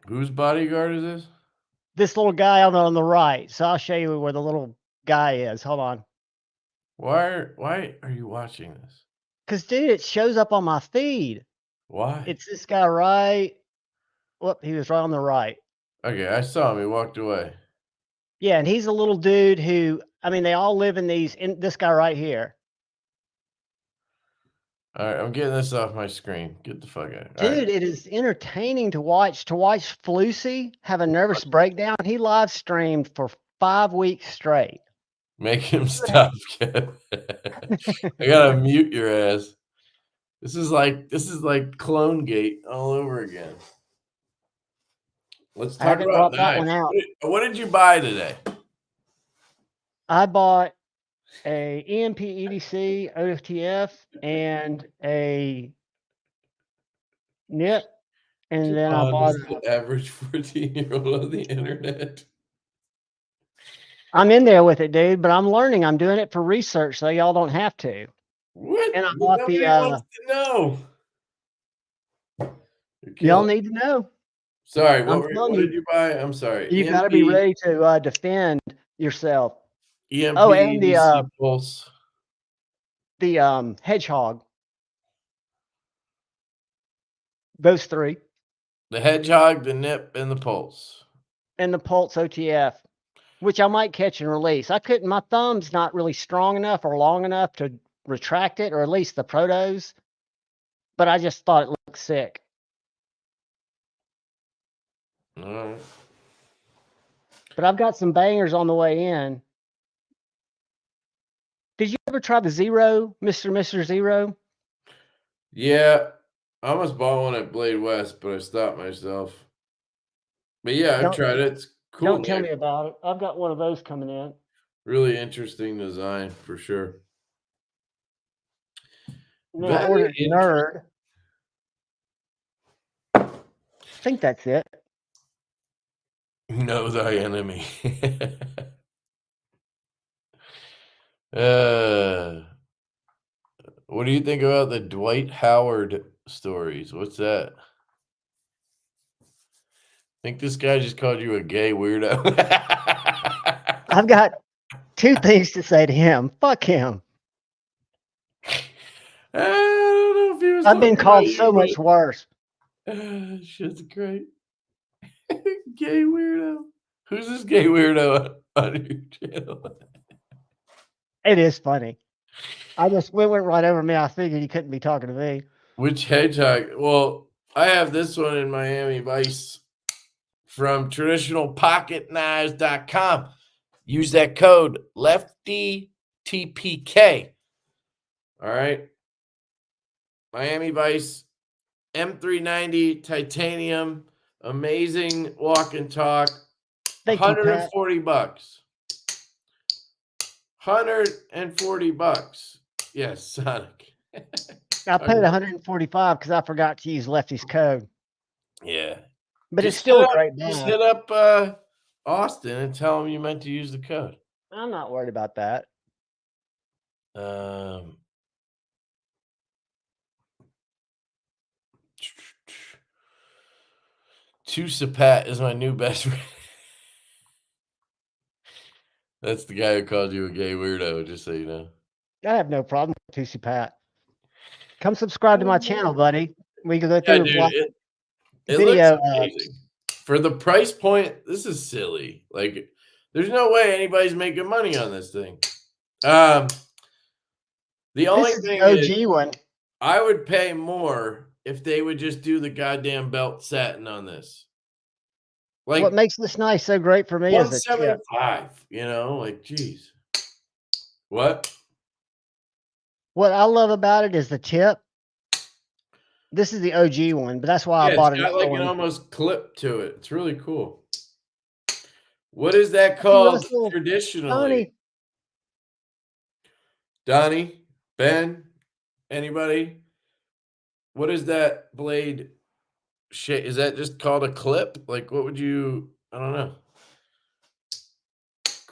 Whose bodyguard is this? This little guy on the right. So I'll show you where the little guy is. Hold on. Why are you watching this? Because, dude, it shows up on my feed. Why? It's this guy right. Whoop, he was right on the right. Okay, I saw him. He walked away. Yeah, and he's a little dude who, I mean, they all live in this guy right here. All right, I'm getting this off my screen. Get the fuck out. Dude, it is entertaining to watch Flusy have a nervous breakdown. He live streamed for 5 weeks straight. Make him stop, Kev. I gotta mute your ass. This is like Clone Gate all over again. Let's talk about that one out. What did you buy today? I bought a EMP EDC OFTF and a nip, and then I bought the average 14-year-old on the internet. I'm in there with it, dude, but I'm learning. I'm doing it for research, so y'all don't have to. What? And I bought Nobody wants to know. Y'all need to know. Sorry, what did you buy? I'm sorry. You got to be ready to defend yourself. EMP, and EDC Pulse. The hedgehog. Those three. The hedgehog, the nip, and the pulse. And the pulse OTF, which I might catch and release. I couldn't. My thumb's not really strong enough or long enough to retract it, or at least the protos. But I just thought it looked sick. All right. But I've got some bangers on the way in. Did you ever try the Zero, Mr. Zero? Yeah, I almost bought one at Blade West, but I stopped myself. But yeah, I've tried it. It's cool. Don't tell me about it. I've got one of those coming in. Really interesting design for sure. No, I ordered Nerd. I think that's it. Know thy enemy. What do you think about the Dwight Howard stories? What's that? I think this guy just called you a gay weirdo. I've got 2 things to say to him. Fuck him. I don't know if he was. I've been called so much worse. Shit's great. Gay weirdo. Who's this gay weirdo on your channel? It is funny. It went right over me. I figured he couldn't be talking to me. Which hedgehog? Well, I have this one in Miami Vice from traditionalpocketknives.com. Use that code LeftyTPK. All right. Miami Vice M390 titanium, amazing walk and talk. $140. $140. Yes, Sonic. I paid $145 because I forgot to use Lefty's code. Yeah. But it's still a great bag. Just hit up Austin and tell him you meant to use the code. I'm not worried about that. Tusapat is my new best friend. That's the guy who called you a gay weirdo, just so you know. I have no problem with Tusapat. Come subscribe to my channel, buddy. We can go through it video. Looks amazing. For the price point, this is silly. Like, there's no way anybody's making money on this thing. The only thing is, one. I would pay more if they would just do the goddamn belt satin on this. Like what makes this knife so great for me is the tip. 175, you know, like geez. What? What I love about it is the tip. This is the OG one, but that's why I Yeah, it's bought got another like an one. almost clip to it. It's really cool. What is that Hey, called Russell, traditionally? Donnie, Donnie, Ben, anybody? What is that blade shape? Is that just called a clip? Like, what would you? I don't know.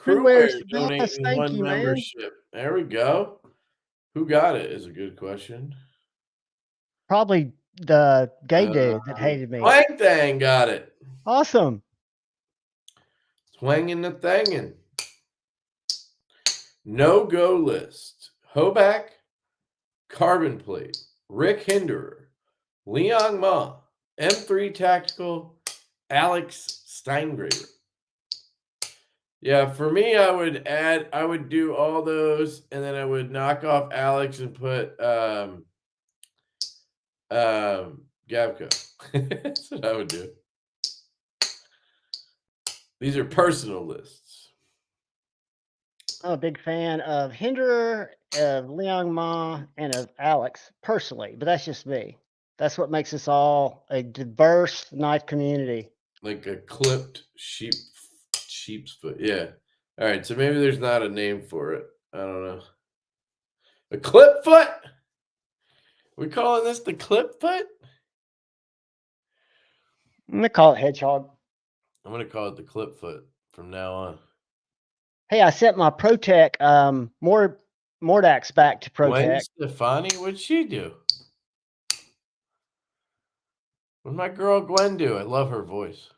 who wears Crewwear the best? donating Thank one you, man. membership. There we go. Who got it is a good question. Probably the gay dude that hated me. Twang Thang got it. Awesome. Twangin' the thangin'. No go list. Hoback, Carbon Plate, Rick Hinderer, Liang Ma, M3 Tactical, Alex Steingraber. Yeah, for me, I would do all those, and then I would knock off Alex and put Gavco. That's what I would do. These are personal lists. I'm a big fan of Hinderer, of Liang Ma, and of Alex personally, but that's just me. That's what makes us all a diverse knife community. Like a clipped sheep's foot. Yeah. All right. So maybe there's not a name for it. I don't know. A clip foot? We calling this the clip foot? I'm gonna call it hedgehog. I'm gonna call it the clip foot from now on. Hey, I sent my Protec Mordax back to Gwen Protec. Stefani, what'd she do? What'd my girl Gwen do? I love her voice.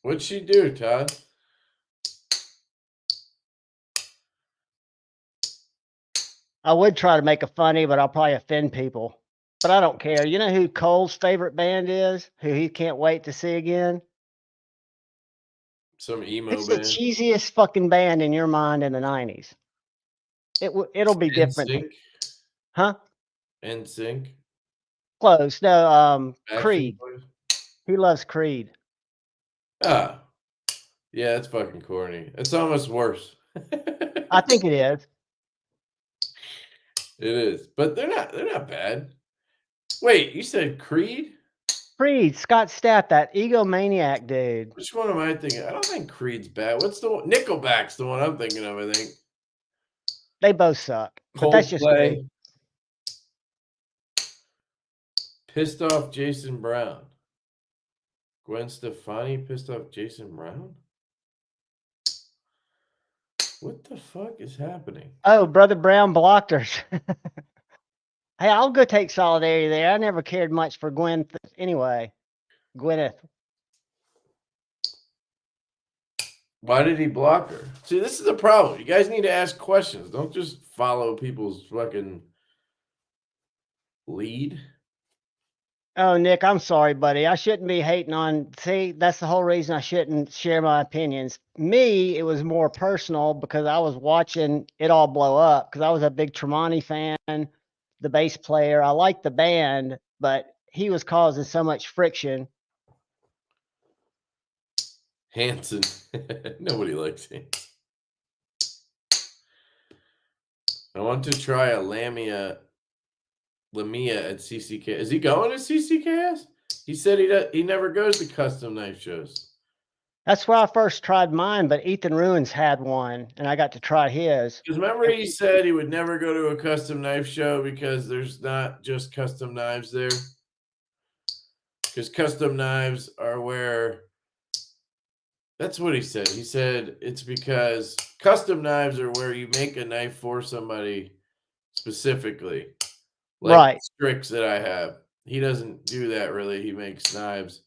What'd she do, Todd? I would try to make a funny, but I'll probably offend people. But I don't care. You know who Cole's favorite band is? Who he can't wait to see again? Some emo It's the band. cheesiest fucking band in your mind in the 90s. It'll be different. NSYNC? Huh? NSYNC? Close. No, Backstreet Creed. Boys? He loves Creed. Ah. Yeah, it's fucking corny. It's almost worse. I think it is. It is. But they're not bad. Wait, you said Creed? Creed, Scott Stapp, that egomaniac dude. Which one am I thinking? I don't think Creed's bad. What's the one? Nickelback's the one I'm thinking of, I think. They both suck. But that's just me. Coldplay. Pissed off Jason Brown. Gwen Stefani pissed off Jason Brown? What the fuck is happening? Oh, Brother Brown blocked her. Hey, I'll go take solidarity there. I never cared much for Gwen anyway. Gwyneth. Why did he block her? See, this is the problem. You guys need to ask questions. Don't just follow people's fucking lead. Oh, Nick, I'm sorry, buddy. I shouldn't be hating on. See, that's the whole reason I shouldn't share my opinions. Me, it was more personal because I was watching it all blow up because I was a big Tremonti fan, the bass player. I liked the band, but he was causing so much friction. Hanson. Nobody likes him. I want to try a Lamia at CCK. Is he going to CCKS? He said he never goes to custom knife shows. That's where I first tried mine, but Ethan Ruins had one, and I got to try his. Because remember he said he would never go to a custom knife show because there's not just custom knives there. Because custom knives are where... That's what he said. He said it's because custom knives are where you make a knife for somebody specifically. Like Right. Strix that I have. He doesn't do that really. He makes knives.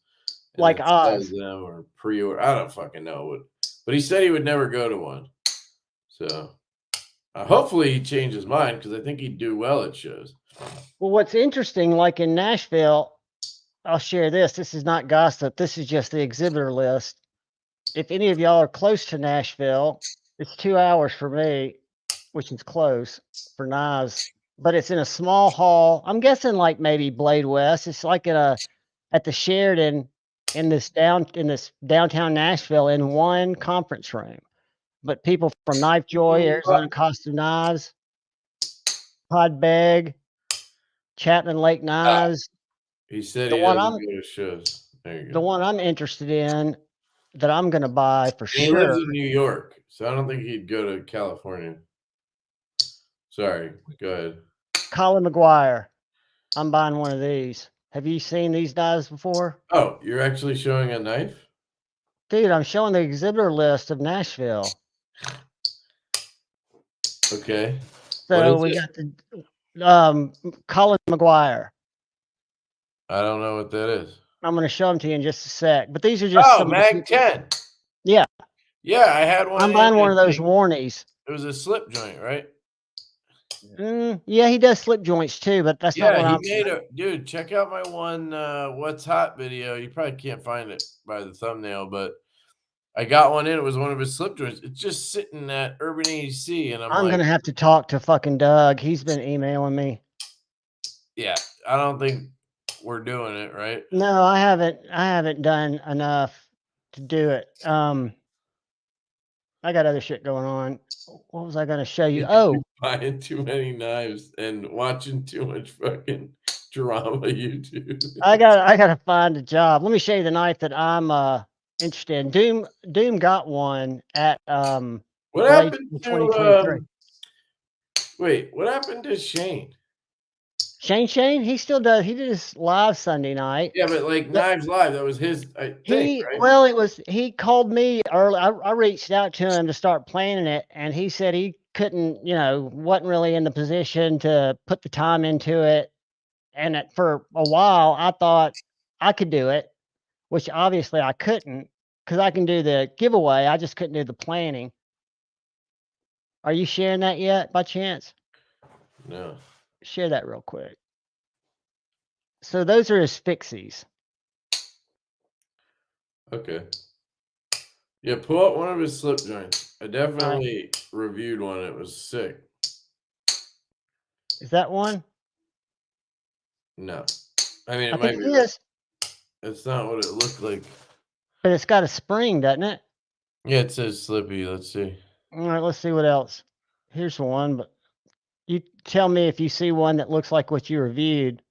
And Like then Oz. sells them or pre-order. I don't fucking know what. But he said he would never go to one. So hopefully he changed his mind because I think he'd do well at shows. Well, what's interesting, like in Nashville, I'll share this. This is not gossip. This is just the exhibitor list. If any of y'all are close to Nashville, it's 2 hours for me, which is close for knives, but it's in a small hall. I'm guessing like maybe Blade West. It's like in a at the Sheridan in this downtown Nashville in one conference room. But people from Knife Joy, Arizona Cost of Knives, Todd Begg, Chapman Lake Knives. He said The he one doesn't I'm go to shows. There you the go. one I'm interested in that I'm gonna buy for And he lives sure. in New York, so I don't think he'd go to California. Sorry, go ahead. Colin McGuire. I'm buying one of these. Have you seen these knives before? Oh, you're actually showing a knife? Dude, I'm showing the exhibitor list of Nashville. Okay. So we got the Colin McGuire. I don't know what that is. I'm going to show them to you in just a sec. But these are just some Mag 10. Yeah. Yeah, I had one. I'm buying one of those Warnies. It was a slip joint, right? Yeah, he does slip joints too, but that's not what I'm saying. Dude, check out my one What's Hot video. You probably can't find it by the thumbnail, but I got one in. It was one of his slip joints. It's just sitting at Urban EDC, and I'm like, gonna have to talk to fucking Doug. He's been emailing me. Yeah, I don't think we're doing it, right? No, I haven't done enough to do it. I got other shit going on. What was I gonna show you? Oh, buying too many knives and watching too much fucking drama YouTube. I gotta find a job. Let me show you the knife that I'm interested in. Doom got one at What happened to 2023. Wait, what happened to Shane? Shane, he still does. He did his live Sunday night. Yeah, but like Knives Live, that was his thing, right? Well, he called me early. I reached out to him to start planning it, and he said he couldn't, wasn't really in the position to put the time into it. And for a while, I thought I could do it, which obviously I couldn't, because I can do the giveaway. I just couldn't do the planning. Are you sharing that yet, by chance? No. Share that real quick. So those are his fixies. Okay. Yeah, pull up one of his slip joints. I definitely reviewed one. It was sick. Is that one? No. I mean, I think it is. It's not what it looked like. But it's got a spring, doesn't it? Yeah, it says Slippy. Let's see. All right, let's see what else. Here's one, but you tell me if you see one that looks like what you reviewed.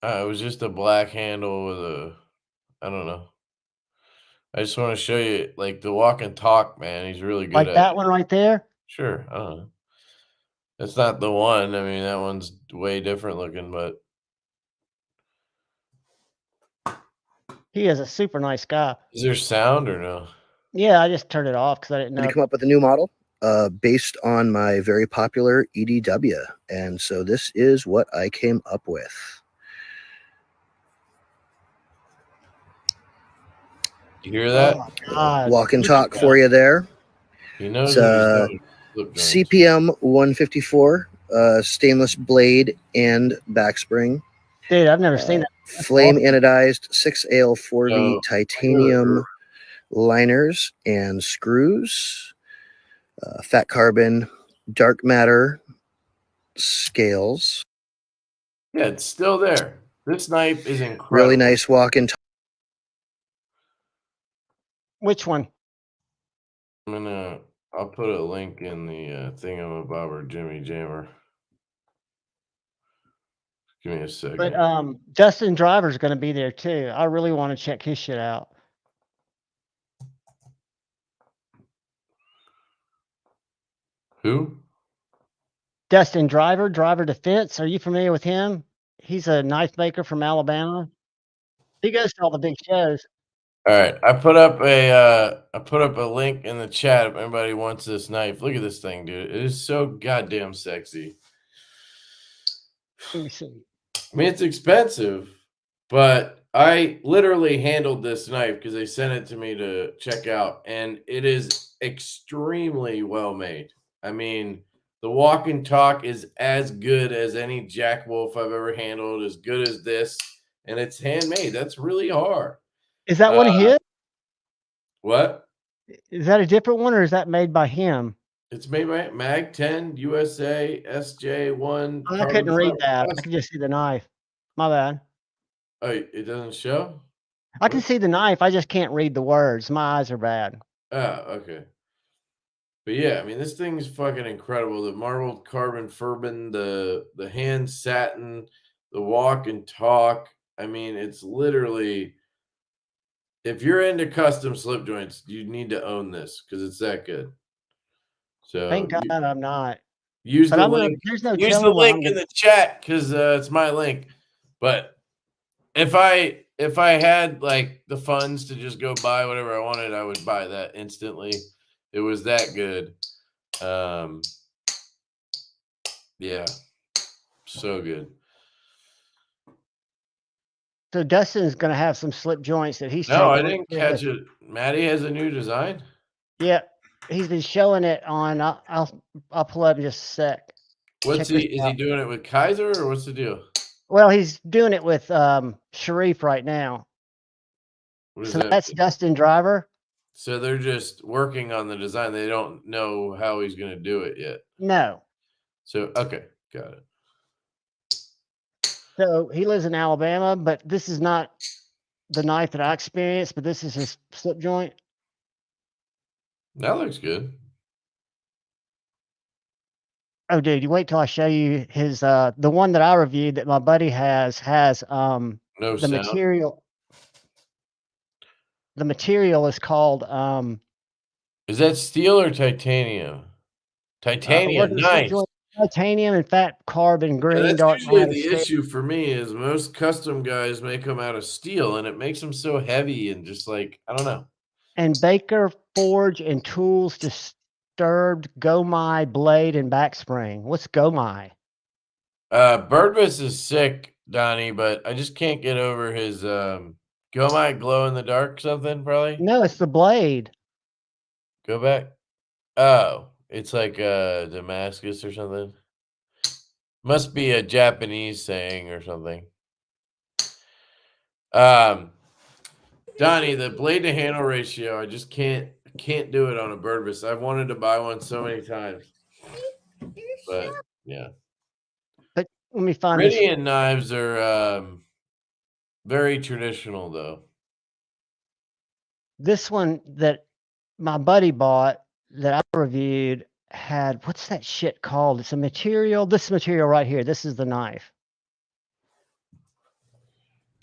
It was just a black handle with I don't know. I just want to show you, like, the walk and talk, man. He's really good Like at that it. one right there? Sure. I don't know. That's not the one. I mean, that one's way different looking, but He is a super nice guy. is there sound or no? Yeah, I just turned it off because I didn't know. To come up with a new model based on my very popular EDW. And so this is what I came up with. You hear that? Oh, God. Walk and talk for you there. He knows it's CPM 154, stainless blade and backspring. Dude, I've never seen that. Flame anodized 6AL4V titanium liners and screws. Fat carbon, dark matter scales. Yeah, it's still there. This knife is incredible. Really nice walk and talk. Which one? I'll put a link in the thingamabobber Jimmy Jammer. Give me a second. But Dustin Driver's going to be there too. I really want to check his shit out. Who? Dustin Driver, Driver Defense. Are you familiar with him? He's a knife maker from Alabama. He goes to all the big shows. All right, I put up a link in the chat if anybody wants this knife. Look at this thing, dude. It is so goddamn sexy. Let me see. I mean, it's expensive, but I literally handled this knife because they sent it to me to check out, and it is extremely well made. I mean, the walk and talk is as good as any Jack Wolf I've ever handled, as good as this, and it's handmade. That's really hard. Is that one of his? What? Is that a different one, or is that made by him? It's made by Mag 10 USA SJ1. I couldn't read that. I could just see the knife. My bad. Oh, it doesn't show? I can What? see the knife. I just can't read the words. My eyes are bad. Oh, okay. But yeah, I mean, this thing is fucking incredible. The marbled carbon furbin, the hand satin, the walk and talk. I mean, it's literally, if you're into custom slip joints, you need to own this because it's that good. So Thank God I'm not. use But the I'm gonna. link. There's no Use the telling what link I'm in gonna. the chat because it's my link. But if I had like the funds to just go buy whatever I wanted, I would buy that instantly. It was that good. Yeah, so good. So Dustin's gonna have some slip joints that he's No, I taking. didn't catch it. Maddie has a new design. Yeah, he's been showing it on. I'll pull up in just a sec. What's Check this is out. he doing it with Kaiser or what's the deal? Well, he's doing it with Sharif right now. What does So that that's mean? Dustin Driver. So they're just working on the design. They don't know how he's going to do it yet. No. So okay, got it. So he lives in Alabama, but this is not the knife that I experienced, but this is his slip joint. That looks good. Oh, dude, you wait till I show you his the one that I reviewed that my buddy has No the sound. material. The material is called Is that steel or titanium? Titanium, nice. Titanium and fat carbon Yeah, green that's dark usually matte the steel. issue for me is most custom guys make them out of steel and it makes them so heavy and just like, I don't know. And Baker Forge and Tools disturbed Gomai blade and back spring. What's Gomai? Birdvis is sick, Donnie, but I just can't get over his Go My Glow in the Dark something, probably. No, it's the blade. Go back. Oh, it's like Damascus or something. Must be a Japanese saying or something. Donnie, the blade to handle ratio, I just can't do it on a Birdvis. I've wanted to buy one so many times. But yeah. But let me find this. Meridian knives are very traditional though. This one that my buddy bought that I reviewed had, what's that shit called? It's a material. This material right here. This is the knife.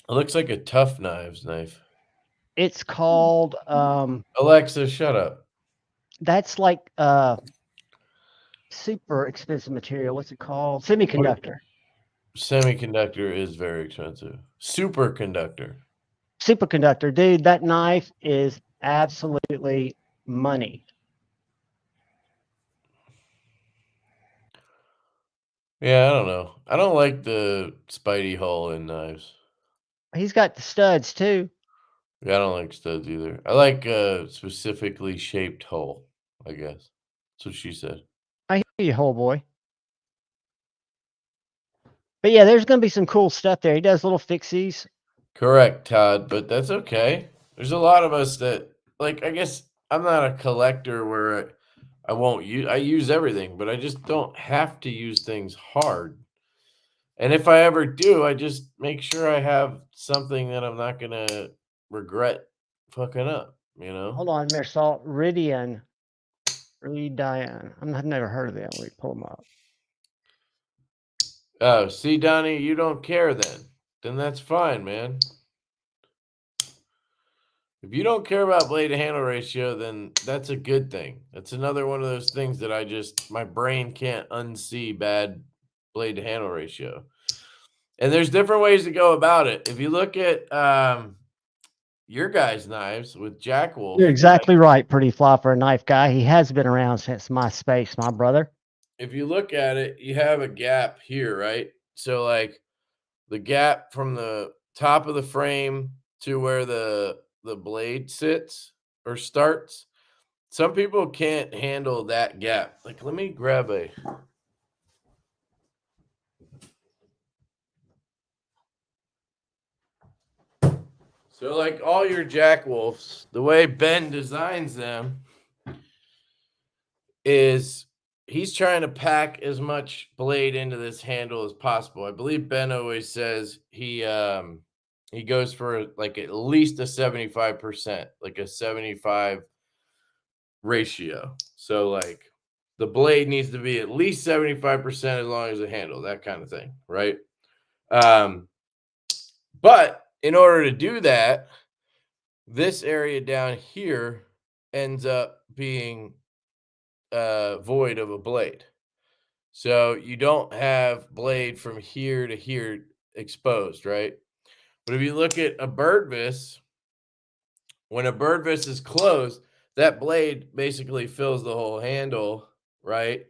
It looks like a Tough Knives knife. It's called Alexa, shut up. that's like super expensive material. What's it called? Semiconductor. Semiconductor is very expensive. Superconductor. Superconductor, dude. That knife is absolutely money. Yeah, I don't know. I don't like the Spidey hole in knives. He's got the studs too. Yeah, I don't like studs either. I like specifically shaped hole, I guess. That's what she said. I hear you, whole boy. But yeah, there's going to be some cool stuff there. He does little fixies. Correct, Todd, but that's okay. There's a lot of us that, like, I guess I'm not a collector where I won't use, I use everything, but I just don't have to use things hard. And if I ever do, I just make sure I have something that I'm not going to regret fucking up, you know? Hold on, Mersalt. Ridian. I've never heard of that. Let me pull them up. Oh, see, Donnie, you don't care then. Then that's fine, man. If you don't care about blade to handle ratio, then that's a good thing. That's another one of those things that my brain can't unsee bad blade to handle ratio. And there's different ways to go about it. If you look at your guys' knives with Jack Wolf. You're exactly right, Pretty Fly, for a knife guy. He has been around since MySpace, my brother. If you look at it, you have a gap here, right? So like the gap from the top of the frame to where the blade sits or starts. Some people can't handle that gap. Like, let me grab a. So, like all your Jack Wolves, the way Ben designs them is he's trying to pack as much blade into this handle as possible. I believe Ben always says he he goes for like at least a 75%, like a 75 ratio. So like the blade needs to be at least 75% as long as the handle, that kind of thing, right? But in order to do that, this area down here ends up being void of a blade. So you don't have blade from here to here exposed, right? But if you look at a bird vis, when a bird vis is closed, that blade basically fills the whole handle, right?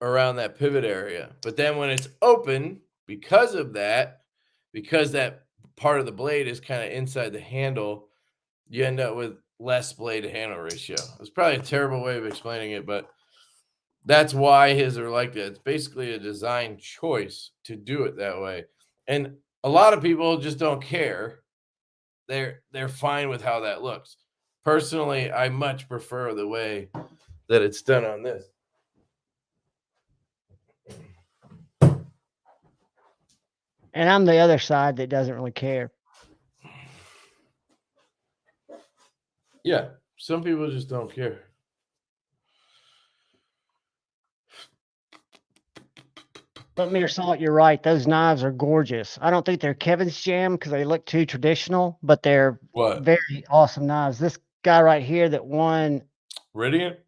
Around that pivot area. But then when it's open, because of that, because that part of the blade is kind of inside the handle, you end up with less blade to handle ratio. It's probably a terrible way of explaining it, but that's why his are like that. It's basically a design choice to do it that way. And a lot of people just don't care. They're fine with how that looks. Personally, I much prefer the way that it's done on this. And I'm the other side that doesn't really care. Yeah, some people just don't care. But Mere Salt, you're right. Those knives are gorgeous. I don't think they're Kevin's Jam because they look too traditional, but they're What? very awesome knives. This guy right here that won, Radiant?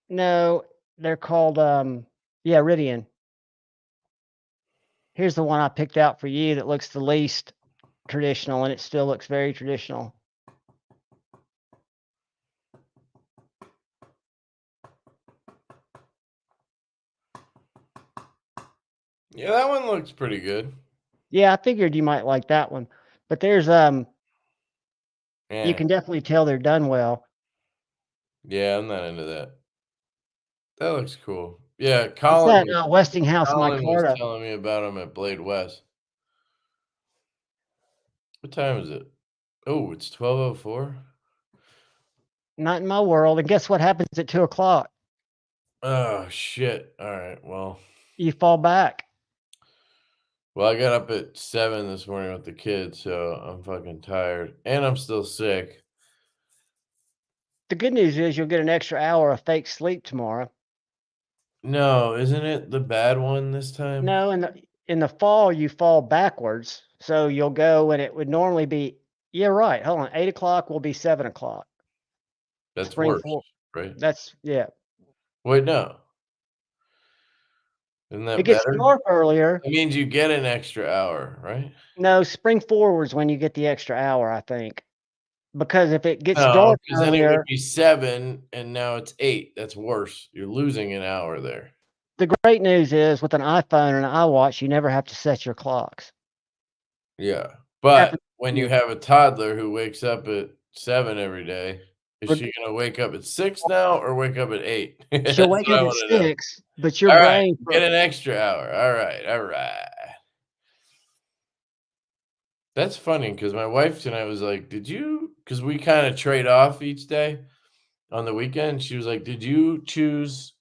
no, they're called Ridian. Here's the one I picked out for you that looks the least traditional, and it still looks very traditional. Yeah, that one looks pretty good. Yeah, I figured you might like that one. But there's you Yeah. can definitely tell they're done well. Yeah, I'm not into that. That looks cool. Yeah, It's Colin that Westinghouse was micarta. telling me about them at Blade West. What time is it? Oh, it's 12:04. Not in my world. And guess what happens at 2:00? Oh shit! All right, well, You fall back. I got up at 7 this morning with the kids, so I'm fucking tired, and I'm still sick. The good news is you'll get an extra hour of fake sleep tomorrow. No, isn't it the bad one this time? No, in the fall you fall backwards, so you'll go and it would normally be. Yeah, right. Hold on. 8:00 will be 7:00. That's Spring worse, for right? that's yeah. Wait, no. Isn't It that gets better? dark earlier. It means you get an extra hour, right? No, spring forwards when you get the extra hour, I think. Because if it gets No, dark because then it would earlier, be 7, and now it's 8. That's worse. You're losing an hour there. the great news is with an iPhone and an iWatch, you never have to set your clocks. Yeah, but After when yeah, you have a toddler who wakes up at 7 every day, is reg- she gonna wake up at 6 now or wake up at 8? she'll That's wake what up I at wanna know. 6, but your Alright, brain get an extra hour. Alright, alright. That's funny because my wife tonight was like, "Did you?" Because we kinda trade off each day on the weekend. She was like, "Did you choose?"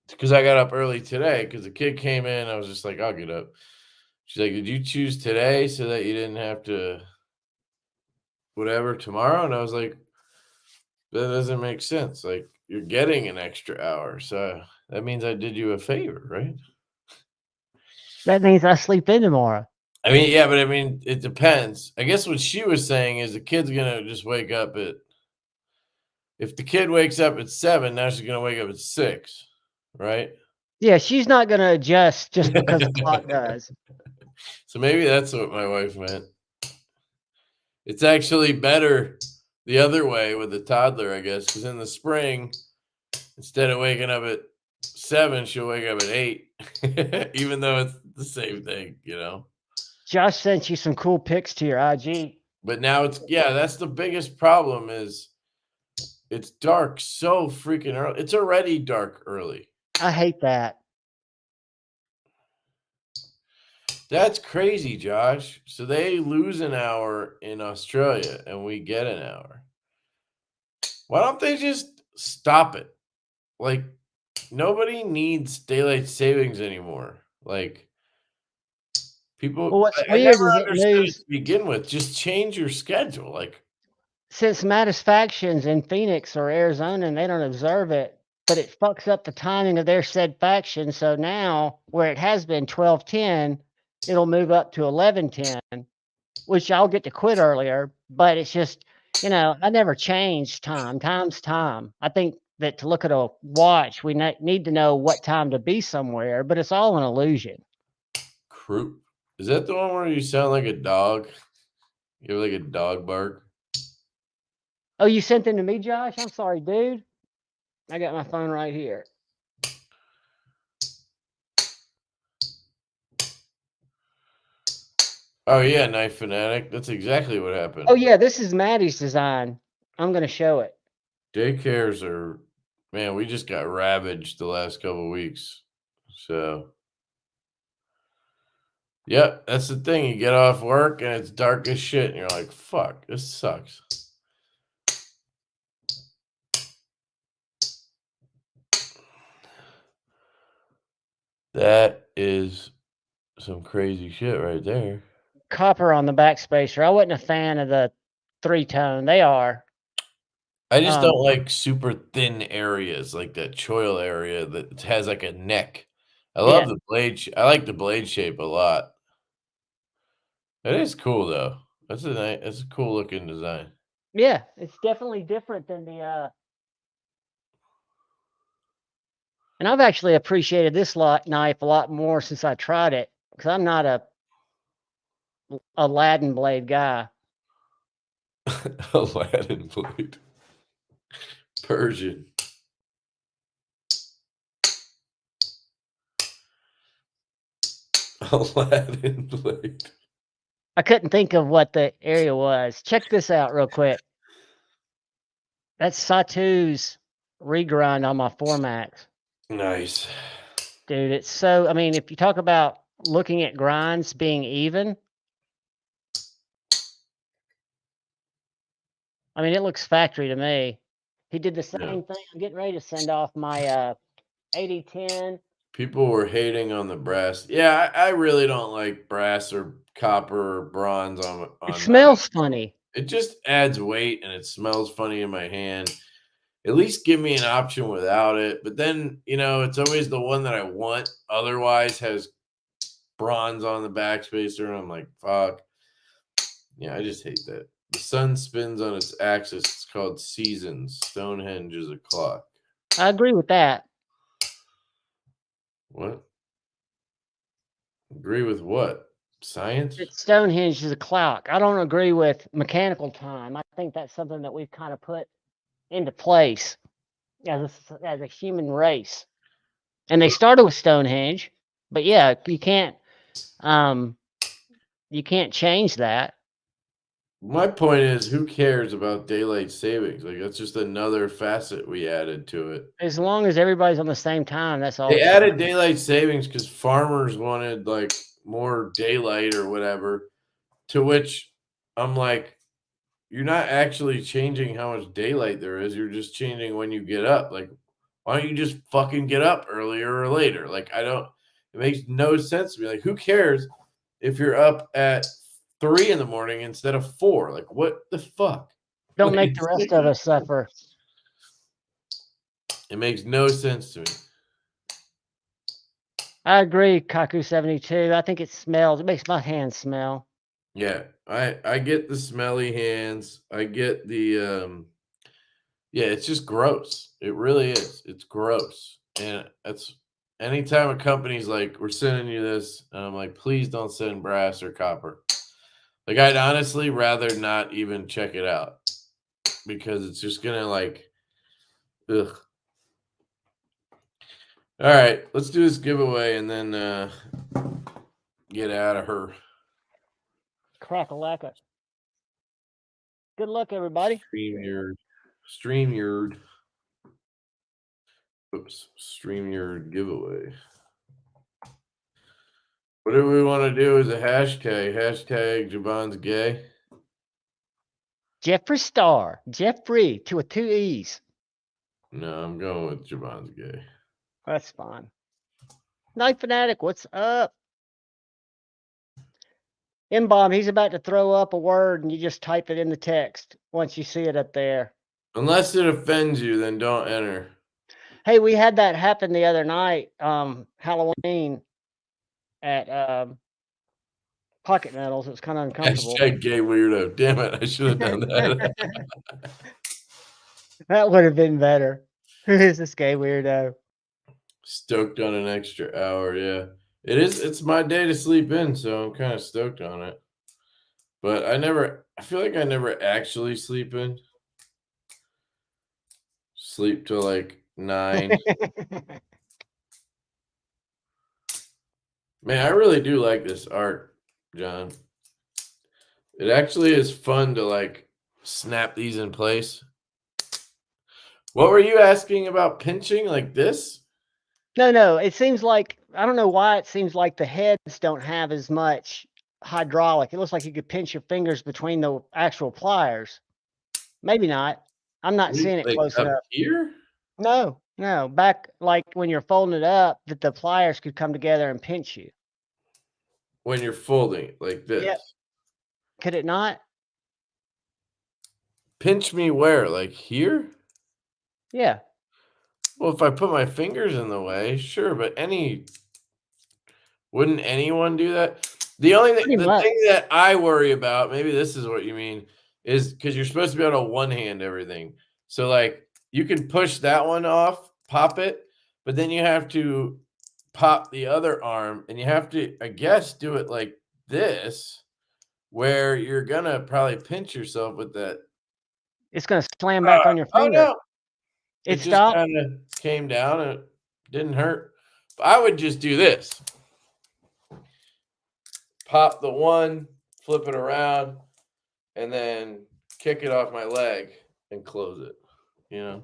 Because I got up early today because the kid came in. I was just like, "I'll get up." She's like, "Did you choose today so that you didn't have to whatever tomorrow?" And I was like, "That doesn't make sense. Like, you're getting an extra hour, so that means I did you a favor, right?" that means I sleep in tomorrow. I mean, yeah, but I mean, it depends. I guess what she was saying is the kid's gonna just wake up at if the kid wakes up at 7, now she's gonna wake up at 6, right? Yeah, she's not going to adjust just because the clock does. So maybe that's what my wife meant. It's actually better the other way with the toddler, I guess, because in the spring, instead of waking up at 7, she'll wake up at 8, even though it's the same thing, you know. Josh sent you some cool pics to your IG. But now that's the biggest problem is it's dark so freaking early. It's already dark early. I hate that. That's crazy, Josh. So they lose an hour in Australia and we get an hour. Why don't they just stop it? Like, nobody needs daylight savings anymore. Like, People, Well, what's I weird never is it understood it moves to begin with. Just change your schedule. Like, since Satisfactions in Phoenix or Arizona, and they don't observe it, but it fucks up the timing of their said faction. So now, where it has been 12:10, it'll move up to 11:10, which I'll get to quit earlier. But it's just, I never changed time. Time's time. I think that to look at a watch, we need to know what time to be somewhere, but it's all an illusion. croup. Is that the one where you sound like a dog? You have like a dog bark. Oh, you sent them to me, Josh? I'm sorry, dude. I got my phone right here. Oh yeah, Knife Fanatic. That's exactly what happened. Oh yeah, this is Maddie's design. I'm gonna show it. Daycares are, man, we just got ravaged the last couple of weeks. So, yep, that's the thing. You get off work and it's dark as shit, and you're like, fuck, this sucks. That is some crazy shit right there. Copper on the backspacer. I wasn't a fan of the 3-tone. They are. I just don't like super thin areas like that choil area that has like a neck. I love the blade. I like the blade shape a lot. It is cool though. That's a cool looking design. Yeah, it's definitely different than the and I've actually appreciated this knife a lot more since I tried it, because I'm not a Aladdin blade guy. Aladdin blade. Persian. Aladdin blade. I couldn't think of what the area was. Check this out real quick. That's Satu's regrind on my 4max. Nice. Dude, it's so, I mean, if you talk about looking at grinds being even, I mean, it looks factory to me. He did the same thing. I'm getting ready to send off my 8010. People were hating on the brass. Yeah, I really don't like brass or copper or bronze on It smells funny. It just adds weight and it smells funny in my hand. At least give me an option without it. But then, it's always the one that I want. Otherwise has bronze on the backspacer. And I'm like, fuck. Yeah, I just hate that. The sun spins on its axis. It's called seasons. Stonehenge is a clock. I agree with that. What? Agree with what? Science? Stonehenge is a clock. I don't agree with mechanical time. I think that's something that we've kind of put into place as a human race. And they started with Stonehenge, but yeah, you can't change that. My point is, who cares about daylight savings? Like, that's just another facet we added to it. As long as everybody's on the same time, that's all. They added daylight savings because farmers wanted like more daylight or whatever. To which I'm like, you're not actually changing how much daylight there is. You're just changing when you get up. Like, why don't you just fucking get up earlier or later? Like, it makes no sense to me. Like, who cares if you're up at 3 in the morning instead of 4? Like, what the fuck? Don't make the rest of us suffer. It makes no sense to me. I agree, Kaku 72. I think it smells. It makes my hands smell. Yeah, I get the smelly hands. I get the yeah, it's just gross. It really is. It's gross. And that's anytime a company's like, we're sending you this, and I'm like, please don't send brass or copper. Like, I'd honestly rather not even check it out because it's just gonna like, ugh. All right, let's do this giveaway and then get out of her. Crack-a-lacka. Good luck, everybody. StreamYard. Oops, StreamYard giveaway. What do we want to do as a hashtag? Hashtag Javon's gay. Jeffree Star. Jeffree to a 2 E's. No, I'm going with Javon's gay. That's fine. Night Fanatic, what's up? M-Bomb, he's about to throw up a word and you just type it in the text once you see it up there. Unless it offends you, then don't enter. Hey, we had that happen the other night, Halloween at Pocket Metals. It was kind of uncomfortable. Hashtag gay weirdo. Damn it, I should have done that. That would have been better. Who is this gay weirdo? Stoked on an extra hour, yeah. It's my day to sleep in, so I'm kind of stoked on it. But I feel like I never actually sleep in. Sleep till like 9. Man, I really do like this art, John. It actually is fun to like snap these in place. What were you asking about pinching like this? No, it seems like, I don't know why it seems like the heads don't have as much hydraulic. It looks like you could pinch your fingers between the actual pliers. Maybe not. I'm not seeing it Like close up enough. here? No. Back like when you're folding it up, that the pliers could come together and pinch you. When you're folding it like this. Yep. Could it not? Pinch me where? Like here? Yeah. Well, if I put my fingers in the way, sure, but wouldn't anyone do that? The thing that I worry about, maybe this is what you mean, is because you're supposed to be able to one hand everything. So like you can push that one off, pop it, but then you have to pop the other arm and you have to, I guess, do it like this, where you're gonna probably pinch yourself with that. It's gonna slam back on your finger. Oh no. It just stopped. kind of came down and it didn't hurt. But I would just do this. Pop the one, flip it around, and then kick it off my leg and close it. You know?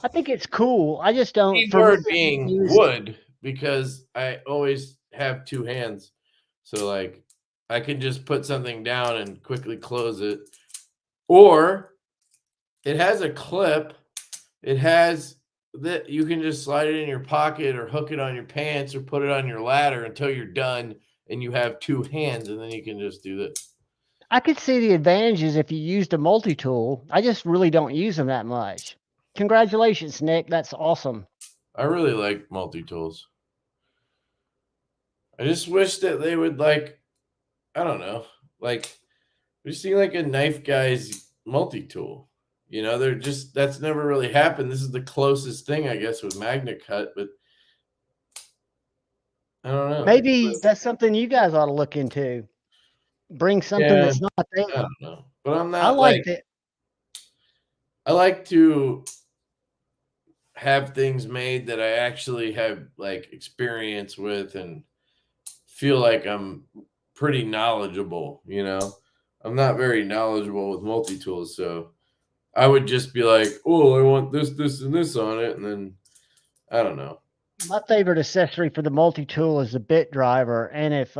I think it's cool. I just don't. Keyword being wood, because I always have two hands. So like I can just put something down and quickly close it. Or it has a clip. It has that you can just slide it in your pocket or hook it on your pants or put it on your ladder until you're done and you have two hands, and then you can just do this. I could see the advantages if you used a multi-tool. I just really don't use them that much. Congratulations, Nick. That's awesome. I really like multi-tools. I just wish that they would like, I don't know, like we see like a knife guy's multi-tool. You know, that's never really happened. This is the closest thing, I guess, with Magna Cut, but I don't know. Maybe that's something you guys ought to look into. Bring something that's not there. I don't know. But I'm not I liked it. I like to have things made that I actually have like experience with and feel like I'm pretty knowledgeable, you know. I'm not very knowledgeable with multi-tools, so I would just be like, oh, I want this, this, and this on it, and then I don't know. My favorite accessory for the multi-tool is the bit driver, and if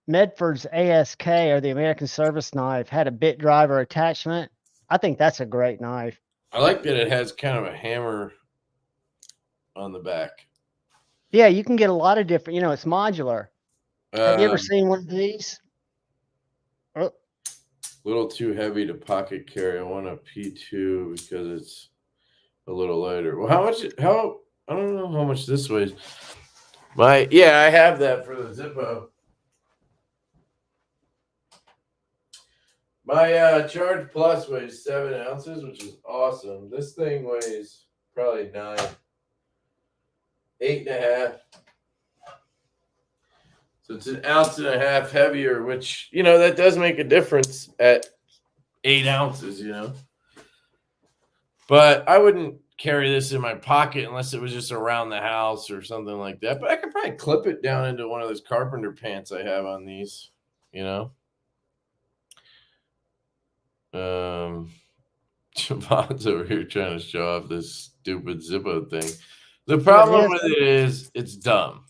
Medford's ASK or the American Service Knife had a bit driver attachment, I think that's a great knife. I like that it has kind of a hammer on the back. Yeah, you can get a lot of different, it's modular. Have you ever seen one of these? A little too heavy to pocket carry. I want a P2 because it's a little lighter. Well, I don't know how much this weighs. I have that for the Zippo. My Charge Plus weighs 7 ounces, which is awesome. This thing weighs probably 9, 8.5. So it's 1.5 ounces heavier, which, that does make a difference at 8 ounces, But I wouldn't carry this in my pocket unless it was just around the house or something like that. But I could probably clip it down into one of those carpenter pants I have on these, Javon's over here trying to show off this stupid Zippo thing. The problem with it is it's dumb.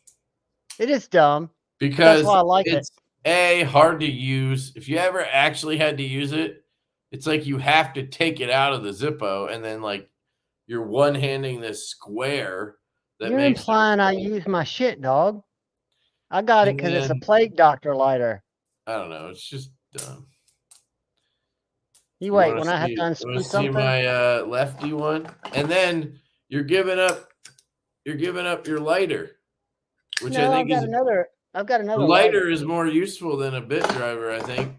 It is dumb. Because that's why I like it's hard to use. If you ever actually had to use it, it's like you have to take it out of the Zippo and then like you're one-handing this square. You're implying I use my shit, dog. I got it because it's a plague doctor lighter. I don't know. It's just dumb. You You wait wanna when I have see to you unscrew wanna see something. my lefty one? And then you're giving up your lighter, which I No, think is I've got the another lighter lighter is more useful than a bit driver, I think.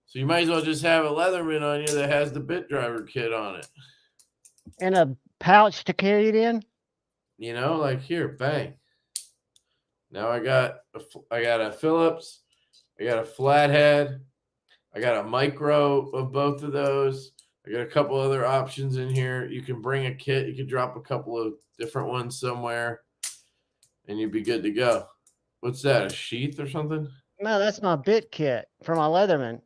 So you might as well just have a Leatherman on you that has the bit driver kit on it. and a pouch to carry it in. You know, like here, bang. Now I got a Phillips, I got a flathead, I got a micro of both of those. I got a couple other options in here. You can bring a kit. You can drop a couple of different ones somewhere, and you'd be good to go. What's that? A sheath or something? No, that's my bit kit for my Leatherman.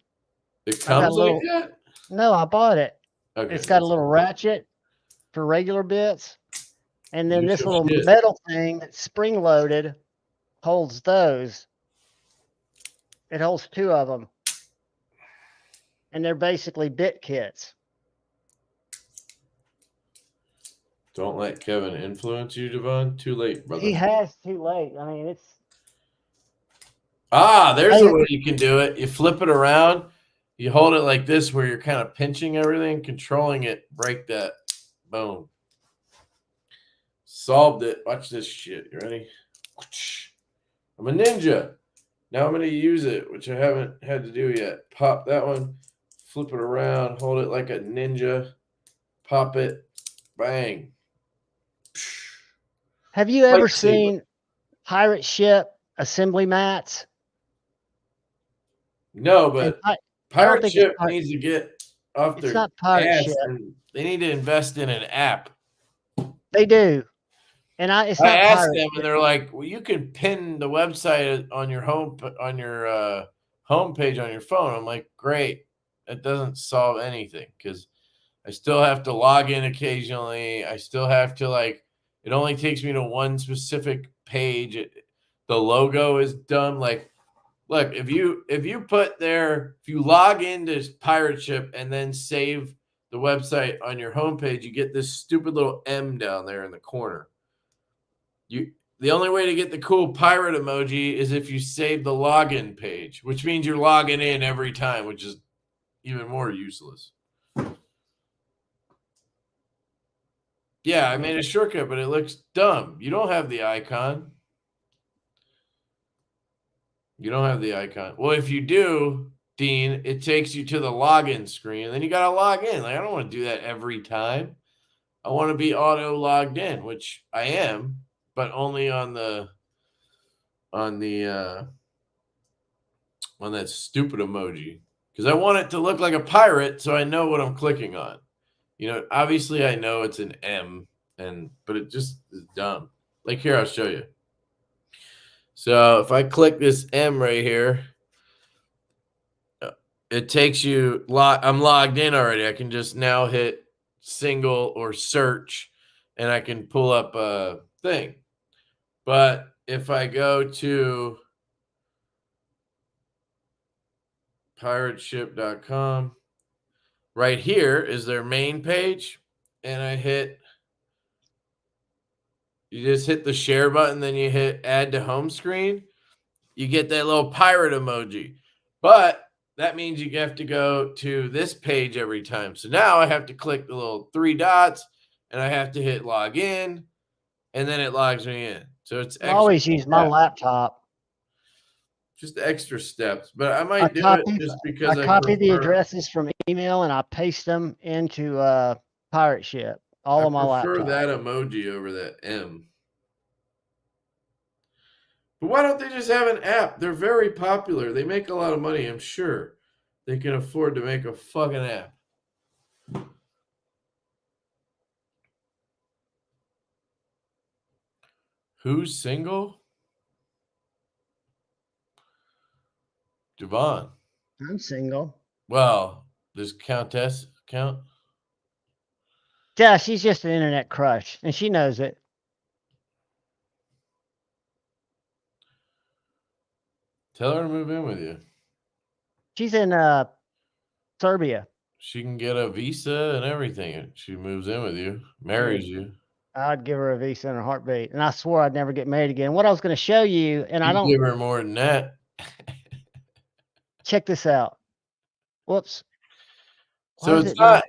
It I've got a comes like little. that? No, I bought it. Okay. It's got a little ratchet for regular bits, and then this Usual little shit. metal thing that's spring loaded holds those. It holds 2 of them, and they're basically bit kits. Don't let Kevin influence you, Devon. Too late, brother. He has too late. I mean, it's. There's a way you can do it. You flip it around. You hold it like this where you're kind of pinching everything, controlling it. Break that. Boom. Solved it. Watch this shit. You ready? I'm a ninja. Now I'm going to use it, which I haven't had to do yet. Pop that one. Flip it around. Hold it like a ninja. Pop it. Bang. Have you ever Lightsaber. seen pirate ship assembly mats? No, but I don't pirate think ship needs to get off it's their not pirate ass, ship. and they need to invest in an app. They do, and it's I not asked pirate them, ship. and they're like, "Well, you can pin the website on your homepage on your phone." I'm like, "Great, that doesn't solve anything because I still have to log in occasionally. I still have to it only takes me to one specific page. The logo is dumb. Like, look, if you log into Pirate Ship and then save the website on your homepage, you get this stupid little M down there in the corner. The only way to get the cool pirate emoji is if you save the login page, which means you're logging in every time, which is even more useless. Yeah, I made a shortcut, but it looks dumb. You don't have the icon. You don't have the icon. Well, if you do, Dean, it takes you to the login screen, and then you got to log in. Like, I don't want to do that every time. I want to be auto logged in, which I am, but only on that stupid emoji, because I want it to look like a pirate, so I know what I'm clicking on. You know, obviously I know it's an M, but it just is dumb. Like here, I'll show you. So if I click this M right here, it takes you. I'm logged in already. I can just now hit single or search, and I can pull up a thing. But if I go to pirateship.com, right here is their main page, and you just hit the share button, then you hit add to home screen. You get that little pirate emoji. But that means you have to go to this page every time. So now I have to click the little 3 dots, and I have to hit log in, and then it logs me in. So it's I always use my laptop. just extra steps. But I might do it just because I copy the prefer addresses from email and I paste them into pirate ship. All on my prefer laptop. that emoji over that M. But why don't they just have an app? They're very popular. They make a lot of money, I'm sure. They can afford to make a fucking app. Who's single? Devon. I'm single. Well, does Countess count? Yeah, she's just an internet crush, and she knows it. Tell her to move in with you. She's in Serbia. She can get a visa and everything. She moves in with you, marries you. I'd give her a visa in a heartbeat, and I swore I'd never get married again. What I was going to show you, and I don't give her more than that. check this out. Whoops. So Why is it's it not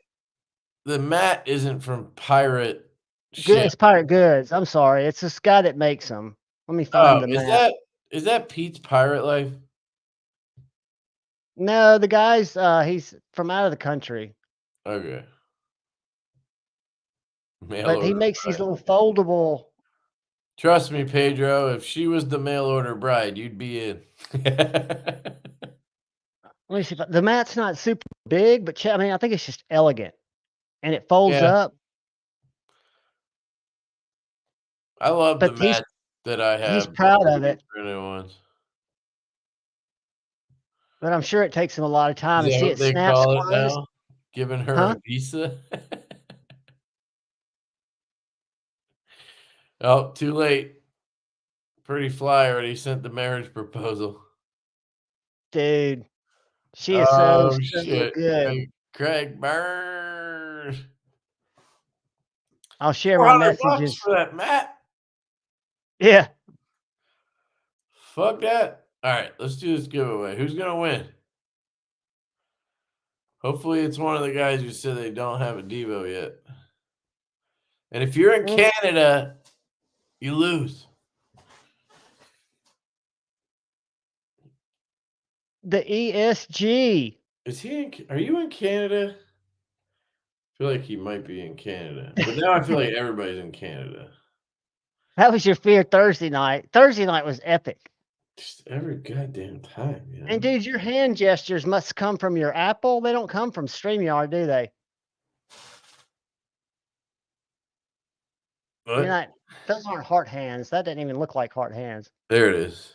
the mat isn't from Pirate good? Ship. It's Pirate Goods. I'm sorry. It's this guy that makes them. Let me find the mat. Is that Pete's Pirate Life? No, the guy's he's from out of the country, Okay. Mail but he order makes these bride. little foldable. Trust me, Pedro, if she was the mail order bride, you'd be in. Let me see if the mat's not super big, but I mean, I think it's just elegant, and it folds Yeah. up. I love the But mat that I he's have. proud of it. Printed ones. But I'm sure it takes him a lot of time. Is And that see, what it they snaps call it closed. now? Giving her Huh? a visa? Oh, too late. Pretty Fly already sent the marriage proposal. Dude, she is so Oh, shit. good. Craig Byrne. I'll share my 400 bucks messages. for that mat. Yeah. Fuck that. All right, let's do this giveaway. Who's going to win? Hopefully it's one of the guys who said they don't have a Divo yet. And if you're in Canada, you lose. The ESG. Is he in, are you in Canada? I feel like he might be in Canada. But now I feel like everybody's in Canada. That was your fear Thursday night. Thursday night was epic. Just every goddamn time, you know? And dude, your hand gestures must come from your Apple. They don't come from StreamYard, do they? You're not, those aren't heart hands. That doesn't even look like heart hands. There it is.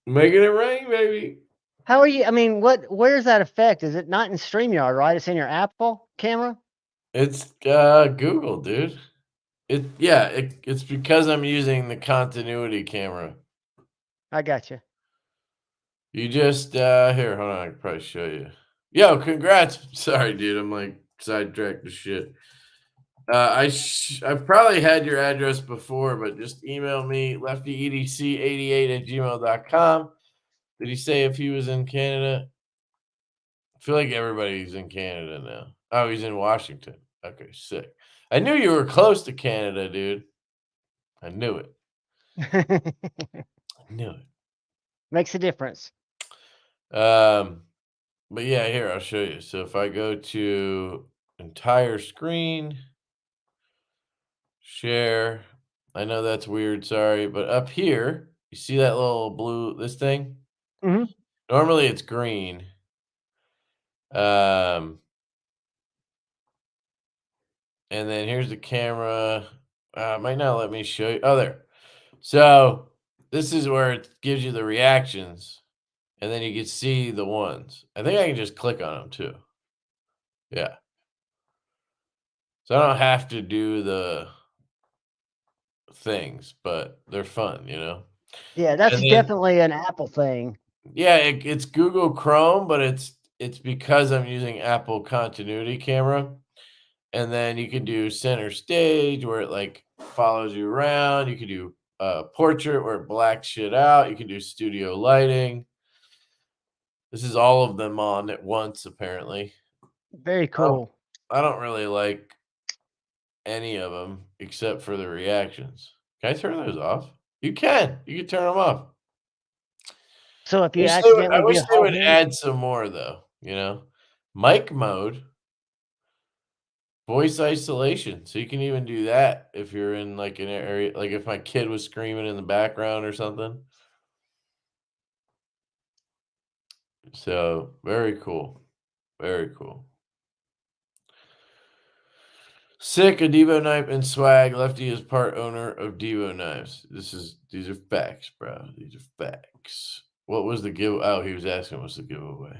Making it rain, baby. How are you? I mean, where's that effect? Is it not in StreamYard, right? It's in your Apple camera? It's Google, dude. It's because I'm using the continuity camera. I got you. You just here, hold on, I can probably show you. Yo, congrats. Sorry, dude. I'm like sidetracked to shit. I've probably had your address before, but just email me LeftyEDC88@gmail.com. Did he say if he was in Canada? I feel like everybody's in Canada now. Oh, he's in Washington. Okay, sick. I knew you were close to Canada, dude. I knew it. I knew it. Makes a difference. But yeah, here, I'll show you. So if I go to entire screen, share, I know that's weird, sorry, but up here, you see that little blue, this thing? Mhm. Normally it's green. And then here's the camera. Might not let me show you. Oh, there. So this is where it gives you the reactions, and then you can see the ones. I think I can just click on them too. Yeah. So I don't have to do the things, but they're fun, you know? Yeah, that's And then, definitely an Apple thing. yeah, it's Google Chrome, but it's because I'm using Apple Continuity Camera. And then you can do center stage where it like follows you around. You can do portrait where it blacks shit out. You can do studio lighting. This is all of them on at once, apparently. Very cool. I don't really like any of them except for the reactions. Can I turn those off? You can. You can turn them off. So if you I accidentally wish do they would hard hand, add some more, though. You know, mic mode, voice isolation. So you can even do that if you're in like an area, like if my kid was screaming in the background or something. So very cool. Very cool. Sick, a Divo knife and swag. Lefty is part owner of Divo knives. These are facts, bro. These are facts. What was the give? Oh, he was asking what's the giveaway.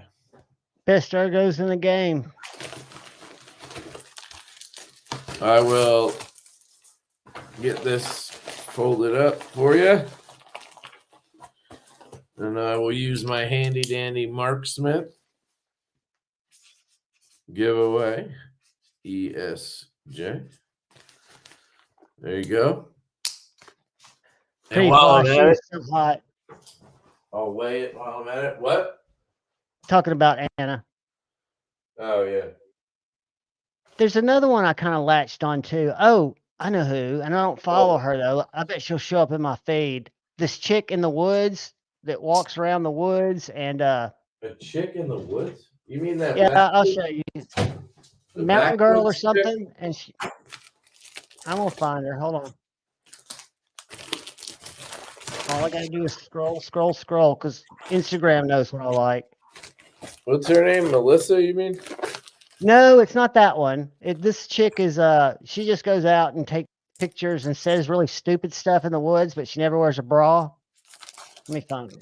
best ergos in the game. I will get this folded up for you. And I will use my handy dandy Mark Smith giveaway. ESJ. There you go. Pretty And while fly I'm at shoes it, so hot. I'll weigh it while I'm at it. What? Talking about Anna. Oh yeah. There's another one I kind of latched on to. Oh, I know who, and I don't follow her though. I bet she'll show up in my feed. This chick in the woods that walks around the woods and A chick in the woods? You mean that? yeah, I'll show you. The Mountain Girl or backwoods chick? something, and I'm gonna find her. Hold on. All I gotta do is scroll, because Instagram knows what I like. What's her name? Melissa, you mean? No, it's not that one. This chick is she just goes out and takes pictures and says really stupid stuff in the woods, but she never wears a bra. Let me find her.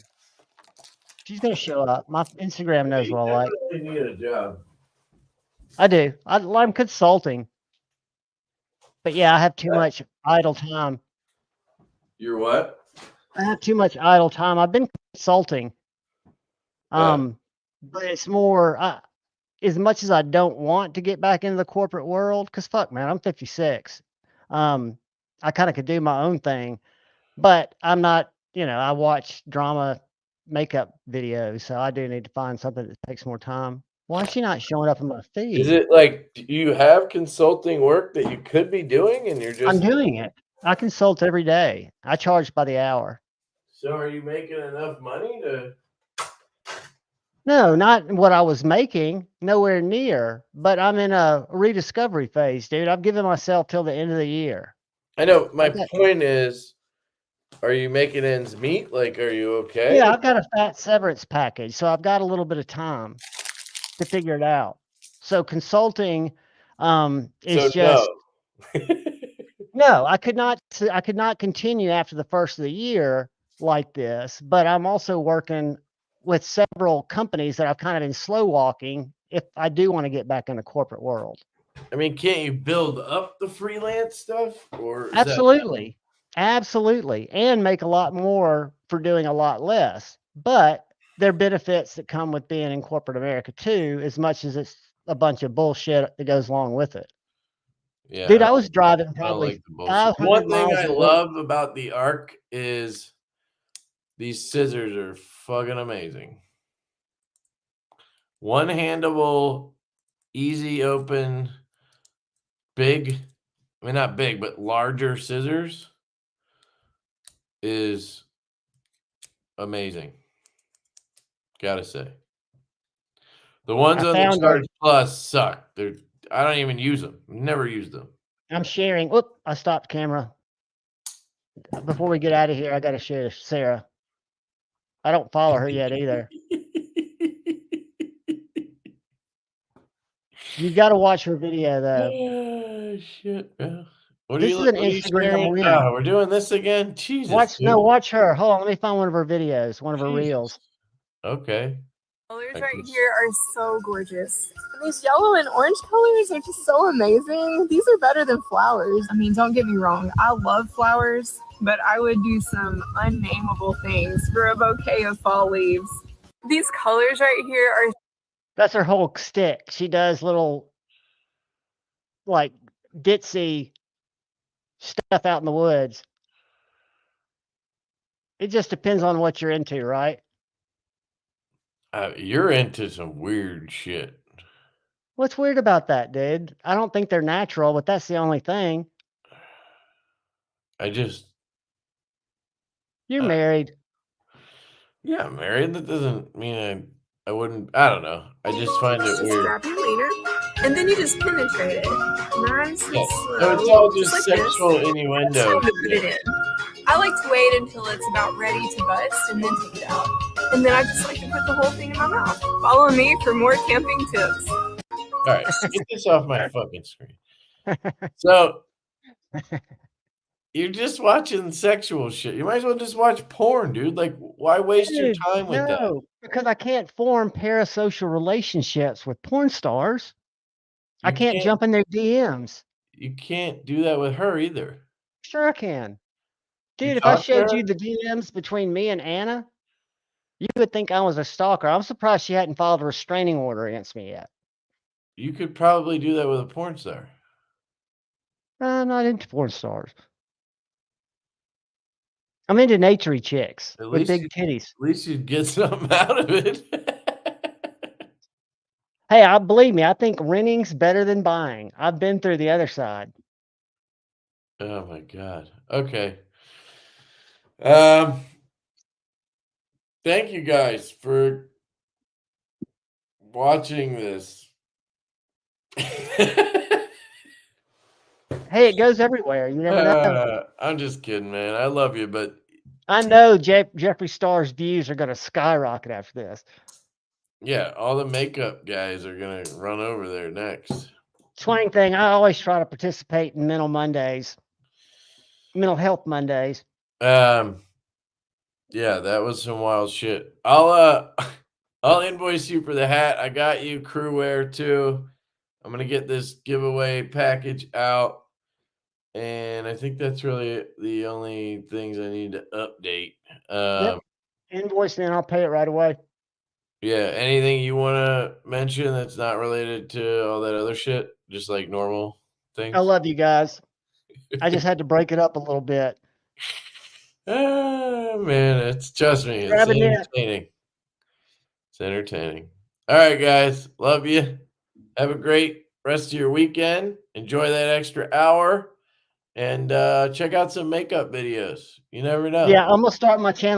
She's gonna show up. My Instagram knows what I like. I need a job. I do. I'm consulting. But yeah, I have too much idle time. You're what? I have too much idle time. I've been consulting. But it's more as much as I don't want to get back into the corporate world, because fuck man, I'm 56. I kind of could do my own thing, but I'm not, I watch drama makeup videos, so I do need to find something that takes more time. Why is she not showing up in my feed? Is it like you have consulting work that you could be doing and you're just I'm doing it. I consult every day. I charge by the hour. So are you making enough money to No, not what I was making, nowhere near, but I'm in a rediscovery phase, dude. I've given myself till the end of the year. I know my point is, are you making ends meet? Like, are you okay? Yeah, I've got a fat severance package, so I've got a little bit of time to figure it out. So consulting is just no, I could not continue after the first of the year like this, but I'm also working with several companies that I've kind of been slow walking if I do want to get back in the corporate world. I mean, can't you build up the freelance stuff? Or Absolutely. Absolutely. And make a lot more for doing a lot less. But there are benefits that come with being in corporate America too, as much as it's a bunch of bullshit that goes along with it. Yeah, dude, I was driving probably like 1 thing I love about the Arc is these scissors are fucking amazing. One-handable, easy open, big, I mean not big, but larger scissors is amazing. Gotta say. The ones on the Charge Plus suck. I don't even use them. Never used them. I'm sharing. Whoop, I stopped camera. Before we get out of here, I got to share Sarah. I don't follow her yet either. You got to watch her video though. Oh, shit, man. This is an Instagram reel. Oh, we're doing this again? Jesus. Watch her. Hold on, let me find one of her videos, one of her reels. Okay. Colors right here are so gorgeous. And these yellow and orange colors are just so amazing. These are better than flowers. I mean, don't get me wrong. I love flowers, but I would do some unnameable things for a bouquet of fall leaves. These colors right here are... That's her whole stick. She does little, like, ditzy stuff out in the woods. It just depends on what you're into, right? You're into some weird shit. What's weird about that, dude? I don't think they're natural, but that's the only thing. You're married. Yeah, I'm married. That doesn't mean I wouldn't. I don't know. I just find it weird. Grab your wiener, and then you just penetrate it. Nice and slow. So it's all just like sexual innuendo. Put it in. I like to wait until it's about ready to bust and then take it out. And then I just like to put the whole thing in my mouth. Follow me for more camping tips. All right, get this off my fucking screen. So you're just watching sexual shit. You might as well just watch porn, dude. Like, why waste your time with that? No, because I can't form parasocial relationships with porn stars. I can't jump in their DMs. You can't do that with her either. Sure I can. Dude, if I showed you the DMs between me and Anna, you would think I was a stalker. I'm surprised she hadn't filed a restraining order against me yet. You could probably do that with a porn star. I'm not into porn stars. I'm into naturey chicks At with least big you, titties. at least you'd get something out of it. Hey, I believe me, I think renting's better than buying. I've been through the other side. Oh my God. Okay. Thank you guys for watching this. Hey, it goes everywhere. You never know. I'm just kidding, man. I love you, but I know Jeffree Star's views are going to skyrocket after this. yeah, all the makeup guys are gonna run over there next. Twang thing, I always try to participate in Mental Health Mondays. Yeah, that was some wild shit. I'll invoice you for the hat. I got you crew wear too. I'm gonna get this giveaway package out. And I think that's really the only things I need to update. Yep. Invoice, and I'll pay it right away. Yeah, anything you want to mention that's not related to all that other shit, just like normal things? I love you guys. I just had to break it up a little bit. Man, trust me, it's Grabbing it. entertaining. It's entertaining. All right, guys, love you. Have a great rest of your weekend. Enjoy that extra hour, and check out some makeup videos. You never know. Yeah, I'm gonna start my channel